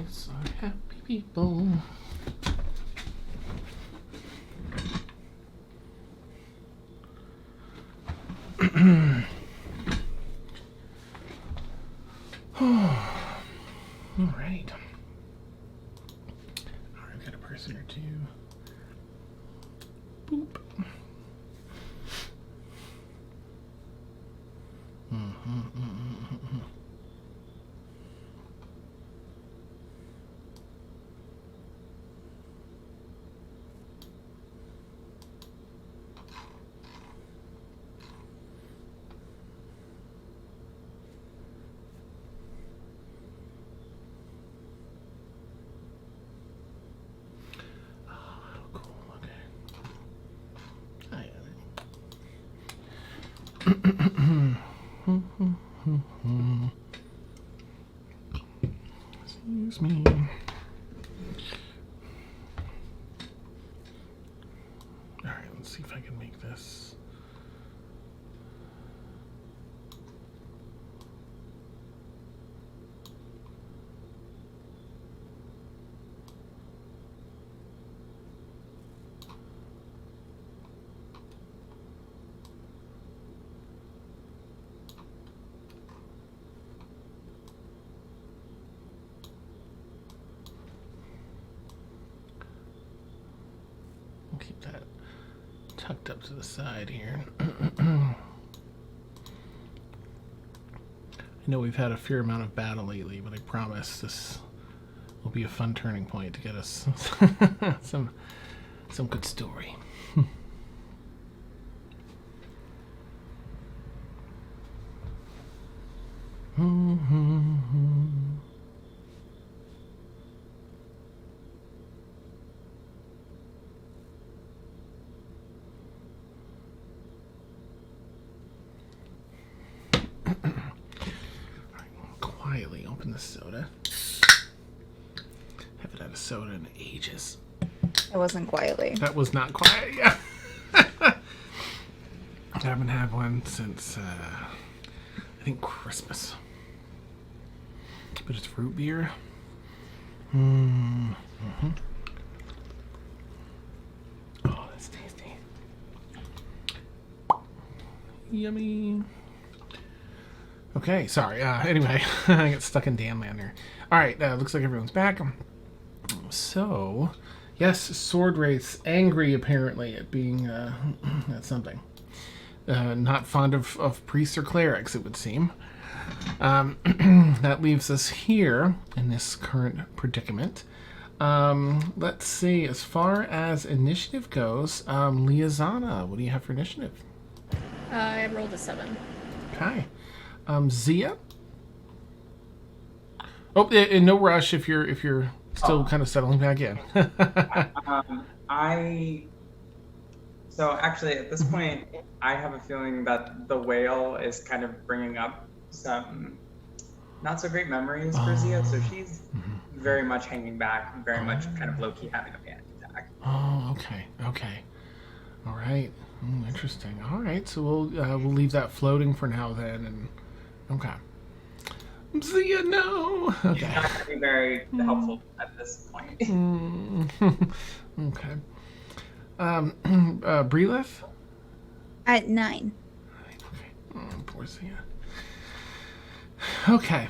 Mice are happy people. All right. I've got a person or two. Boop. Excuse me. Alright, let's see if I can make this. Keep that tucked up to the side here. I know we've had a fair amount of battle lately, but I promise this will be a fun turning point to get us some good story. Quietly open the soda. Haven't had a soda in ages. It wasn't quietly. That was not quiet. Yeah. I haven't had one since I think Christmas. But it's fruit beer. Oh, that's tasty. Yummy. Okay, sorry. Anyway, I got stuck in Dan land there. All right, looks like everyone's back. So, yes, Sword Wraith's angry apparently at being at something. Not fond of priests or clerics, it would seem. That leaves us here in this current predicament. Let's see. As far as initiative goes, Liazana, what do you have for initiative? I rolled a 7. Okay. Zia. Oh, in no rush if you're still kind of settling back in. So actually at this point, I have a feeling that the whale is kind of bringing up some not so great memories for Zia, so she's very much hanging back, very much kind of low-key having a panic attack. Oh, okay. All right. Interesting. All right, so we'll leave that floating for now then, and okay. Zia, no. Okay. She's not going to be very helpful at this point. Okay. Bryleth? At 9. Okay. Oh, poor Zia. Okay.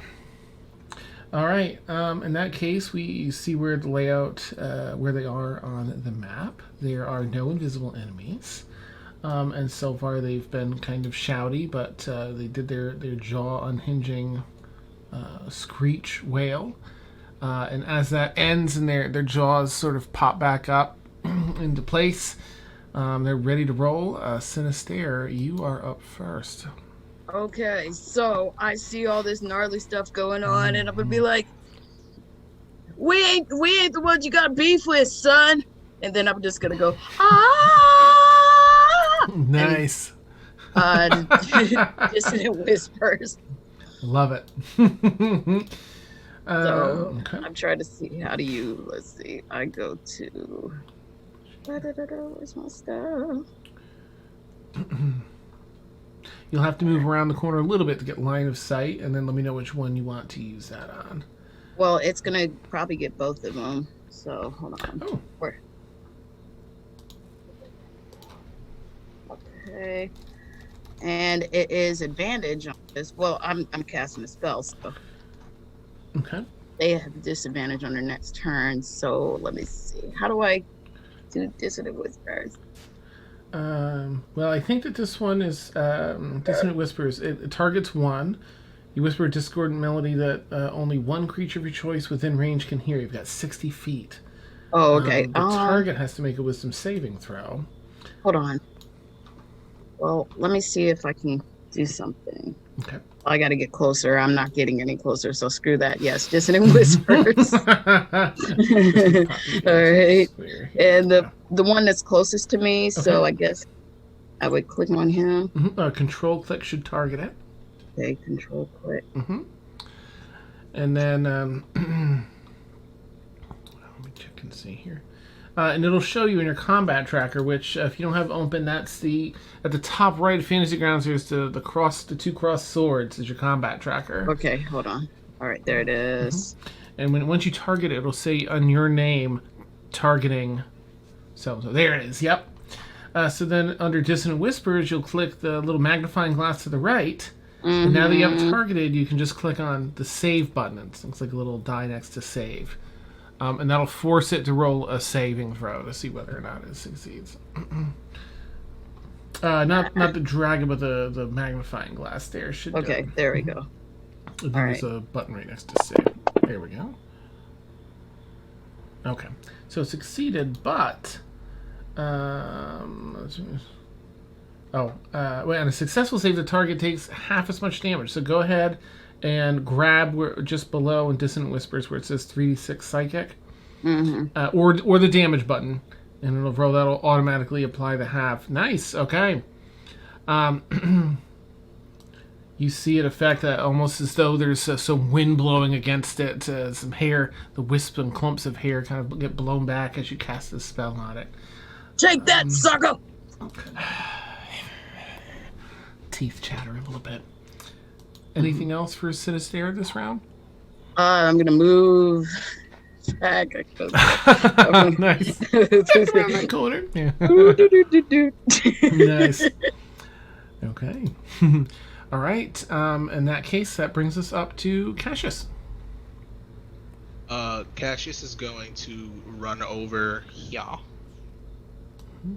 All right. In that case, we see where the layout, where they are on the map. There are no invisible enemies. And so far they've been kind of shouty, but they did their jaw unhinging screech wail. And as that ends and their jaws sort of pop back up into place, they're ready to roll. Sinister, you are up first. Okay, so I see all this gnarly stuff going on, and I'm gonna be like, we ain't the ones you got beef with, son. And then I'm just gonna go, ah! Nice. And, dissonant whispers. Love it. Okay. I'm trying to see, let's see, I go to, where's my stuff? You'll have to move around the corner a little bit to get line of sight, and then let me know which one you want to use that on. Well, it's gonna probably get both of them. So hold on. Oh. Where? Okay. And it is advantage on this. Well, I'm casting a spell, so Okay. they have disadvantage on their next turn. So let me see. How do I do Dissonant Whispers? Well, I think that this one is Dissonant Whispers. It targets one. You whisper a discordant melody that only one creature of your choice within range can hear. You've got 60 feet. Oh, okay. The target has to make a wisdom saving throw. Hold on. Well, let me see if I can do something. Okay. I got to get closer. I'm not getting any closer, so screw that. Yes, Dissonant Whispers. All right. And the one that's closest to me, so Okay. I guess I would click on him. Mm-hmm. Control click should target it. Okay, control click. Mm-hmm. And then let me check and see here. And it'll show you in your combat tracker, which if you don't have open, that's at the top right of Fantasy Grounds. There's the two crossed swords is your combat tracker. Okay, hold on. All right, there it is. Mm-hmm. And once you target it, it'll say on your name, targeting. So there it is. Yep. So then under Dissonant Whispers, you'll click the little magnifying glass to the right. Mm-hmm. And now that you have it targeted, you can just click on the save button. It looks like a little die next to save. And that'll force it to roll a saving throw to see whether or not it succeeds. Not the dragon, but the magnifying glass there should. Okay, there we go. And then there's a button right next to save. There we go. Okay, so it succeeded, but on a successful save, the target takes half as much damage. So go ahead and grab just below in Dissonant Whispers where it says 3d6 psychic, or the damage button, and it'll roll. That'll automatically apply the half. Nice. Okay. You see it affect almost as though there's some wind blowing against it. Some hair, the wisps and clumps of hair, kind of get blown back as you cast the spell on it. Take that, sucker! Teeth chatter a little bit. Anything else for Sinister this round? I'm gonna move back. Nice. Corner. Yeah. Nice. Okay. All right. In that case, that brings us up to Cassius. Cassius is going to run over here.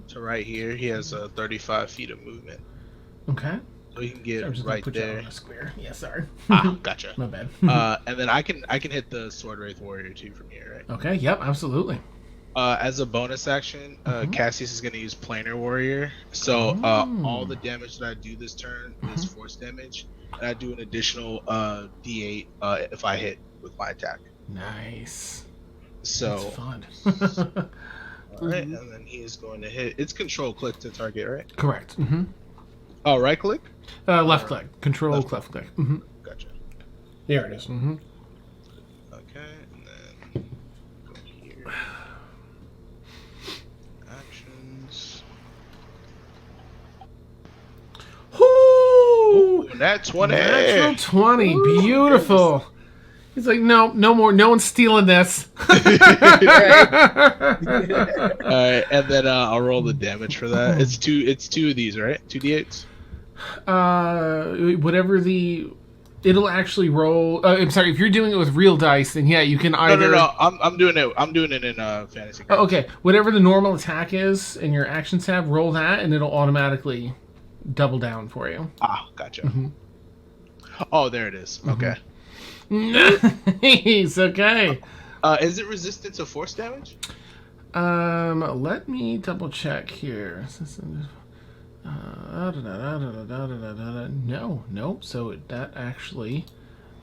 So right here, he has 35 feet of movement. Okay. So he can get right put there. You on a square. Yeah, sorry. Gotcha. My bad. And then I can hit the Sword Wraith Warrior too from here, right? Okay. Yep. Absolutely. As a bonus action, Cassius is going to use Planar Warrior. So all the damage that I do this turn is force damage, and I do an additional D8 if I hit with my attack. Nice. So that's fun. All right, and then he is going to hit. It's control click to target, right? Correct. Oh, right click? Left click. Control left click. Gotcha. There it is. Okay, and then go here. Actions. Ooh, that's 20. Natural 20. Ooh, beautiful. Goodness. He's like, no more. No one's stealing this. All right, and then I'll roll the damage for that. It's two of these, right? 2d8s. Whatever it'll actually roll. I'm sorry, if you're doing it with real dice, then yeah, you can either. No. I'm doing it in Fantasy. Oh, okay, whatever the normal attack is in your action tab, roll that, and it'll automatically double down for you. Gotcha. Oh, there it is. Okay. Nice. Okay. Is it resistant to force damage? Let me double check here. No. So that actually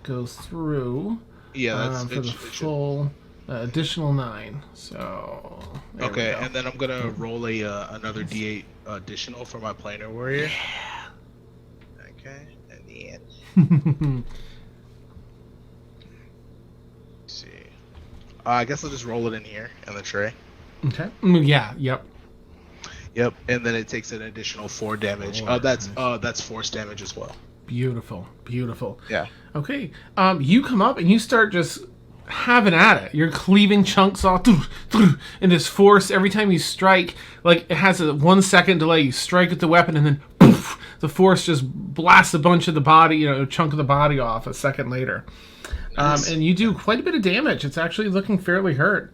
goes through. Yeah, that's for the full additional 9. So okay, and then I'm gonna roll another D8 additional for my Planar Warrior. Yeah. Okay, and the end. Let's see. I guess I'll just roll it in here in the tray. Okay. Yeah. Yep. Yep, and then it takes an additional 4 damage. That's force damage as well. Beautiful. Yeah. Okay. You come up and you start just having at it. You're cleaving chunks off, and this force, every time you strike, like it has a 1 second delay. You strike with the weapon, and then poof, the force just blasts a bunch of the body, a chunk of the body off a second later. Nice. And you do quite a bit of damage. It's actually looking fairly hurt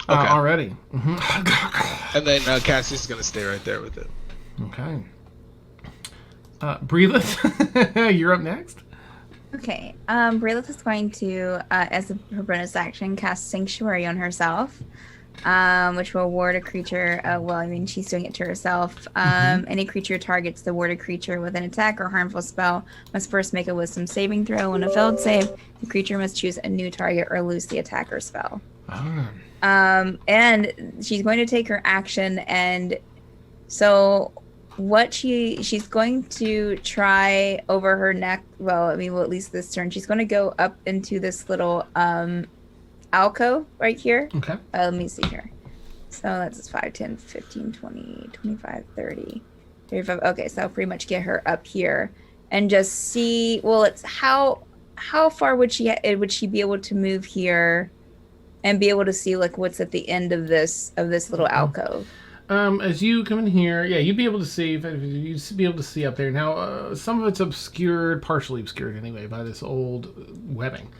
already. Mm-hmm. And then Cassie's going to stay right there with it. Okay. Bryleth, you're up next. Okay. Bryleth is going to, as her bonus action, cast Sanctuary on herself, which will ward a creature. She's doing it to herself. Any creature targets the warded creature with an attack or harmful spell must first make a Wisdom saving throw. On a failed save, the creature must choose a new target or lose the attack or spell. And she's going to take her action, and so what she's going to try over her neck. At least this turn, she's going to go up into this little alcove right here. Okay. Let me see here. So that's 5, 10, 15, 20, 25, 30, 35. Okay, so I'll pretty much get her up here and just see. Well, it's how far would she be able to move here and be able to see like what's at the end of this little alcove. As you come in here, you'd be able to see. You'd be able to see up there. Now, some of it's obscured, partially obscured anyway, by this old webbing,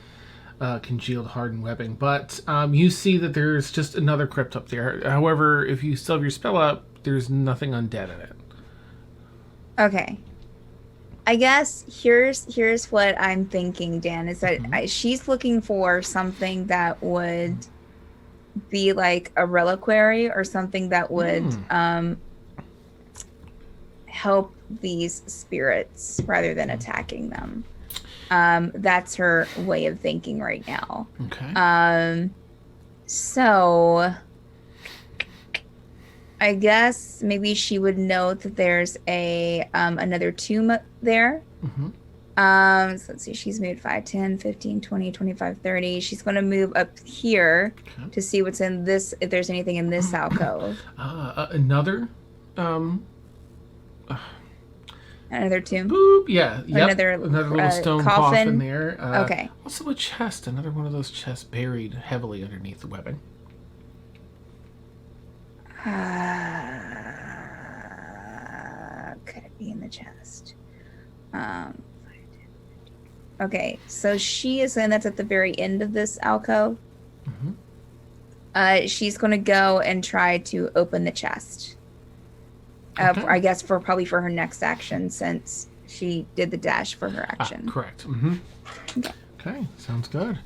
congealed, hardened webbing. But you see that there's just another crypt up there. However, if you still have your spell up, there's nothing undead in it. Okay. I guess here's what I'm thinking, Dan, is that she's looking for something that would be like a reliquary or something that would help these spirits rather than attacking them. That's her way of thinking right now. Okay. So I guess maybe she would know that there's a another tomb there. So let's see, she's moved 5, 10, 15, 20, 25, 30. She's going to move up here to see what's in this, if there's anything in this alcove. Another Another tomb? Boop, yeah. Yep. Another little stone coffin there. Okay. Also a chest, another one of those chests buried heavily underneath the webbing. Could it be in the chest? Okay, so she is, and that's at the very end of this alcove. She's going to go and try to open the chest. Okay. I guess probably for her next action, since she did the dash for her action. Correct. Okay, sounds good.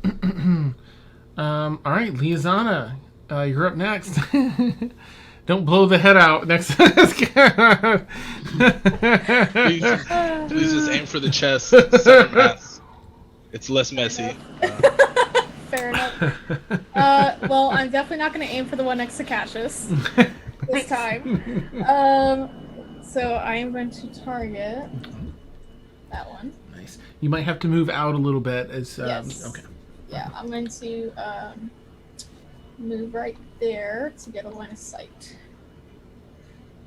All right, Liazana, you're up next. Don't blow the head out next. Please just aim for the chest. Center mass. It's less messy. Fair enough. Well, I'm definitely not going to aim for the one next to Cassius this time. So I am going to target that one. Nice. You might have to move out a little bit. As yes. Okay. Yeah, I'm going to move right there to get a line of sight.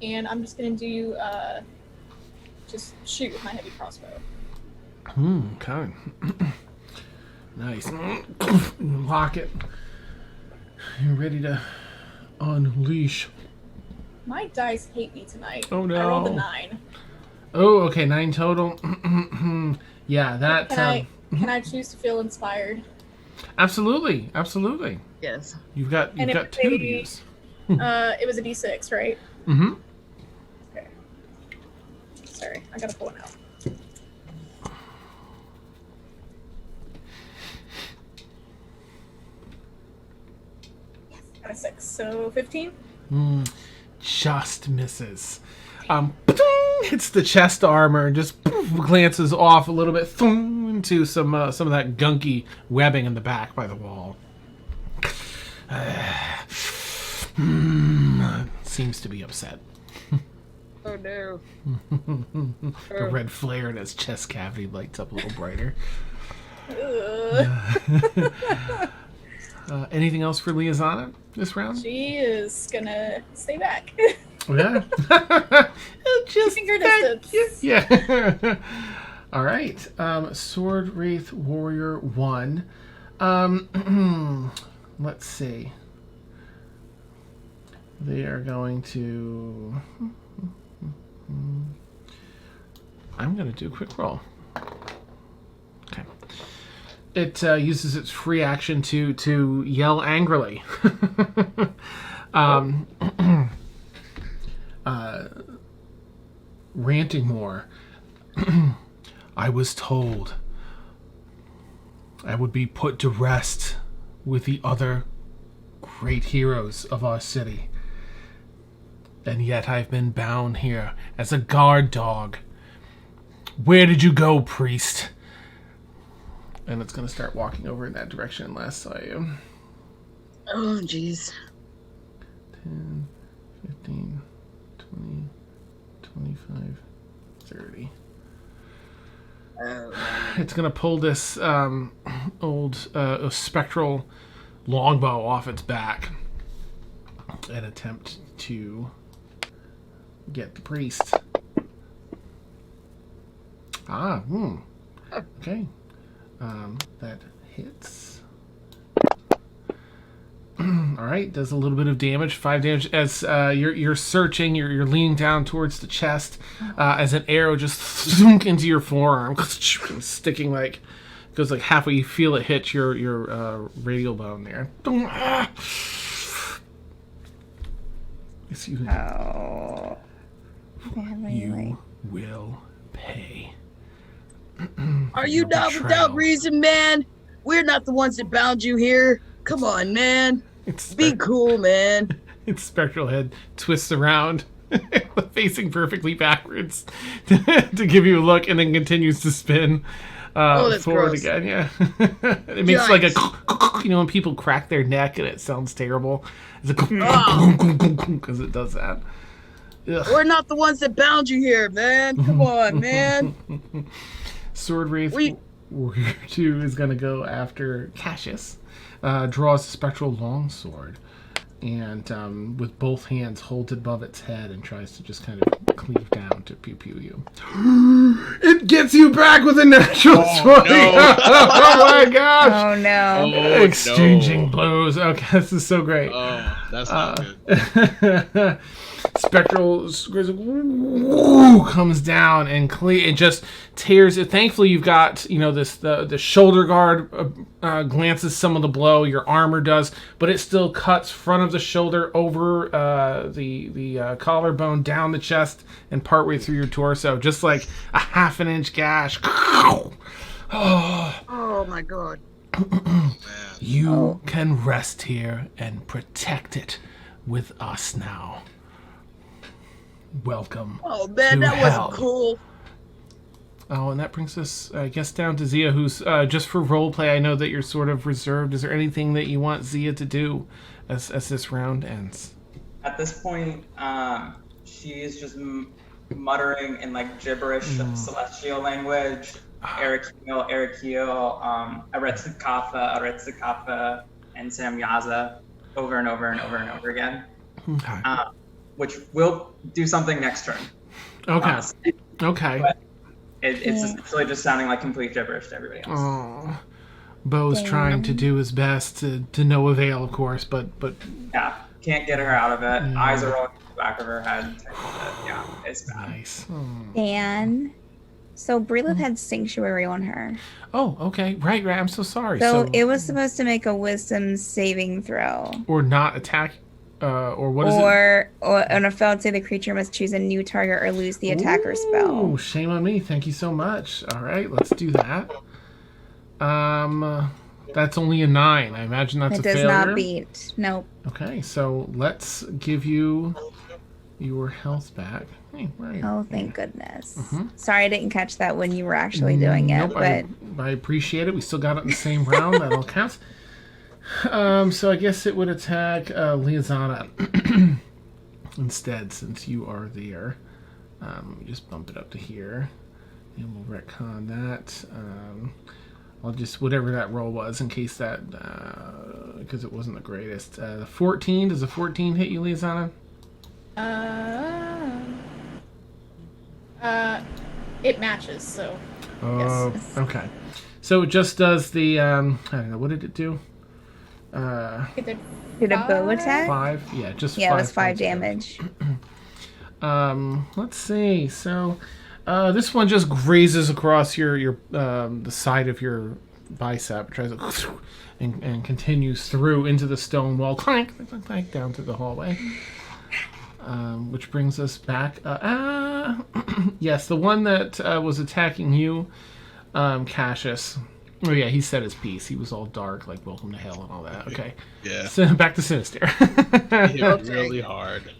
And I'm just going to do just shoot with my heavy crossbow. Okay. Nice. Lock it. You're ready to unleash. My dice hate me tonight. Oh no. I rolled a 9. Oh, okay, 9 total. Yeah, that. Can I choose to feel inspired? Absolutely. Yes. You've got 2 to use. It was a D6, right? Okay. Sorry, I gotta pull one out. Yes, got a 6, so 15. Just misses. Hits the chest armor and just glances off a little bit into some of that gunky webbing in the back by the wall. Seems to be upset. Oh no. The red flare in his chest cavity lights up a little brighter. Anything else for Liazana this round? She is gonna stay back. Yeah. Just Keeping her distance. Yeah. All right. Sword Wraith Warrior 1. Let's see. They are going to... I'm going to do a quick roll. Okay. It uses its free action to yell angrily. Ranting more. I was told I would be put to rest with the other great heroes of our city. And yet I've been bound here as a guard dog. Where did you go, priest? And it's going to start walking over in that direction unless I am. Oh, jeez. 10, 15, 20, 25, 30. It's going to pull this old spectral longbow off its back and attempt to get the priest. Okay. That hits. All right, does a little bit of damage, 5 damage. As you're searching, you're leaning down towards the chest, as an arrow just thunk into your forearm, sticking like goes like halfway. You feel it hit your radial bone there. Oh. You will pay. Are you not without reason, man? We're not the ones that bound you here. Come on, man. Be cool, man. Its spectral head twists around, facing perfectly backwards to give you a look, and then continues to spin that's forward gross. again. Yeah, it makes like a when people crack their neck and it sounds terrible. It's a because it does that. Ugh. We're not the ones that bound you here, man. Come on, man. Sword Wraith Warrior 2 is going to go after Cassius. Draws a spectral longsword and with both hands holds it above its head and tries to just kind of cleave down to pew you. It gets you back with a natural 20. No. Oh my gosh. Oh no. Oh, Exchanging blows. Okay, this is so great. Oh, that's not good. Spectral comes down and it just tears it. Thankfully, you've got this the shoulder guard glances some of the blow. Your armor does, but it still cuts front of the shoulder over the collarbone, down the chest, and partway through your torso, just like a half an inch gash. Oh my god. You can rest here and protect it with us now. Welcome. Oh man, to that hell. wasn't cool. Oh, and that brings us, I guess, down to Zia, who's just for roleplay. I know that you're sort of reserved. Is there anything that you want Zia to do as this round ends? At this point, she is just muttering in like gibberish celestial language. Erekio, Aretsikafa, and Samyaza over and over and over and over again. Okay. Which will do something next turn. Okay. Honestly. Okay. But it's essentially just sounding like complete gibberish to everybody else. Oh, Bo's trying to do his best to no avail, of course, but Yeah, can't get her out of it. Eyes are rolling to the back of her head. Yeah, it's bad. nice. Dan. So Bryleth had Sanctuary on her. Oh, okay. Right. I'm so sorry. So it was supposed to make a wisdom saving throw. Or not attack, or what is it? Or on a failed save, the creature must choose a new target or lose the attacker spell. Oh, shame on me. Thank you so much. All right, let's do that. That's only a 9. I imagine that's a failure. It does not beat. Nope. Okay, so let's give you your health back. Hey, where are you? Oh, thank goodness. Sorry I didn't catch that when you were actually doing it, Nope, but I appreciate it. We still got it in the same round. That all counts. So I guess it would attack Liazana instead, since you are there. Let me just bump it up to here, and we'll retcon that. I'll just whatever that roll was, in case that because it wasn't the greatest. 14. Does a 14 hit you, Liazana? It matches, so Oh, yes. okay. So it just does the I don't know, what did it do? It did Did a bow 5? attack? 5? Yeah, just Yeah, 5. it was 5 points of damage. Let's see. So, this one just grazes across your the side of your bicep, tries to and continues through into the stone wall, clank, clank, clank, down to the hallway. Which brings us back. Yes, the one that was attacking you, Cassius. Oh yeah, he said his piece. He was all dark, like "Welcome to Hell" and all that. Okay. Yeah. So back to Sinister. He hit really hard.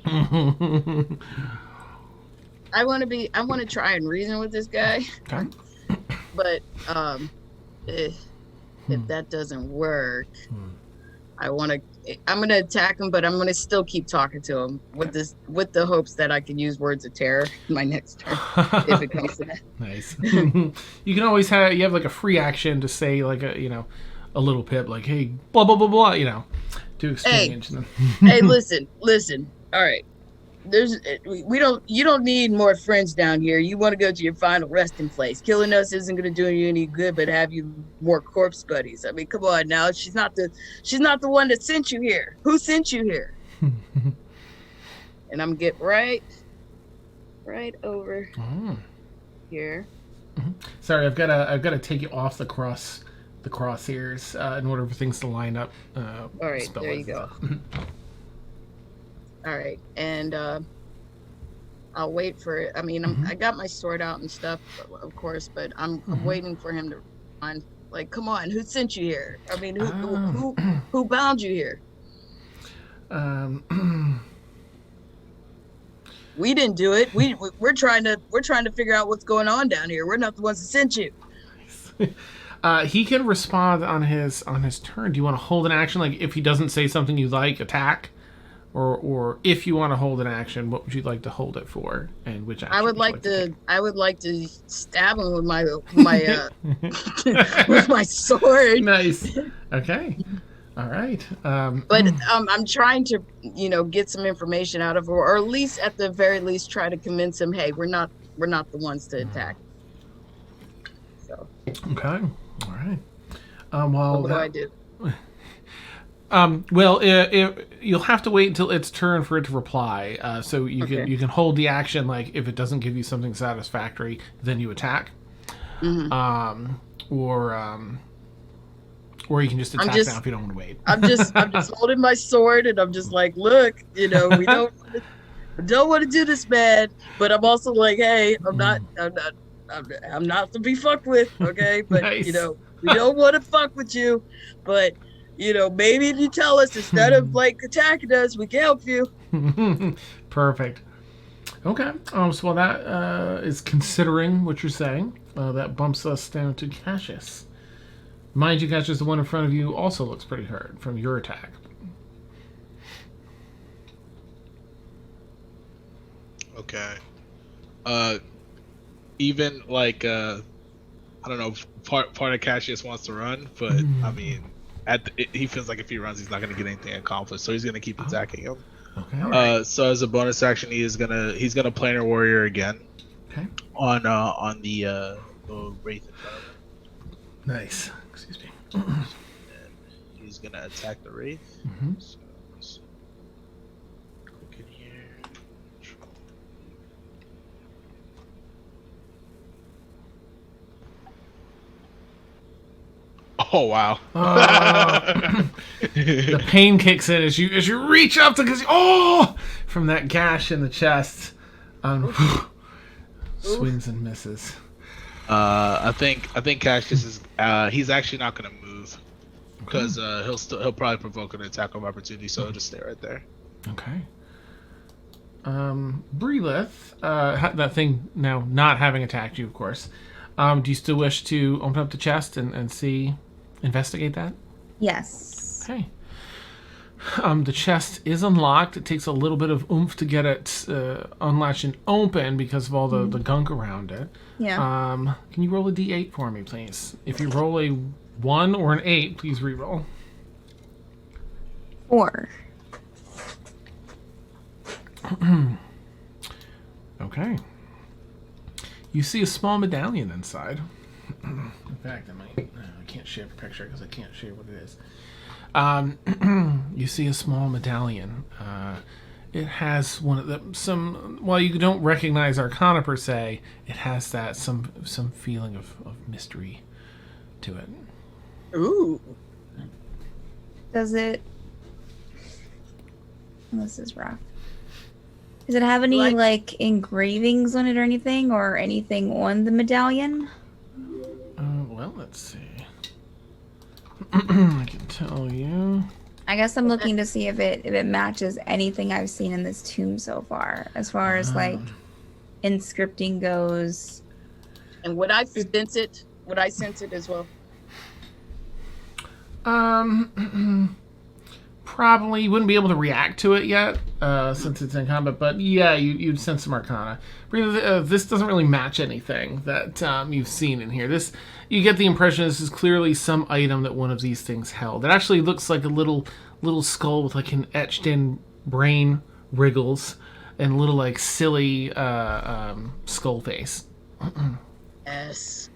I want to try and reason with this guy, Okay. but if that doesn't work, I'm gonna attack him, but I'm gonna still keep talking to him with the hopes that I can use words of terror in my next turn if it comes to that. Nice. You can always have like a free action to say like a little pip like, hey, blah blah blah blah, to exchange. Hey, listen. All right. You don't need more friends down here. You want to go to your final resting place. Killing us isn't going to do you any good, but have you more corpse buddies. I mean, come on now. She's not the one that sent you here. Who sent you here? And I'm get right over here. Sorry, I've got to take you off the crosshairs in order for things to line up. All right, there you go. All right, and I'll wait for it. I mean, I got my sword out and stuff, of course, but I'm waiting for him to respond. Like, come on, who sent you here? I mean, who bound you here? We didn't do it. We're trying to figure out what's going on down here. We're not the ones that sent you. He can respond on his turn. Do you want to hold an action? Like, if he doesn't say something you like, attack. Or if you want to hold an action, what would you like to hold it for, and which action? I would like to stab him with my with my sword. Nice. Okay. All right. But I'm trying to get some information out of her, or at least at the very least try to convince him, hey, we're not the ones to attack. So. Okay. All right. What do I do? Well, you'll have to wait until its turn for it to reply. So you can hold the action, like if it doesn't give you something satisfactory, then you attack. Or you can just attack now if you don't want to wait. I'm just holding my sword, and I'm just like, look, we don't want to do this, man. But I'm also like, hey, I'm not to be fucked with, okay? But Nice. We don't want to fuck with you, but. Maybe if you tell us instead of attacking us, we can help you. Perfect. Okay. So while that is considering what you're saying, that bumps us down to Cassius. Mind you, Cassius, the one in front of you also looks pretty hurt from your attack. Okay. Even I don't know, part of Cassius wants to run, but I mean. He feels like if he runs, he's not going to get anything accomplished, so he's going to keep attacking him. Okay. So as a bonus action, he's gonna planar warrior again. Okay. On the wraith in front of him. Nice. Excuse me. And he's gonna attack the wraith. So let's click in here. Oh wow! The pain kicks in as you reach up to from that gash in the chest, swings and misses. I think Cassius is he's actually not gonna move because he'll probably provoke an attack of opportunity, so he'll just stay right there. Okay. Bryleth, that thing now not having attacked you, of course. Do you still wish to open up the chest and investigate that? Yes. Okay. The chest is unlocked. It takes a little bit of oomph to get it unlatched and open because of all the gunk around it. Yeah. Can you roll a d8 for me, please? If you roll a 1 or an 8, please re-roll. 4. Okay. You see a small medallion inside. In fact, I can't share the picture because I can't share what it is. You see a small medallion. It has one of the while you don't recognize Arcana per se, it has that some feeling of mystery to it. Ooh. Does it? This is rough. Does it have any like engravings on it or anything on the medallion? Well, let's see. I can tell you. I guess I'm looking to see if it matches anything I've seen in this tomb so far as like inscripting goes. And would I sense it? Would I sense it as well? Probably you wouldn't be able to react to it yet, since it's in combat. But yeah, you'd sense some Arcana. This doesn't really match anything that you've seen in here. You get the impression this is clearly some item that one of these things held. It actually looks like a little skull with like an etched-in brain wriggles and a little like silly skull face. Yes.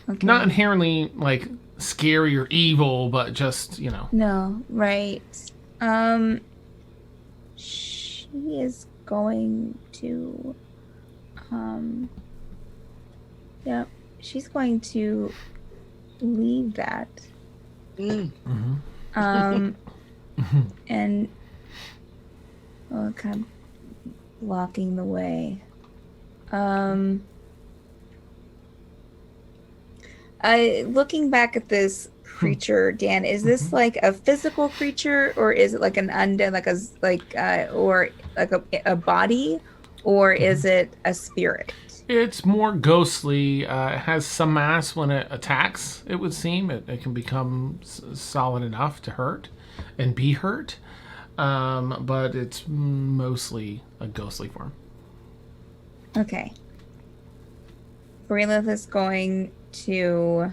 Okay. Not inherently like scary or evil, but just, you know. No, right. She is going to yeah, she's going to leave that. Mm. And kind of blocking the way. Looking back at this creature, Dan, is this like a physical creature, or is it like an undead, or like a body, or is it a spirit? It's more ghostly. It has some mass when it attacks, it would seem. It can become solid enough to hurt and be hurt, but it's mostly a ghostly form. Okay. Bryleth is going to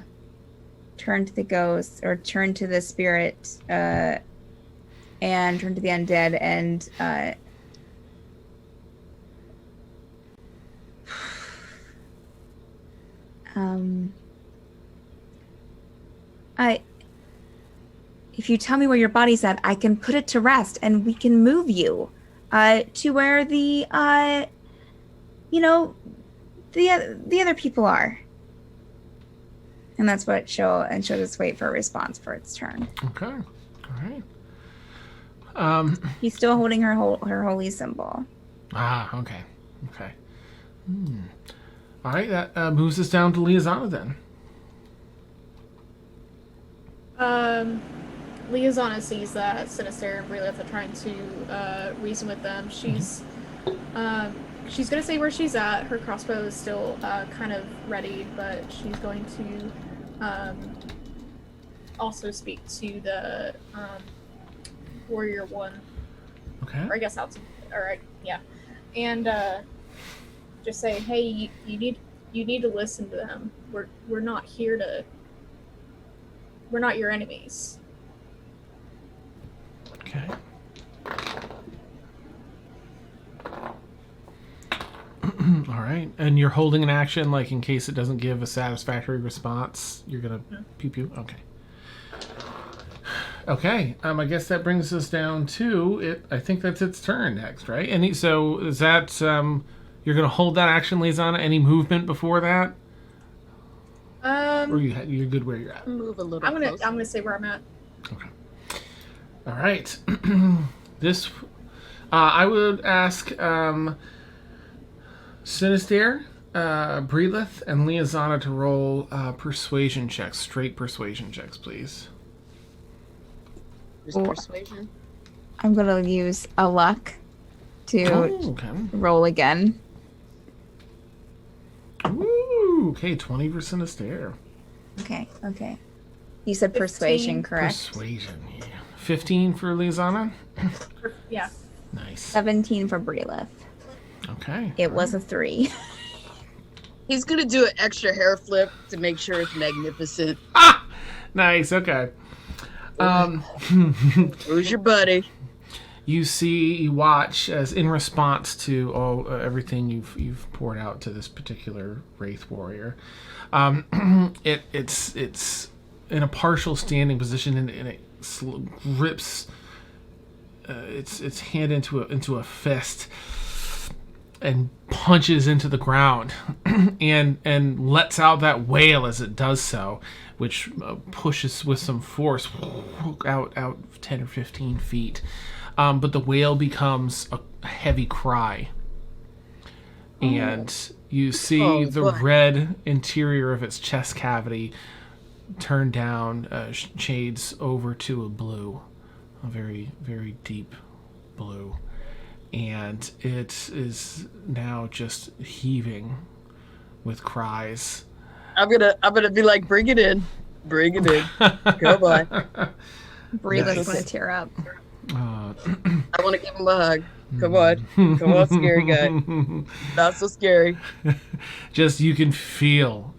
turn to the ghost, or turn to the spirit, and turn to the undead, and if you tell me where your body's at, I can put it to rest, and we can move you to where the other people are. And that's what she'll just wait for a response for its turn. Okay. All right. He's still holding her holy symbol. Okay. All right, that moves us down to Liazana then. Liazana sees that Sinister and Bryleth are trying to reason with them. She's gonna say where she's at. Her crossbow is still kind of ready, but she's going to also speak to the warrior one. Okay. Or I guess outside. All right, yeah, and just say, hey, you need to listen to them. We're not here to. We're not your enemies. Okay. All right. And you're holding an action, like in case it doesn't give a satisfactory response, you're gonna pew pew. Okay. Okay. I guess that brings us down to it. I think that's its turn next, right? And so is that you're gonna hold that action, Liazana? Any movement before that? Or you're good where you're at? Move a little. I'm gonna say where I'm at. Okay. All right. This, I would ask Sinister, Bryleth, and Liazana to roll persuasion checks, straight persuasion checks, please. Just persuasion. I'm gonna use a luck to roll again. Ooh, okay, 20 for Sinister. Okay. You said 15. Persuasion, correct? Persuasion, yeah. 15 for Liazana? Yeah. Nice. 17 for Bryleth. Okay. It was a 3. He's gonna do an extra hair flip to make sure it's magnificent. Nice, okay. Who's your buddy? you watch as, in response to all everything you've poured out to this particular wraith warrior, it's in a partial standing position, and it grips its hand into a fist and punches into the ground and lets out that wail as it does so, which pushes with some force out 10 or 15 feet. But the wail becomes a heavy cry. And you see the red interior of its chest cavity turn down, shades over to a blue, a very, very deep blue. And it is now just heaving with cries. I'm gonna be like, bring it in. Come on. Bryleth's gonna tear up. I want to give him a hug. Come on, scary guy. Not so scary. Just, you can feel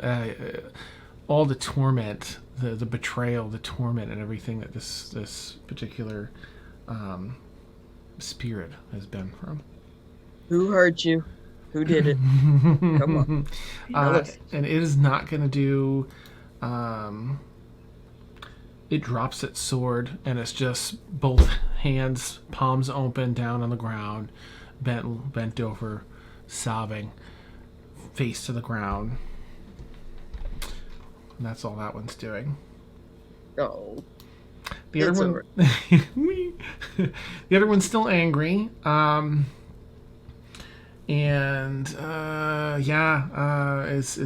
all the torment, the betrayal, the torment, and everything that this particular spirit has been from. Who hurt you? Who did it? Come on. And it is not going to do. It drops its sword, and it's just both hands, palms open, down on the ground, bent over, sobbing, face to the ground. And that's all that one's doing. Oh. The other one, the other one's still angry. Is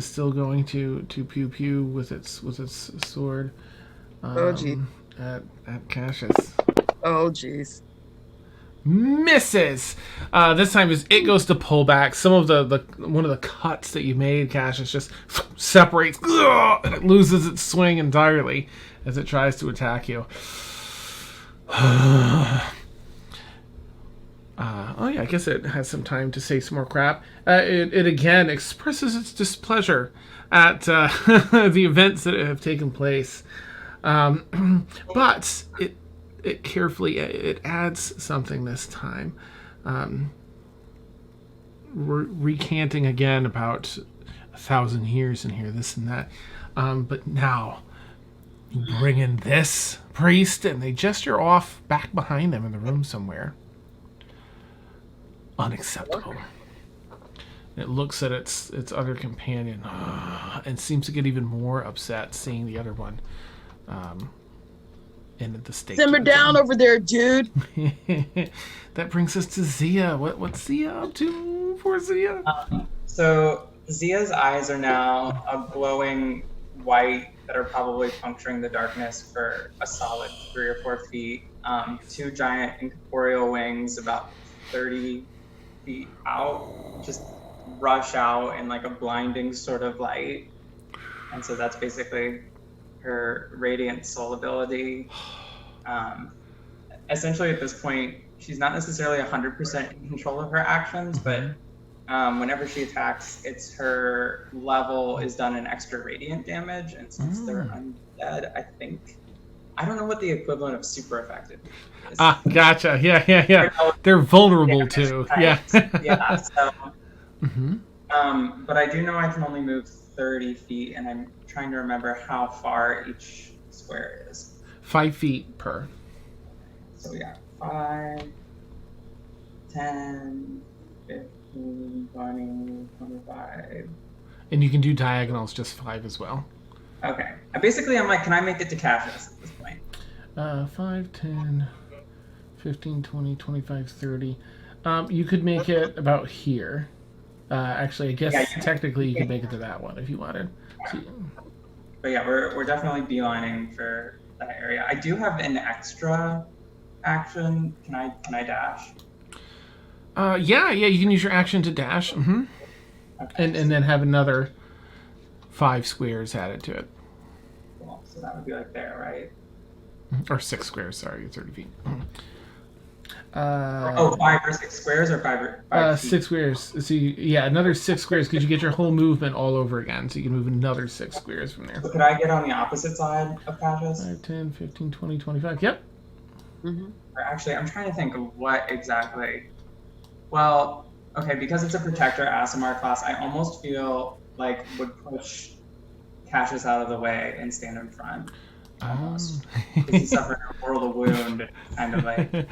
still going to pew pew with its sword. Oh gee. At Cassius. Oh jeez. Misses. This time as it goes to pull back, some of the one of the cuts that you made, Cassius, just separates, and it loses its swing entirely as it tries to attack you. I guess it has some time to say some more crap. It again expresses its displeasure at the events that have taken place. But it carefully it adds something this time, recanting again about 1,000 years in here, this and that. But now you bring in this priest, and they gesture off back behind them in the room somewhere. Unacceptable. It looks at its other companion and seems to get even more upset seeing the other one. In the state. Simmer down over there, dude. That brings us to Zia. What's Zia up to? Poor Zia. So Zia's eyes are now a glowing white that are probably puncturing the darkness for a solid 3 or 4 feet. 2 giant incorporeal wings about 30 feet out just rush out in like a blinding sort of light. And so that's basically her radiant soul ability. Essentially at this point, she's not necessarily 100% in control of her actions, but whenever she attacks, her level is done in extra radiant damage, and since they're undead, I don't know what the equivalent of super effective is. Gotcha. Yeah. They're vulnerable too. Yeah. Yeah. So, but I do know I can only move 30 feet, and I'm trying to remember how far each square is. 5 feet per. So we got 5, 10, 15, 20, 25. And you can do diagonals, just 5 as well. Okay. I'm like, can I make it to Cassius at this point? 5, 10, 15, 20, 25, 30. You could make it about here. Actually, I guess technically you could make it to that one if you wanted. But yeah, we're definitely beelining for that area. I do have an extra action. Can I dash? Yeah, you can use your action to dash. Okay. And then have another 5 squares added to it. Cool. So that would be like there, right? Or 6 squares, sorry, 30 feet. 5 or 6 squares or 5 feet? 6 squares. So another 6 squares because you get your whole movement all over again. So you can move another 6 squares from there. So could I get on the opposite side of Cassius? 5, 10, 15, 20, 25. Yep. Or actually, I'm trying to think of what exactly. Well, okay, because it's a protector Asimar class, I almost feel like would push Cassius out of the way and stand in front. Almost. Because he suffered a mortal wound, kind of like.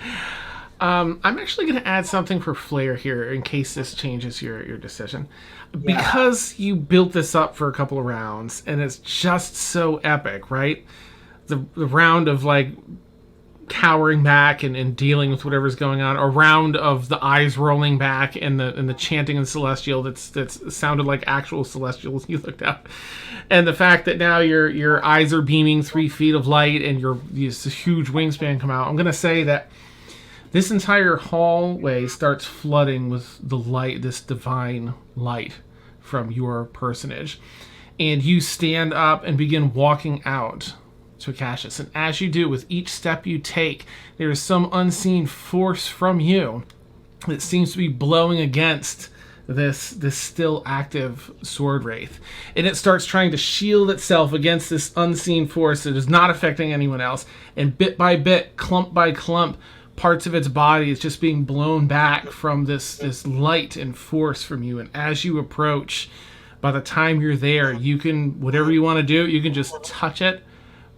I'm actually going to add something for flair here in case this changes your decision. Because you built this up for a couple of rounds, and it's just so epic, right? The round of, like, cowering back and dealing with whatever's going on, a round of the eyes rolling back and the chanting in Celestial that's sounded like actual Celestials you looked up, and the fact that now your eyes are beaming 3 feet of light and this huge wingspan come out. I'm going to say that this entire hallway starts flooding with the light, this divine light from your personage. And you stand up and begin walking out to Cassius. And as you do, with each step you take, there is some unseen force from you that seems to be blowing against this still active sword wraith. And it starts trying to shield itself against this unseen force that is not affecting anyone else. And bit by bit, clump by clump, parts of its body is just being blown back from this light and force from you. And as you approach, by the time you're there, you can, whatever you want to do, you can just touch it,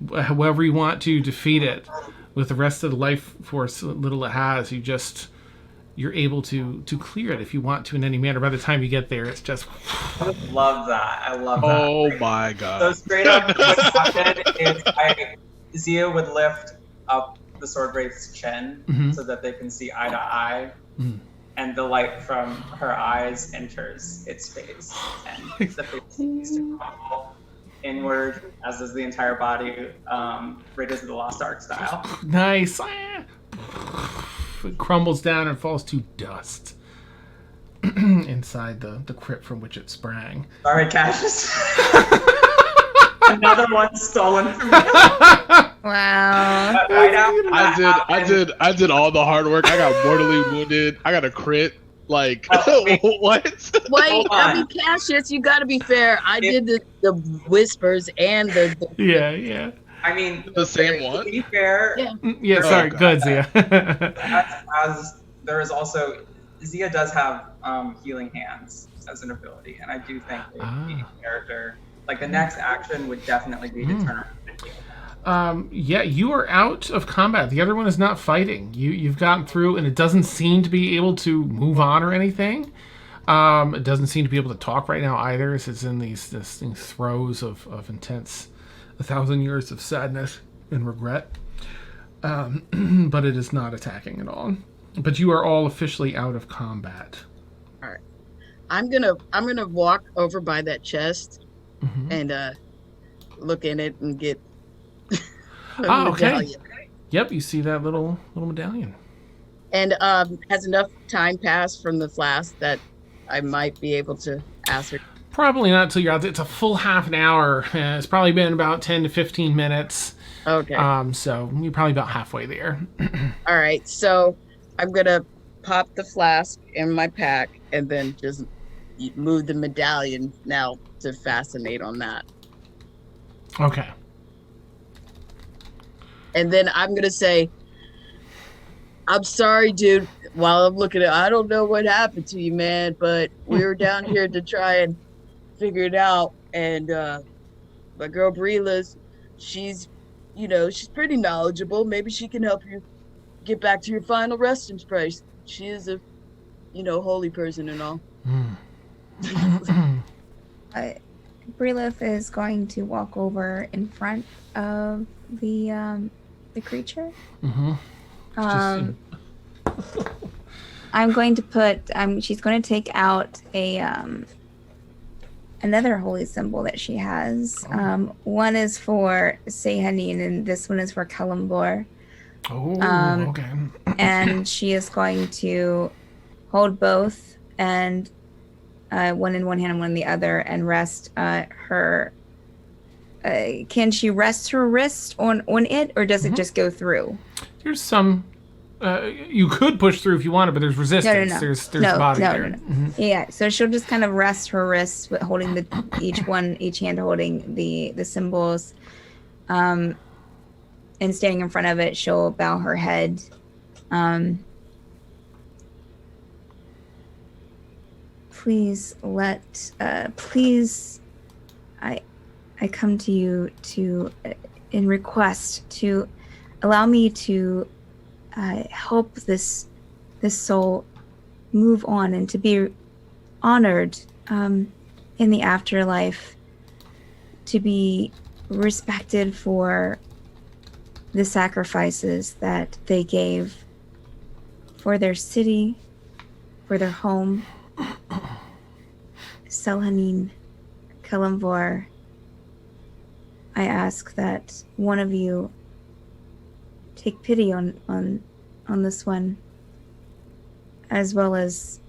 however you want to defeat it. With the rest of the life force little it has, you're able to clear it if you want to in any manner. By the time you get there, it's just... I love that. I love that. Oh my god. So straight up what happened is Zia would lift up the sword wraith's chin so that they can see eye to eye, and the light from her eyes enters its face, and the face begins to crumble inward, as does the entire body, Raiders of the Lost Ark style. Nice. It crumbles down and falls to dust inside the crypt from which it sprang. Sorry, Cassius. Another one stolen from me. Wow. I did all the hard work. I got mortally wounded. I got a crit. Like, what? Wait, I mean, Cassius, you got to be fair. I did the whispers and the Yeah. I mean, The same one? to be fair, Yeah, sorry. God. Go ahead, Zia. as there is also, Zia does have healing hands as an ability, and I do think that the character, like the next action would definitely be to turn around and heal. Yeah, you are out of combat. The other one is not fighting. You've gotten through, and it doesn't seem to be able to move on or anything. It doesn't seem to be able to talk right now either. It's in these throes of intense 1,000 years of sadness and regret. But it is not attacking at all. But you are all officially out of combat. All right. I'm gonna walk over by that chest and look in it and get a medallion. Yep, you see that little medallion. And has enough time passed from the flask that I might be able to ask her. Probably not until you're out there. It's a full half an hour. It's probably been about 10 to 15 minutes. Okay. So you're probably about halfway there. All right. So I'm gonna pop the flask in my pack and then just move the medallion now to fascinate on that. Okay. And then I'm gonna say, I'm sorry, dude. While I'm looking at it, I don't know what happened to you, man, but we were down here to try and figure it out. And my girl Bryleth, she's pretty knowledgeable. Maybe she can help you get back to your final resting place. She is a, holy person and all. Bryleth is going to walk over in front of the creature. I'm going to put. She's going to take out a another holy symbol that she has. One is for Sehanin, and this one is for Kalambor. Okay. And she is going to hold both, and one in one hand and one in the other, and rest her. Can she rest her wrist on it, or does it just go through? There's some. You could push through if you wanted, but there's resistance. No. There's body there. No. Yeah, so she'll just kind of rest her wrists, with holding each hand holding the symbols, and and standing in front of it, she'll bow her head. Please I come to you in request to allow me to help this soul move on and to be honored in the afterlife, to be respected for the sacrifices that they gave for their city, for their home. Selhanin, Kalimvor, I ask that one of you take pity on this one, as well as,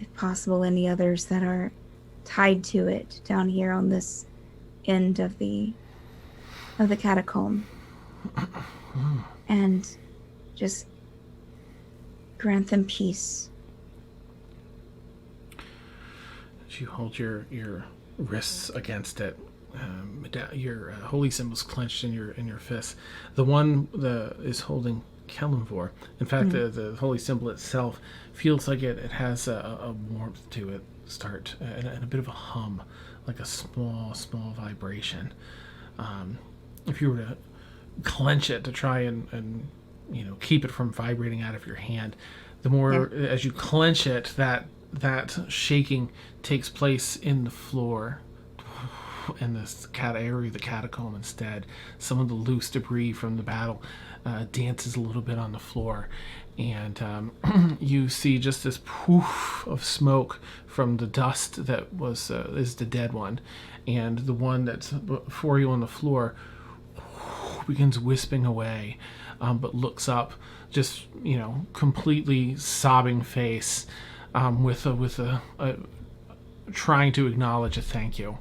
if possible, any others that are tied to it down here on this end of the catacomb, and just grant them peace. You hold your wrists against it. Your holy symbols clenched in your fists. The one is holding Kalimvor. In fact, the holy symbol itself feels like it has a warmth to it. And a bit of a hum, like a small vibration. If you were to clench it to try and keep it from vibrating out of your hand, the more as you clench it, that shaking takes place in the floor in this area of the catacomb instead. Some of the loose debris from the battle dances a little bit on the floor, and you see just this poof of smoke from the dust that is the dead one, and the one that's before you on the floor begins wisping away, but looks up, just completely sobbing face, with a trying to acknowledge a thank you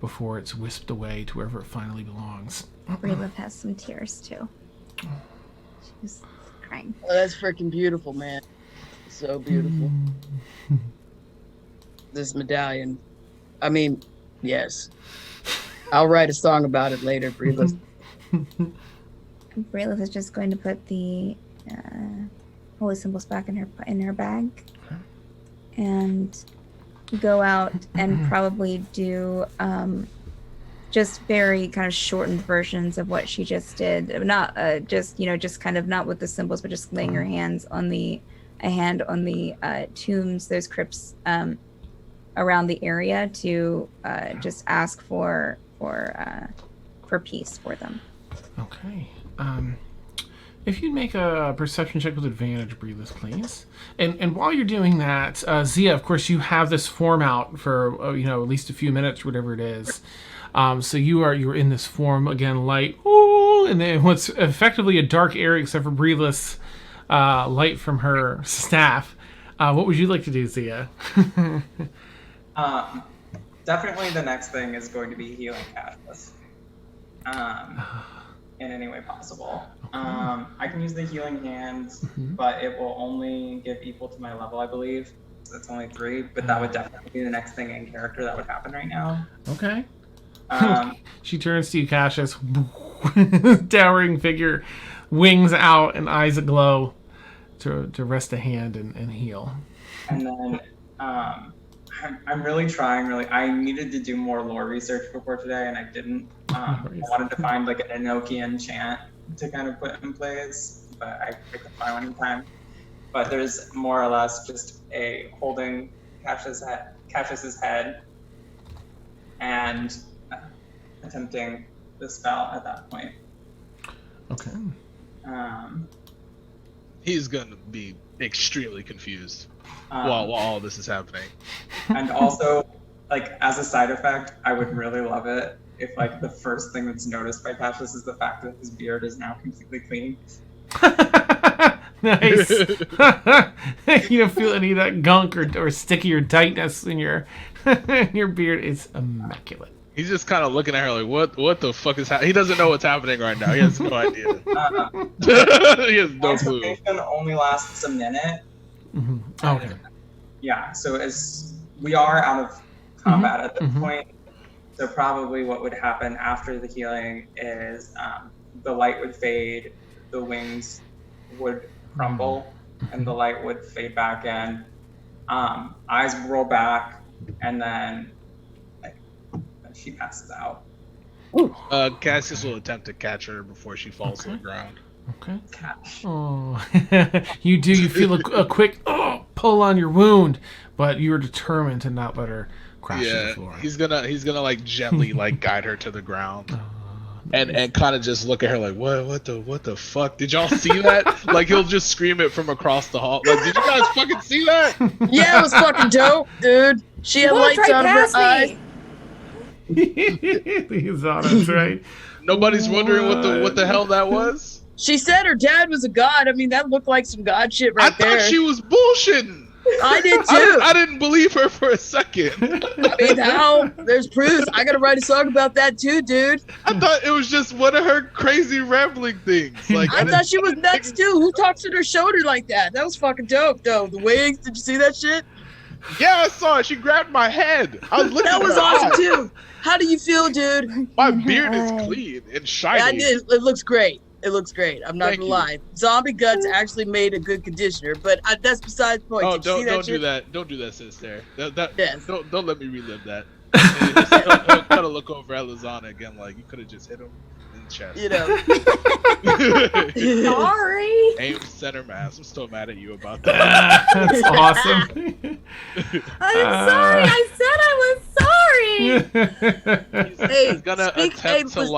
before it's whisked away to wherever it finally belongs. Bryleth has some tears too. She's crying. Oh, that's freaking beautiful, man. So beautiful. This medallion. I mean, yes. I'll write a song about it later, Bryleth. Bryleth is just going to put the holy symbols back in her bag, and go out and probably do just very kind of shortened versions of what she just did. Not just kind of not with the symbols, but just laying her hand on the tombs, those crypts around the area to just ask for peace for them. Okay. If you'd make a perception check with advantage, Bryleth, please. And while you're doing that, Zia, of course, you have this form out for at least a few minutes, whatever it is. So you're in this form again, light, ooh, and then what's effectively a dark area except for Bryleth's light from her staff. What would you like to do, Zia? Definitely, the next thing is going to be healing Cassius. In any way possible. Okay. I can use the healing hands, but it will only give equal to my level, I believe. So it's only 3, but that would definitely be the next thing in character that would happen right now. Okay. She turns to you, Cassius. Towering figure, wings out and eyes aglow to rest a hand and heal. And then I'm really trying. I needed to do more lore research before today, and I didn't. I wanted to find like an Enochian chant to kind of put in place, but I couldn't find one in time. But there's more or less just a holding Cassius's head and attempting the spell at that point. Okay. He's gonna be extremely confused while all this is happening. And also, as a side effect, I would really love it if the first thing that's noticed by Cassius is the fact that his beard is now completely clean. Nice. You don't feel any of that gunk or sticky or tightness in your your beard. It's immaculate. He's just kind of looking at her like, what the fuck is happening? He doesn't know what's happening right now. He has no idea. He has no clue. Transformation only lasts a minute. Mm-hmm. Okay. Yeah, so as we are out of combat at this point, so probably what would happen after the healing is the light would fade, the wings would crumble, and the light would fade back in. Eyes would roll back, and then she passes out. Cassius will attempt to catch her before she falls to the ground. Okay. Catch. Oh, you do. You feel a quick pull on your wound, but you are determined to not let her crash to the floor. He's gonna like gently like guide her to the ground. And kind of just look at her like, what the fuck? Did y'all see that? Like he'll just scream it from across the hall. Like, did you guys fucking see that? Yeah, it was fucking dope, dude. She had lights right on her past eyes. He's on us, right? Nobody's wondering what the hell that was. She said her dad was a god. I mean, that looked like some god shit right I there. thought she was bullshitting. I did too. I didn't believe her for a second. I mean, how? There's proofs. I gotta write a song about that too, dude. I thought it was just one of her crazy rambling things. Like I thought she was nuts too. Who talks to her shoulder like that? That was fucking dope, though. The wings. Did you see that shit? Yeah, I saw it. She grabbed my head. I was looking That at was her awesome eyes. too. How do you feel, dude? My beard is clean and shiny. I did. It looks great. It looks great. I'm not Thank gonna you. lie. Zombie guts actually made a good conditioner, but that's besides the point. Oh, Did you see don't shit? do that. Don't do that, sister. Yes. Don't let me relive that. He'll kind of look over at Lizana again, like you could have just hit him in the chest. You know. Sorry. Aim center mass. I'm still mad at you about that. That's awesome. I'm sorry. I said I was sorry. Hey, He's gonna speak- attempt hey, to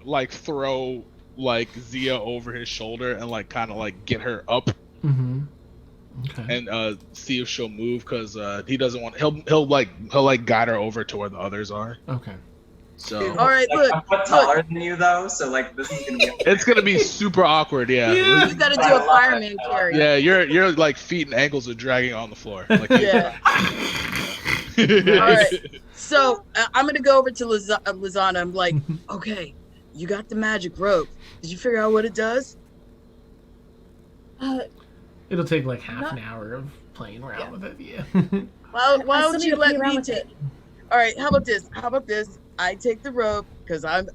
like throw like Zia over his shoulder and like kind of like get her up Okay. and see if she'll move because he doesn't want he'll like guide her over to where the others are. Okay. So All right, Like, look. I'm a foot taller than you though, so like this is gonna be. it's gonna be super awkward. Yeah. You gotta do a fireman carry. Yeah, your like feet and ankles are dragging on the floor. Like, Yeah. All right. So I'm gonna go over to Lizana. I'm like, okay, you got the magic rope. Did you figure out what it does? It'll take like half an hour of playing around with it. Yeah. Why I don't still you need to play let around me with take? it. All right. How about this? I take the rope because I'm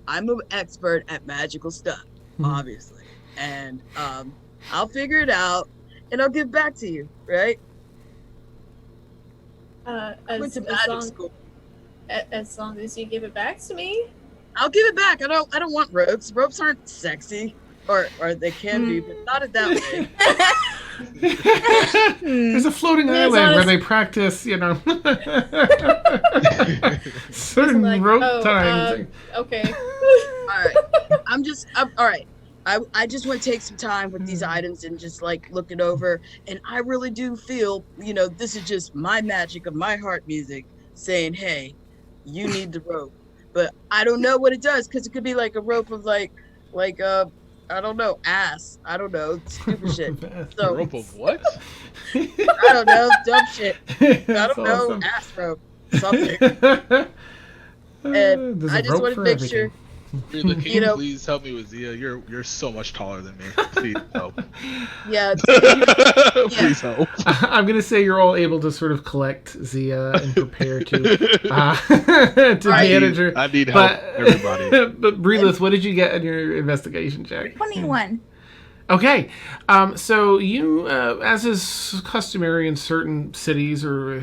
an expert at magical stuff, obviously, and I'll figure it out and I'll give back to you. Right? Went to magic school. As long as you give it back to me. I'll give it back. I don't want ropes. Ropes aren't sexy, or they can be, but not in that way. There's a floating There's island where honest- they practice, certain Like, rope times. Okay. All right. I'm all right. I just want to take some time with these items and just like look it over. And I really do feel, this is just my magic of my heart music saying, hey, you need the rope. But I don't know what it does because it could be like a rope of I don't know, ass. I don't know, stupid shit. So rope of what? I don't know, dumb shit. I That's don't know, awesome. ass rope, something. And There's a I just rope want to for make everything. sure. Bryleth, can You you know- please help me with Zia? You're so much taller than me. Please help. Yeah, Please help. I'm gonna say you're all able to sort of collect Zia and prepare to to manage her. I need help, everybody. But Bryleth, what did you get in your investigation check? 21. Okay, so you, as is customary in certain cities or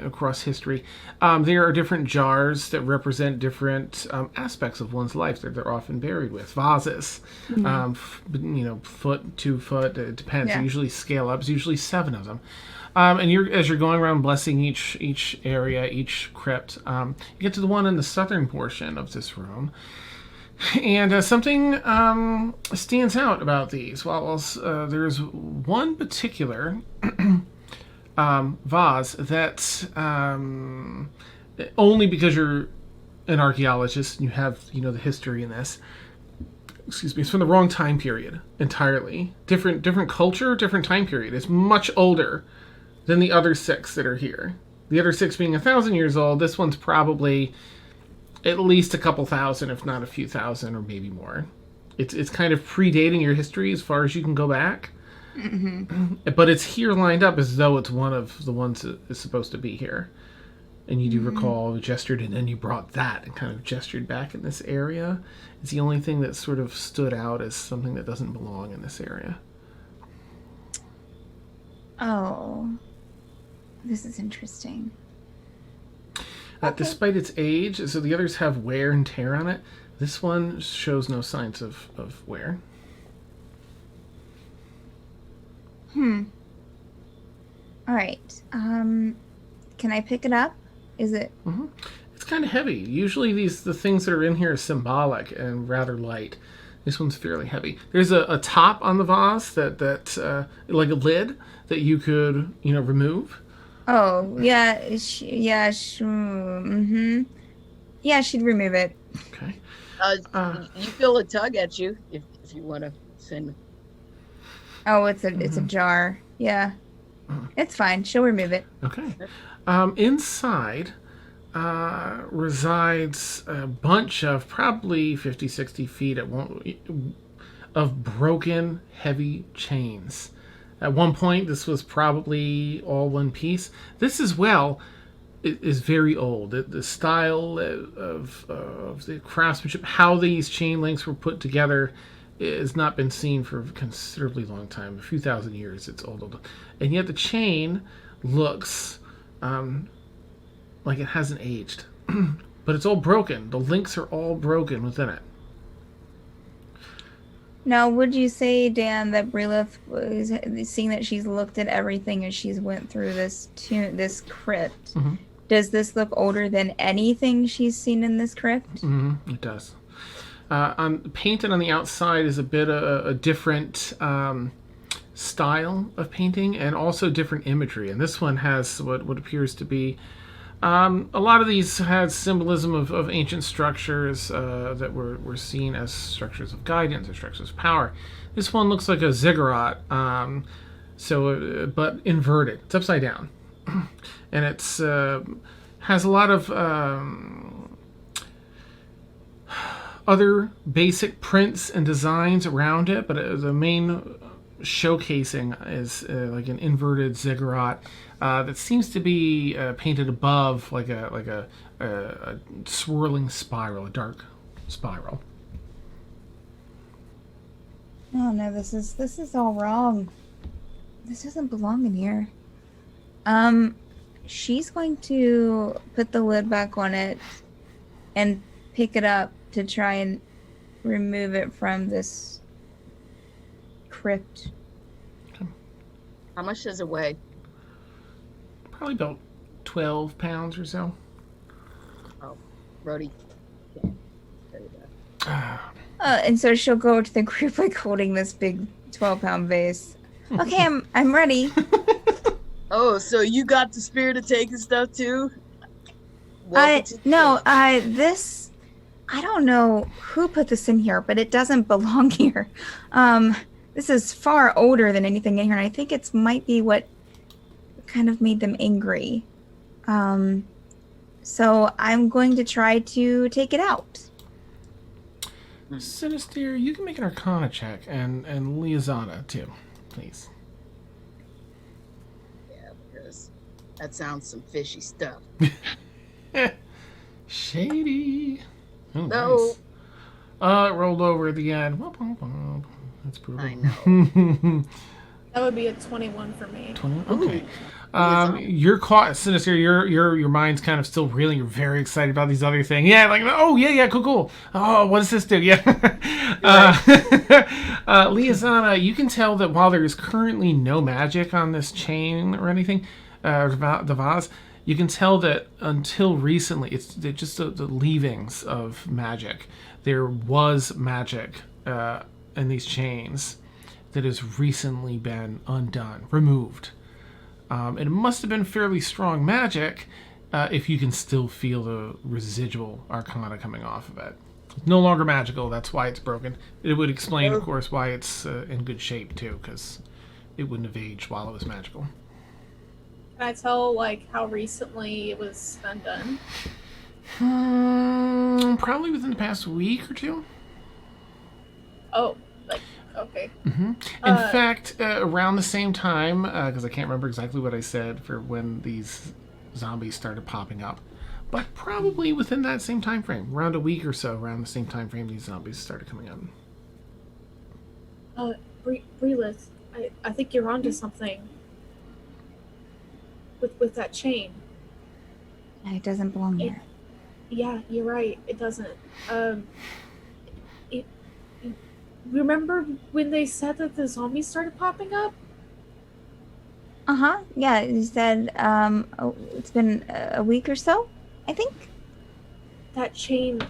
across history, there are different jars that represent different aspects of one's life that they're often buried with. Vases, foot, 2 foot, it depends. Yeah. They usually scale up. There's usually 7 of them. And as you're going around blessing each area, each crypt, you get to the one in the southern portion of this room. And something stands out about these. There's one particular vase that only because you're an archaeologist and you have the history in this. Excuse me, it's from the wrong time period entirely. Different culture, different time period. It's much older than the other 6 that are here. The other 6 being 1,000 years old. This one's probably at least a couple thousand, if not a few thousand, or maybe more. It's kind of predating your history as far as you can go back. But it's here lined up as though it's one of the ones that is supposed to be here. And you do recall gestured, and then you brought that and kind of gestured back in this area. It's the only thing that sort of stood out as something that doesn't belong in this area. Oh. This is interesting. Despite its age, so the others have wear and tear on it, this one shows no signs of wear. All right. Can I pick it up? Is it? It's kind of heavy. Usually the things that are in here are symbolic and rather light. This one's fairly heavy. There's a top on the vase that like a lid that you could remove. Oh yeah, yeah, yeah. She'd remove it. Okay. You feel a tug at you if you want to send. Oh, it's a jar. Yeah, it's fine. She'll remove it. Okay. Inside resides a bunch of probably 50, 60 feet of broken, heavy chains. At one point, this was probably all one piece. This as well is very old. The style of the craftsmanship, how these chain links were put together, has not been seen for a considerably long time. A few thousand years, it's old. And yet the chain looks like it hasn't aged. But it's all broken. The links are all broken within it. Now, would you say, Dan, that Bryleth was seeing that she's looked at everything as she's went through this crypt? Does this look older than anything she's seen in this crypt? It does. Painted on the outside is a bit a different style of painting and also different imagery. And this one has what appears to be a lot of these had symbolism of ancient structures that were seen as structures of guidance or structures of power. This one looks like a ziggurat, but inverted. It's upside down, and it's has a lot of other basic prints and designs around it, but the main showcasing is like an inverted ziggurat that seems to be painted above like a swirling spiral, a dark spiral. Oh no, this is all wrong. This doesn't belong in here. She's going to put the lid back on it and pick it up to try and remove it from this crypt. How much does it weigh? Probably about 12 pounds or so. Oh, Brody. Okay. There you go. And so she'll go to the group like holding this big 12-pound vase. Okay, I'm ready. Oh, so you got the spirit of taking stuff too? No, this, I don't know who put this in here, but it doesn't belong here. This is far older than anything in here, and I think it might be what kind of made them angry. So I'm going to try to take it out. Sinister, you can make an Arcana check, and Liazana too, please. Yeah, because that sounds some fishy stuff. Shady. Oh, No. Nice. It rolled over at the end. That's brutal. I know. That would be a 21 for me. 21? Okay. You're caught, Sinister. Your mind's kind of still reeling. You're very excited about these other things. Yeah, like, oh yeah, cool. Oh, what does this do? Yeah. Liazana, you can tell that while there is currently no magic on this chain or anything, the vase, you can tell that until recently, it's just the leavings of magic. There was magic in these chains that has recently been undone, removed. It must have been fairly strong magic if you can still feel the residual arcana coming off of it. It's no longer magical, that's why it's broken. It would explain, of course, why it's in good shape, too, because it wouldn't have aged while it was magical. Can I tell, like, how recently it was undone? Probably within the past week or two. Oh, like, okay. Mm-hmm. In fact, around the same time, because I can't remember exactly what I said for when these zombies started popping up. But probably within that same time frame, around a week or so, around the same time frame, these zombies started coming up. Bryleth, I think you're onto something. With that chain. It doesn't belong here. Yeah, you're right. It doesn't. Remember when they said that the zombies started popping up? Yeah, you said it's been a week or so, I think. That chain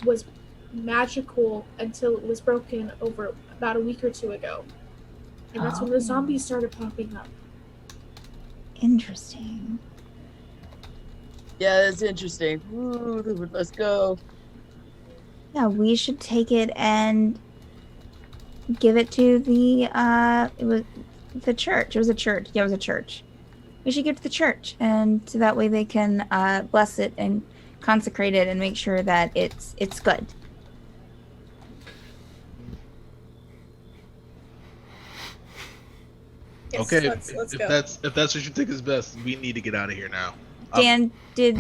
was magical until it was broken over about a week or two ago. And that's when the zombies started popping up. Interesting. Yeah, that's interesting. Ooh, let's go. Yeah, we should take it and give it to the church. It was a church. Yeah, it was a church. We should give it to the church, and so that way they can bless it and consecrate it and make sure that it's good. Yes, Okay, let's if go. that's what you think is best, we need to get out of here now. Dan, did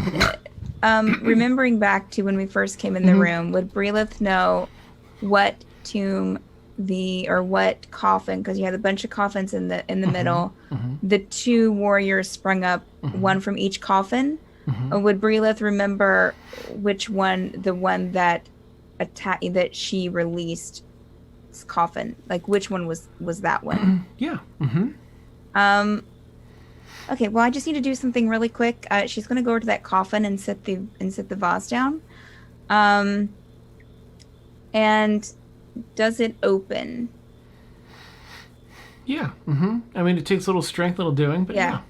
remembering back to when we first came in the room, would Bryleth know what tomb what coffin? Because you had a bunch of coffins in the middle. The two warriors sprung up, one from each coffin. Would Bryleth remember which one, the one that that she released coffin? Like which one was that one? Yeah. Okay, well, I just need to do something really quick. She's going to go over to that coffin and set the vase down. And does it open? Yeah. I mean, it takes a little strength, little doing, but yeah.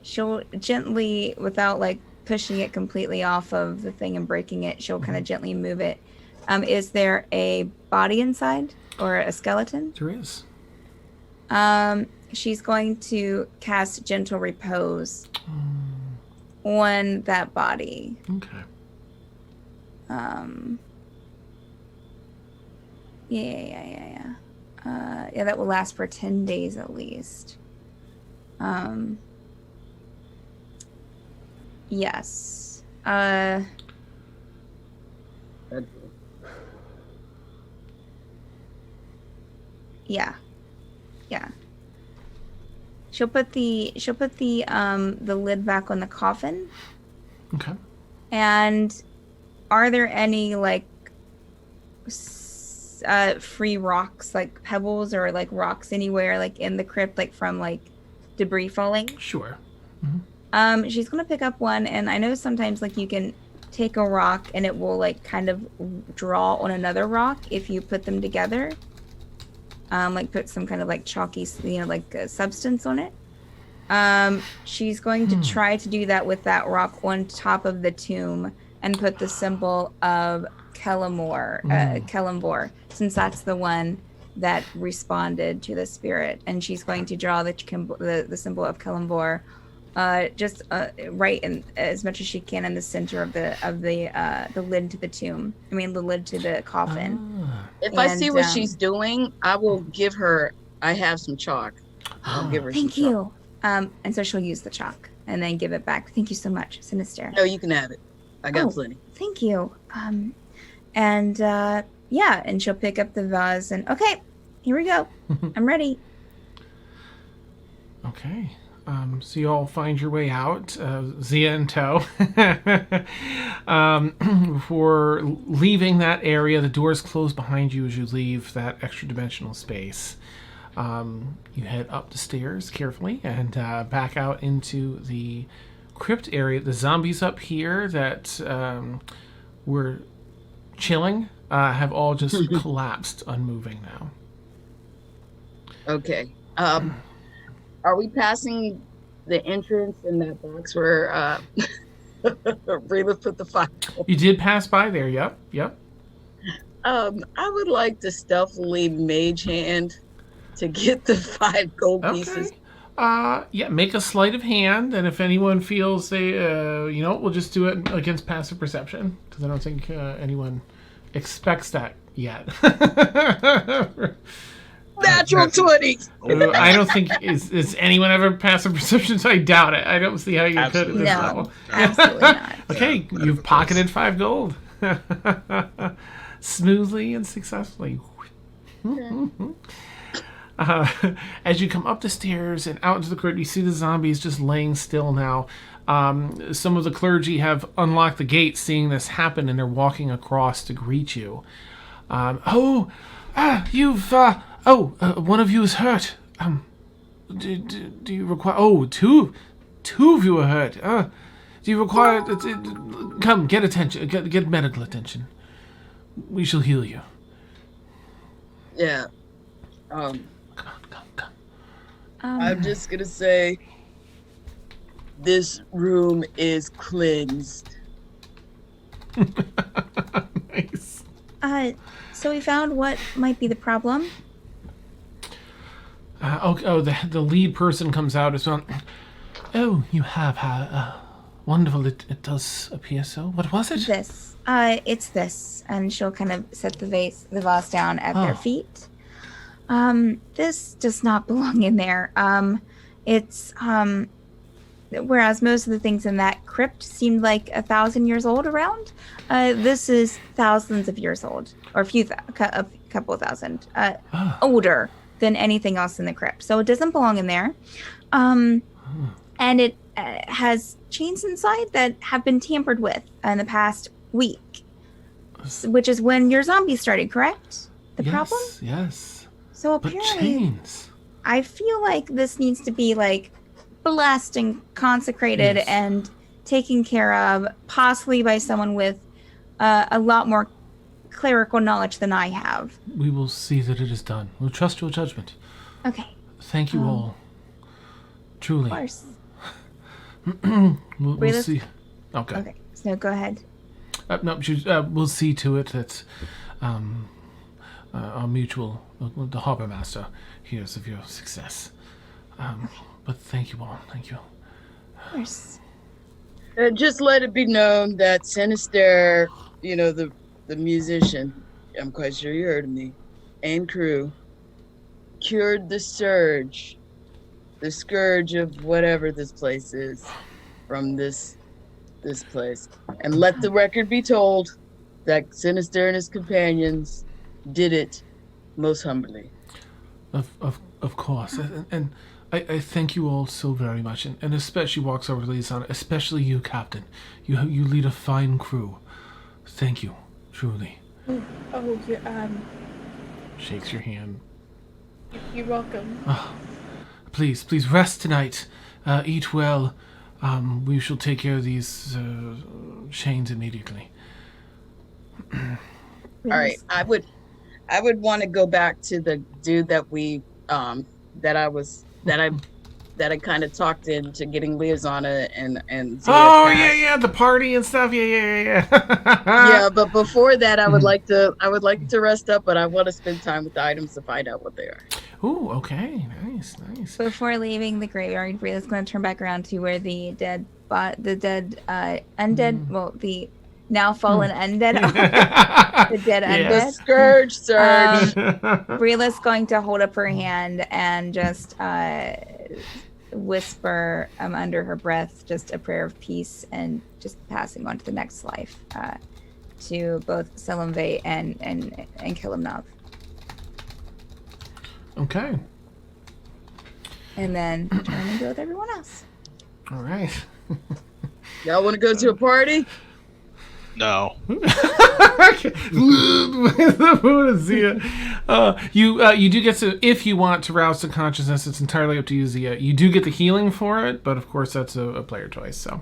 She'll gently, without like pushing it completely off of the thing and breaking it, she'll kind of gently move it. Is there a body inside or a skeleton? There is. She's going to cast Gentle Repose on that body. Okay. Yeah. That will last for 10 days at least. Yes. Yeah. She'll put the lid back on the coffin. Okay. And are there any like free rocks, like pebbles or like rocks anywhere like in the crypt, like from like debris falling? Sure. She's gonna pick up one, and I know sometimes like you can take a rock and it will like kind of draw on another rock if you put them together. Like put some kind of like chalky, like substance on it. She's going to try to do that with that rock on top of the tomb and put the symbol of Kellamvor, since that's the one that responded to the spirit. And she's going to draw the symbol of Kellamvor just right in as much as she can in the center of the lid to the tomb. I mean, the lid to the coffin. If I see what she's doing, I will give her. I have some chalk. I'll give her. Thank some you. Chalk. And so she'll use the chalk and then give it back. Thank you so much, Sinister. No, you can have it. I got plenty. Thank you. And she'll pick up the vase and okay, here we go. I'm ready. Okay. So you all find your way out, Zia in tow. For leaving that area, the doors close behind you as you leave that extra dimensional space. You head up the stairs carefully and back out into the crypt area. The zombies up here that were chilling have all just collapsed, unmoving now. Okay. Are we passing the entrance in that box where Bryleth put the file? You did pass by there. Yep. I would like to stealthily mage hand to get the 5 gold pieces. Make a sleight of hand, and if anyone feels they, we'll just do it against passive perception, because I don't think anyone expects that yet. Natural 20. I don't think is anyone ever pass a perception? So I doubt it. I don't see how you Absolutely could at this No. level. Absolutely not. Okay, Yeah, you've pocketed 5 gold smoothly and successfully. As you come up the stairs and out into the crypt, you see the zombies just laying still now. Some of the clergy have unlocked the gate, seeing this happen, and they're walking across to greet you. One of you is hurt. Do you require? Oh, two of you are hurt. Do you require? Come, get attention. Get medical attention. We shall heal you. Yeah. Come. I'm just gonna say this room is cleansed. Nice. So we found what might be the problem. The lead person comes out as well. Oh, you have wonderful. It does appear so. What was it? This. It's this, and she'll kind of set the vase down at their feet. This does not belong in there. It's whereas most of the things in that crypt seemed like 1,000 years old around, this is thousands of years old, or a couple of thousand older than anything else in the crypt. So it doesn't belong in there. And it has chains inside that have been tampered with in the past week, which is when your zombies started, correct? The problem? Yes. So But apparently, chains. I feel like this needs to be like blessed and consecrated Yes. and taken care of, possibly by someone with a lot more clerical knowledge than I have. We will see that it is done. We'll trust your judgment. Okay, Thank you all. Truly. of course. We'll Bryleth? see. Okay. Okay, so go ahead. No, we'll see to it that our mutual, the harbor master, hears of your success. But thank you all. Thank you. Of course. Just let it be known that Sinister, the musician, I'm quite sure you heard of me, and crew, cured the scourge of whatever this place is from this place. And let the record be told that Sinister and his companions did it most humbly. Of course. And I thank you all so very much. And especially walks over to Lisanna, especially you, Captain. You lead a fine crew. Thank you. Truly. Oh, Shakes your hand. you're welcome. Please rest tonight. Eat well. We shall take care of these chains immediately. All right, I would want to go back to the dude that I kind of talked into getting Lisanna and Zia back. Yeah, the party and stuff. Yeah. Yeah, but before that, I would like to rest up, but I want to spend time with the items to find out what they are. Ooh, okay, nice. Before leaving the graveyard, Bryleth's going to turn back around to where the dead undead, well, the now fallen undead are. The dead Yeah. The undead. scourge surge. Bryleth's going to hold up her hand and just whisper under her breath just a prayer of peace and just passing on to the next life to both Selimve and Kilimnov. Okay. And then turn and go with everyone else. All right. Y'all want to go to a party? No. Zia. You do get to, if you want to rouse the consciousness, it's entirely up to you, Zia. You do get the healing for it, but of course that's a player choice. So.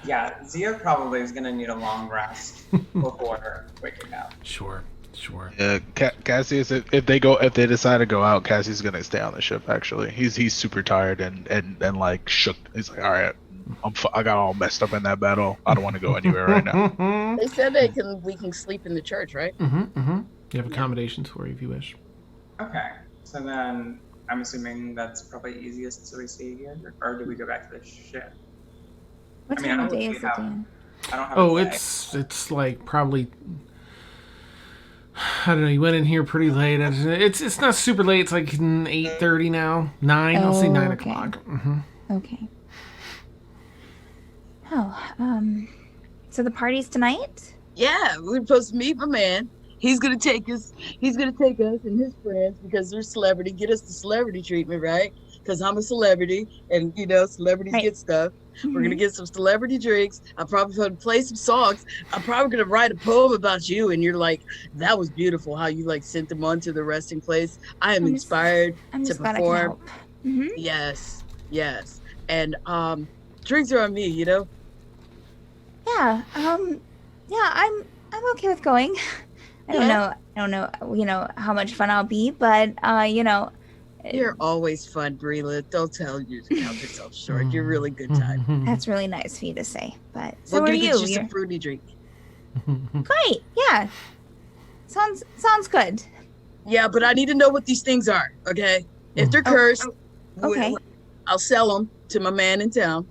Yeah, Zia probably is gonna need a long rest before waking up. Sure. Yeah, Cassius. If they decide to go out, Cassius is gonna stay on the ship. Actually, he's super tired and like shook. He's like, all right, I got all messed up in that battle. I don't want to go anywhere right now. They said we can sleep in the church, right? You have accommodations for you if you wish. Okay, so then I'm assuming that's probably easiest to receive here, or do we go back to the ship? What I mean, time I of don't day think is we it, have- Dan? I don't have. Oh, a day. it's like probably I don't know. You went in here pretty late. It's not super late. It's like 8:30 now. 9. I'll say 9 okay. o'clock. Mm-hmm. Okay. Oh, so the party's tonight? Yeah, we're supposed to meet my man. He's gonna take us. He's gonna take us and his friends because they're celebrity. Get us the celebrity treatment, right? Because I'm a celebrity, and you know, celebrities Right. get stuff. We're gonna get some celebrity drinks. I'm probably gonna play some songs. I'm probably gonna write a poem about you, and you're like, "That was beautiful how you like sent them on to the resting place." I am I'm inspired I'm to just glad I can perform. help. Mm-hmm. Yes, yes, and drinks are on me. You know. Yeah. Yeah. I'm okay with going. I don't Yeah. know. You know how much fun I'll be, but you know. You're always fun, Bryleth. Don't tell you to count yourself short. You're a really good time. That's really nice for you to say. But so We're are gonna you. get you You're some fruity drink. great. Yeah. Sounds good. Yeah, but I need to know what these things are. Okay, if they're cursed, okay. I'll sell them to my man in town.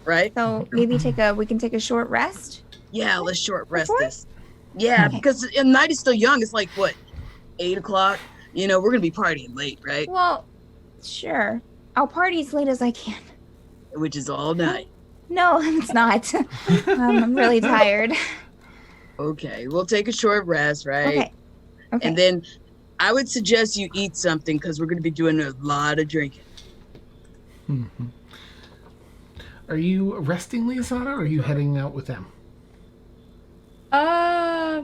Right? So maybe we can take a short rest. Yeah, let's short rest Before? this. Yeah, Okay. because the night is still young. It's like what, 8 o'clock? You know, we're gonna be partying late, right? Well, sure. I'll party as late as I can. Which is all night. No, it's not. I'm really tired. Okay, we'll take a short rest, right? Okay. Okay. And then I would suggest you eat something because we're gonna be doing a lot of drinking. Mhm. Are you resting, Liasana, or are you heading out with them? I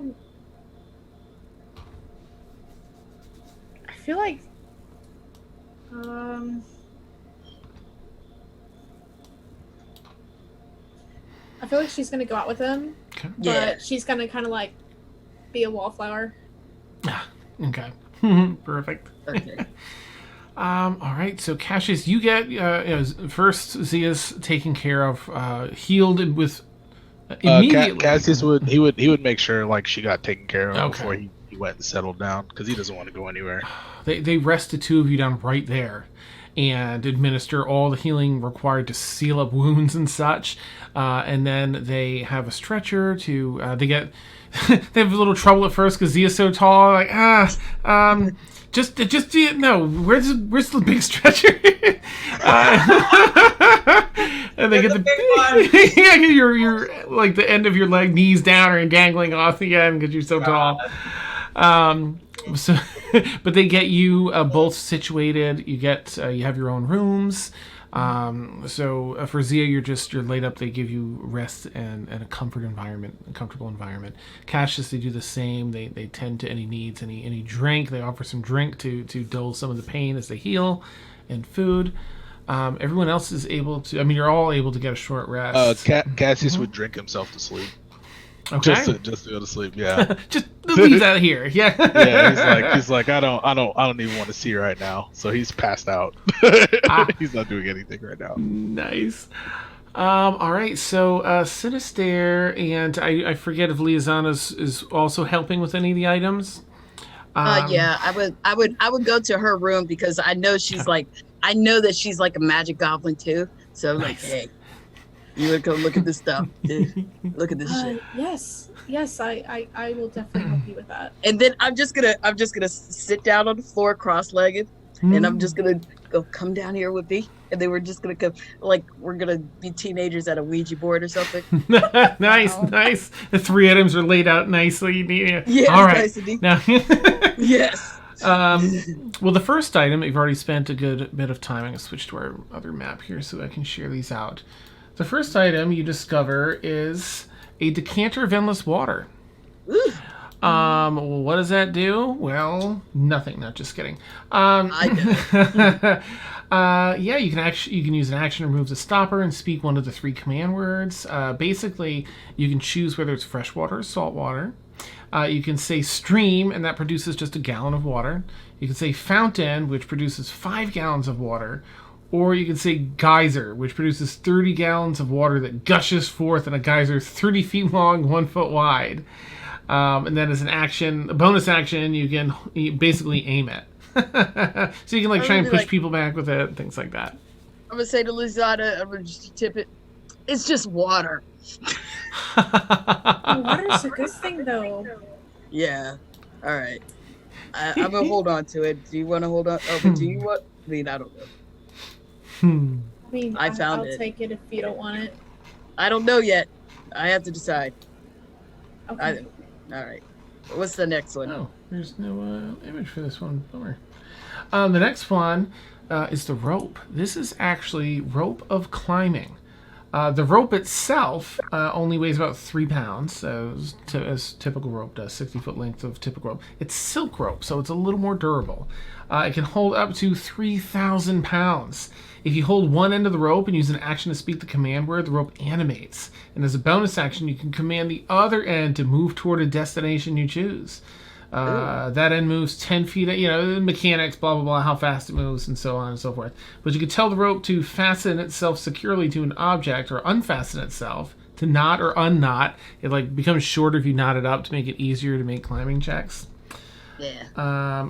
feel like she's gonna go out with him, Okay. but Yeah. she's gonna kind of like be a wallflower. Okay. Perfect. Okay. All right. So, Cassius, you get first Zia's taken care of, healed with immediately. Cassius would make sure like she got taken care of Okay. before he went and settled down because he doesn't want to go anywhere. They rest the two of you down right there and administer all the healing required to seal up wounds and such. And then they have a stretcher to, they have a little trouble at first because Zia's so tall. Like, just no, where's the big stretcher? And they get the big one. yeah, you're like the end of your leg, knees down or dangling off the end because you're so tall. So, but they get you both situated. You have your own rooms. So for Zia, you're laid up. They give you rest and a comfortable environment. Cassius, they do the same. They tend to any needs, any drink. They offer some drink to dull some of the pain as they heal, and food. Everyone else is able to. I mean, you're all able to get a short rest. Cassius would drink himself to sleep. Okay. Just to go to sleep. Yeah. Just leave that here. Yeah. Yeah. He's like I don't even want to see right now. So he's passed out. He's not doing anything right now. Nice. All right. So Sinister and I forget if Liazana is also helping with any of the items. Yeah, I would go to her room because I know I know that she's like a magic goblin too. So I'm like, Nice. hey, you would go look at this stuff, dude. Look at this shit. Yes, I will definitely help you with that. And then I'm just gonna sit down on the floor cross-legged, and I'm just gonna go come down here with me, and then we're just gonna come like we're gonna be teenagers at a Ouija board or something. Nice. The 3 items are laid out nicely. Yeah, All right. nice and neat. Now, Yes. well, the first item, you've already spent a good bit of time. I'm going to switch to our other map here so I can share these out. The first item you discover is a decanter of endless water. Ooh. What does that do? Well, nothing. Not just kidding. I Yeah, you can use an action to remove the stopper and speak one of the 3 command words. Basically, you can choose whether it's fresh water or salt water. You can say stream, and that produces just a gallon of water. You can say fountain, which produces 5 gallons of water. Or you can say geyser, which produces 30 gallons of water that gushes forth in a geyser 30 feet long, 1 foot wide. And then as a bonus action, you can basically aim it. So you can try and push people back with it, things like that. I'm gonna say to Lizada, I'm gonna just tip it. It's just water. Water's a good thing, though. Yeah. All right. I'm gonna hold on to it. Do you want to hold on? Oh, but do you want? I mean, I don't know. I mean, I found I'll it. take it if you don't want it. I don't know yet. I have to decide. Okay. All right. What's the next one? Oh, there's no image for this one. Bummer. The next one is the rope. This is actually rope of climbing. The rope itself only weighs about 3 pounds, as typical rope does, 60-foot length of typical rope. It's silk rope, so it's a little more durable. It can hold up to 3,000 pounds. If you hold one end of the rope and use an action to speak the command word, the rope animates. And as a bonus action, you can command the other end to move toward a destination you choose. That end moves 10 feet, mechanics, blah, blah, blah, how fast it moves, and so on and so forth. But you can tell the rope to fasten itself securely to an object or unfasten itself, to knot or unknot. It becomes shorter if you knot it up to make it easier to make climbing checks. Yeah.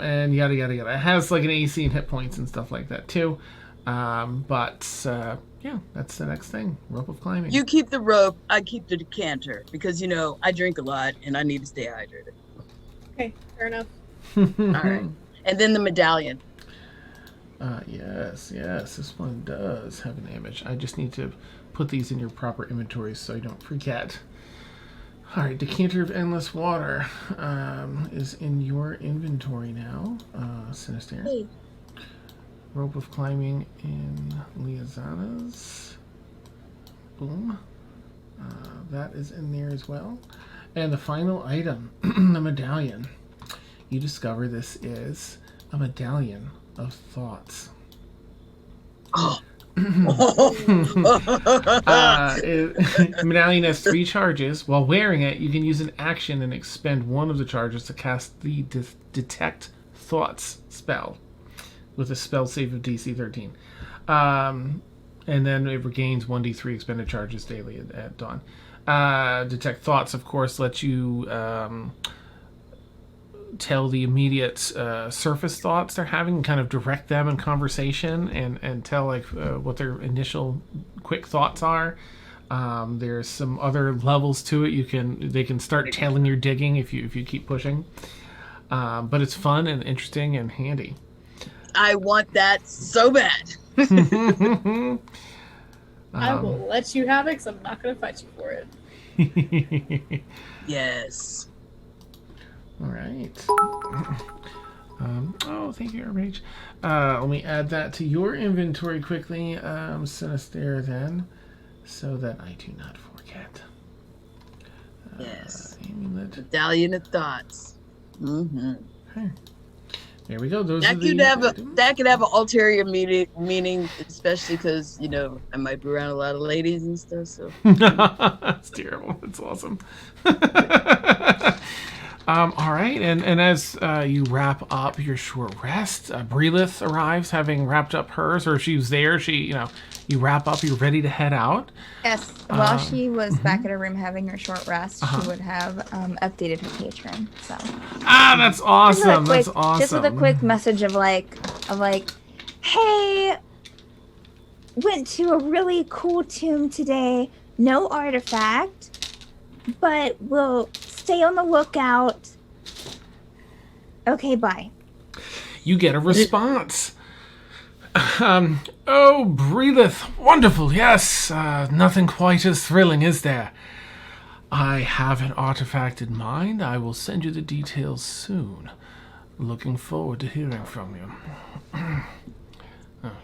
And yada, yada, yada. It has an AC and hit points and stuff like that, too. Yeah, that's the next thing. Rope of climbing. You keep the rope, I keep the decanter, because, I drink a lot and I need to stay hydrated. Okay, fair enough. All right. And then the medallion. Yes, this one does have an image. I just need to put these in your proper inventories so I don't forget. All right, decanter of endless water is in your inventory now, Sinister. Hey. Rope of climbing in Liazana's. Boom. That is in there as well. And the final item, the medallion. You discover this is a medallion of thoughts. Medallion has 3 charges. While wearing it, you can use an action and expend one of the charges to cast the Detect Thoughts spell with a spell save of DC 13. And then it regains 1d3 expended charges daily at dawn. Detect Thoughts, of course, lets you tell the immediate surface thoughts they're having and kind of direct them in conversation and tell what their initial quick thoughts are. There's some other levels to it. They can start tailing your digging if you keep pushing. But it's fun and interesting and handy. I want that so bad. I will let you have it because I'm not going to fight you for it. Yes. All right. Thank you, Rage. Let me add that to your inventory quickly, Sinister, then, so that I do not forget. Yes. Amulet. Medallion of Thoughts. Mm-hmm. Okay. There we go. Those That are could the have items. that could have an ulterior meaning, especially because I might be around a lot of ladies and stuff. So That's terrible. That's awesome. All right, and as you wrap up your short rest, Bryleth arrives, having wrapped up hers, or if she was there, you wrap up, you're ready to head out. Yes, while she was back at her room having her short rest, she would have updated her patron. So. That's awesome. That's awesome. Just with a quick message of hey, went to a really cool tomb today. No artifact, but we'll stay on the lookout. Okay, bye. You get a response. Oh, Bryleth, wonderful, yes. Nothing quite as thrilling, is there? I have an artifact in mind. I will send you the details soon. Looking forward to hearing from you.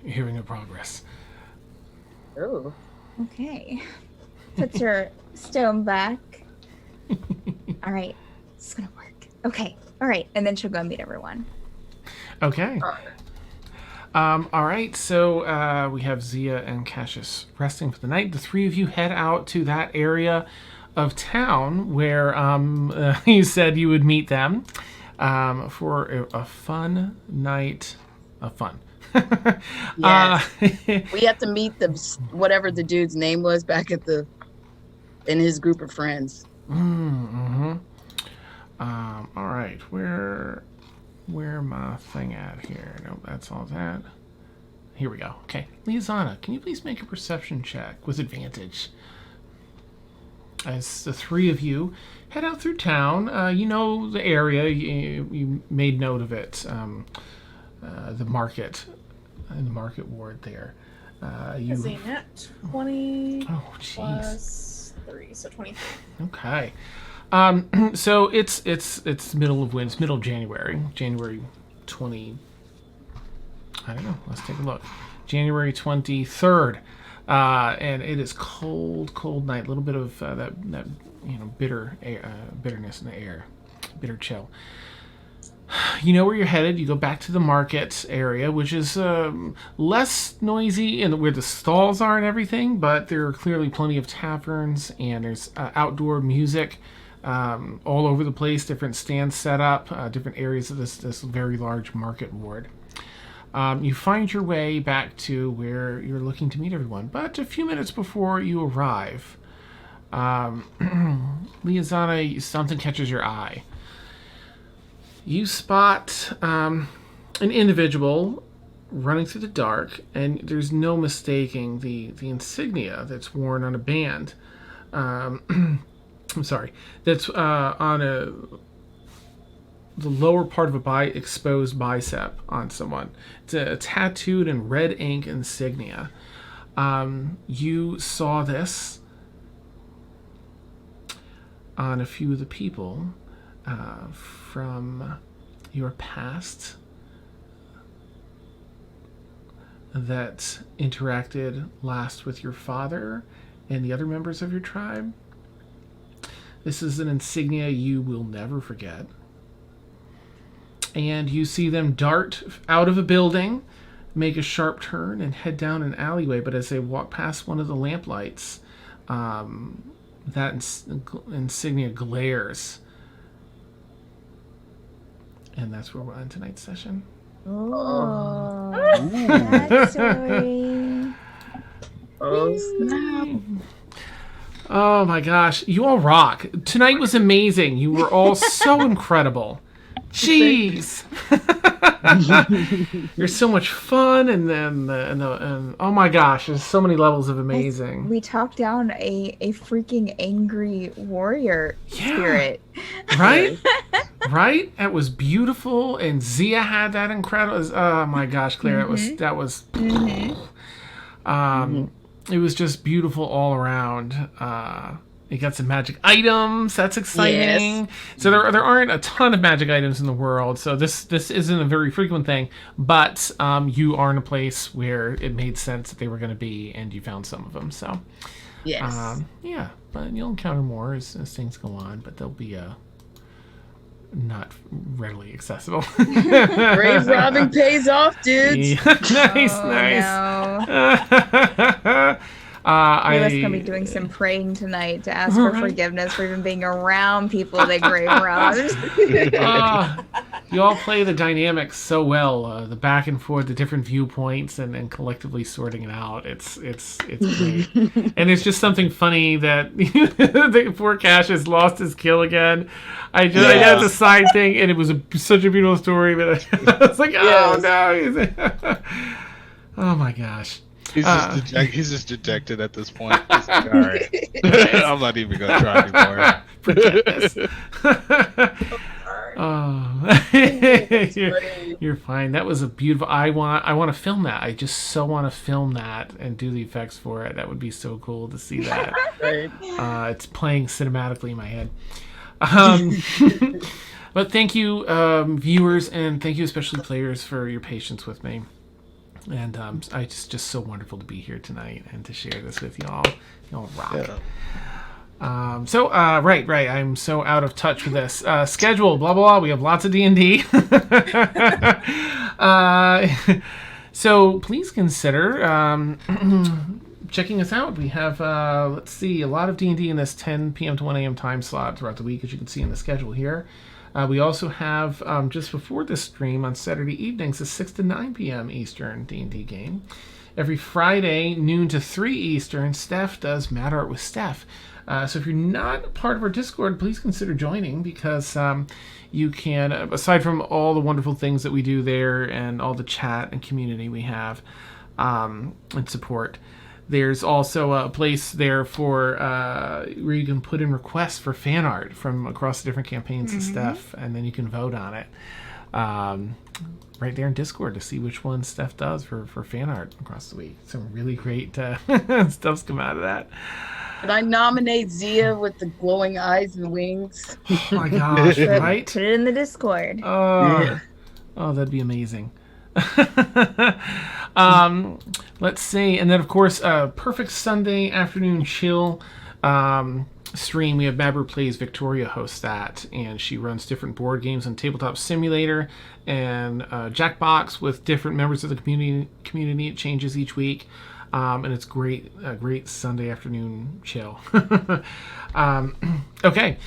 Hearing your progress. Oh. Okay. Puts her stone back. All right. It's going to work. Okay. All right. And then she'll go meet everyone. Okay. All right, so we have Zia and Cassius resting for the night. The 3 of you head out to that area of town where you said you would meet them for a fun night of fun. Yes. We have to meet whatever the dude's name was back in his group of friends. Mm-hmm. All right, where my thing at here? Nope, that's all that. Here we go. Okay, Liazana, can you please make a perception check with advantage? as the three of you head out through town. You know the area. You made note of it. The market, in the market ward there. Is a net 20 Oh, jeez. plus 3, so 23. Okay. So it's middle of winter, middle of January, January 20. I don't know. Let's take a look. January 23rd, and it is cold night. A little bit of that bitter bitterness in the air, bitter chill. You know where you're headed. You go back to the market area, which is less noisy and where the stalls are and everything, but there are clearly plenty of taverns, and there's outdoor music all over the place, different stands set up, different areas of this very large market ward. You find your way back to where you're looking to meet everyone, but a few minutes before you arrive, Liazana, something catches your eye. You spot an individual running through the dark, and there's no mistaking the insignia that's worn on a band. I'm sorry, that's on the lower part of a exposed bicep on someone. It's a tattooed in red ink insignia. You saw this on a few of the people from your past that interacted last with your father and the other members of your tribe. This is an insignia you will never forget. And you see them dart out of a building, make a sharp turn, and head down an alleyway. But as they walk past one of the lamplights, that insignia glares. And that's where we'll end tonight's session. Oh, backstory. Oh, snap. Oh my gosh, you all rock. Tonight was amazing. You were all so incredible. Jeez. You're so much fun, and oh my gosh, there's so many levels of amazing. We talked down a freaking angry warrior spirit. Right? Right? That was beautiful, and Zia had that incredible. Oh my gosh, Claire, that was. It was just beautiful all around. You got some magic items. That's exciting. Yes. So there aren't a ton of magic items in the world. So this isn't a very frequent thing. But you are in a place where it made sense that they were going to be, and you found some of them. So yes, yeah. But you'll encounter more as things go on. But they'll be not readily accessible. Grave robbing pays off, dudes. Yeah. Nice. No. Bryleth's gonna be doing some praying tonight to ask for forgiveness for even being around people that grave robbed. You all play the dynamics so well, the back and forth, the different viewpoints, and collectively sorting it out. It's great. And it's just something funny that the poor Cash has lost his kill again. I had the side thing, and it was such a beautiful story that I was like, oh no. Oh my gosh. He's just dejected at this point. He's like, all right. I'm not even going to try anymore. Forget this. You're fine. That was a beautiful. I want to film that. I just so want to film that and do the effects for it. That would be so cool to see that. Right. It's playing cinematically in my head. But thank you, viewers, and thank you especially players for your patience with me. And it's just so wonderful to be here tonight and to share this with y'all. Y'all rock. Yeah. Right. I'm so out of touch with this schedule. Blah blah blah. We have lots of D&D. So please consider checking us out. We have a lot of D&D in this 10 p.m. to 1 a.m. time slot throughout the week, as you can see in the schedule here. We also have, just before this stream on Saturday evenings, a 6 to 9 p.m. Eastern D&D game. Every Friday, noon to 3 Eastern, Steph does Mad Art with Steph. So if you're not part of our Discord, please consider joining, because you can, aside from all the wonderful things that we do there and all the chat and community we have and support, There's also a place there for where you can put in requests for fan art from across the different campaigns and stuff, and then you can vote on it. Right there in Discord to see which one Steph does for fan art across the week. Some really great stuff's come out of that. Could I nominate Zia with the glowing eyes and wings? Oh my gosh, right? Put it in the Discord. Oh, that'd be amazing. Let's see. And then, of course, perfect Sunday afternoon chill stream. We have Mabru Plays. Victoria hosts that, and she runs different board games and Tabletop Simulator and Jackbox with different members of the community. It changes each week. And it's great, a great Sunday afternoon chill. Okay,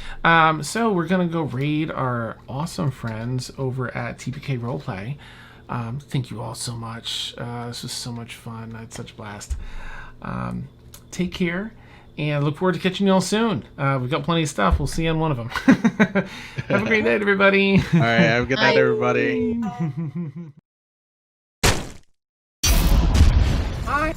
so we're gonna go raid our awesome friends over at TPK Roleplay. Thank you all so much. This was so much fun. I had such a blast. Take care, and look forward to catching you all soon. We've got plenty of stuff. We'll see you on one of them. Have a great night, everybody. All right, have a good night, everybody. Bye.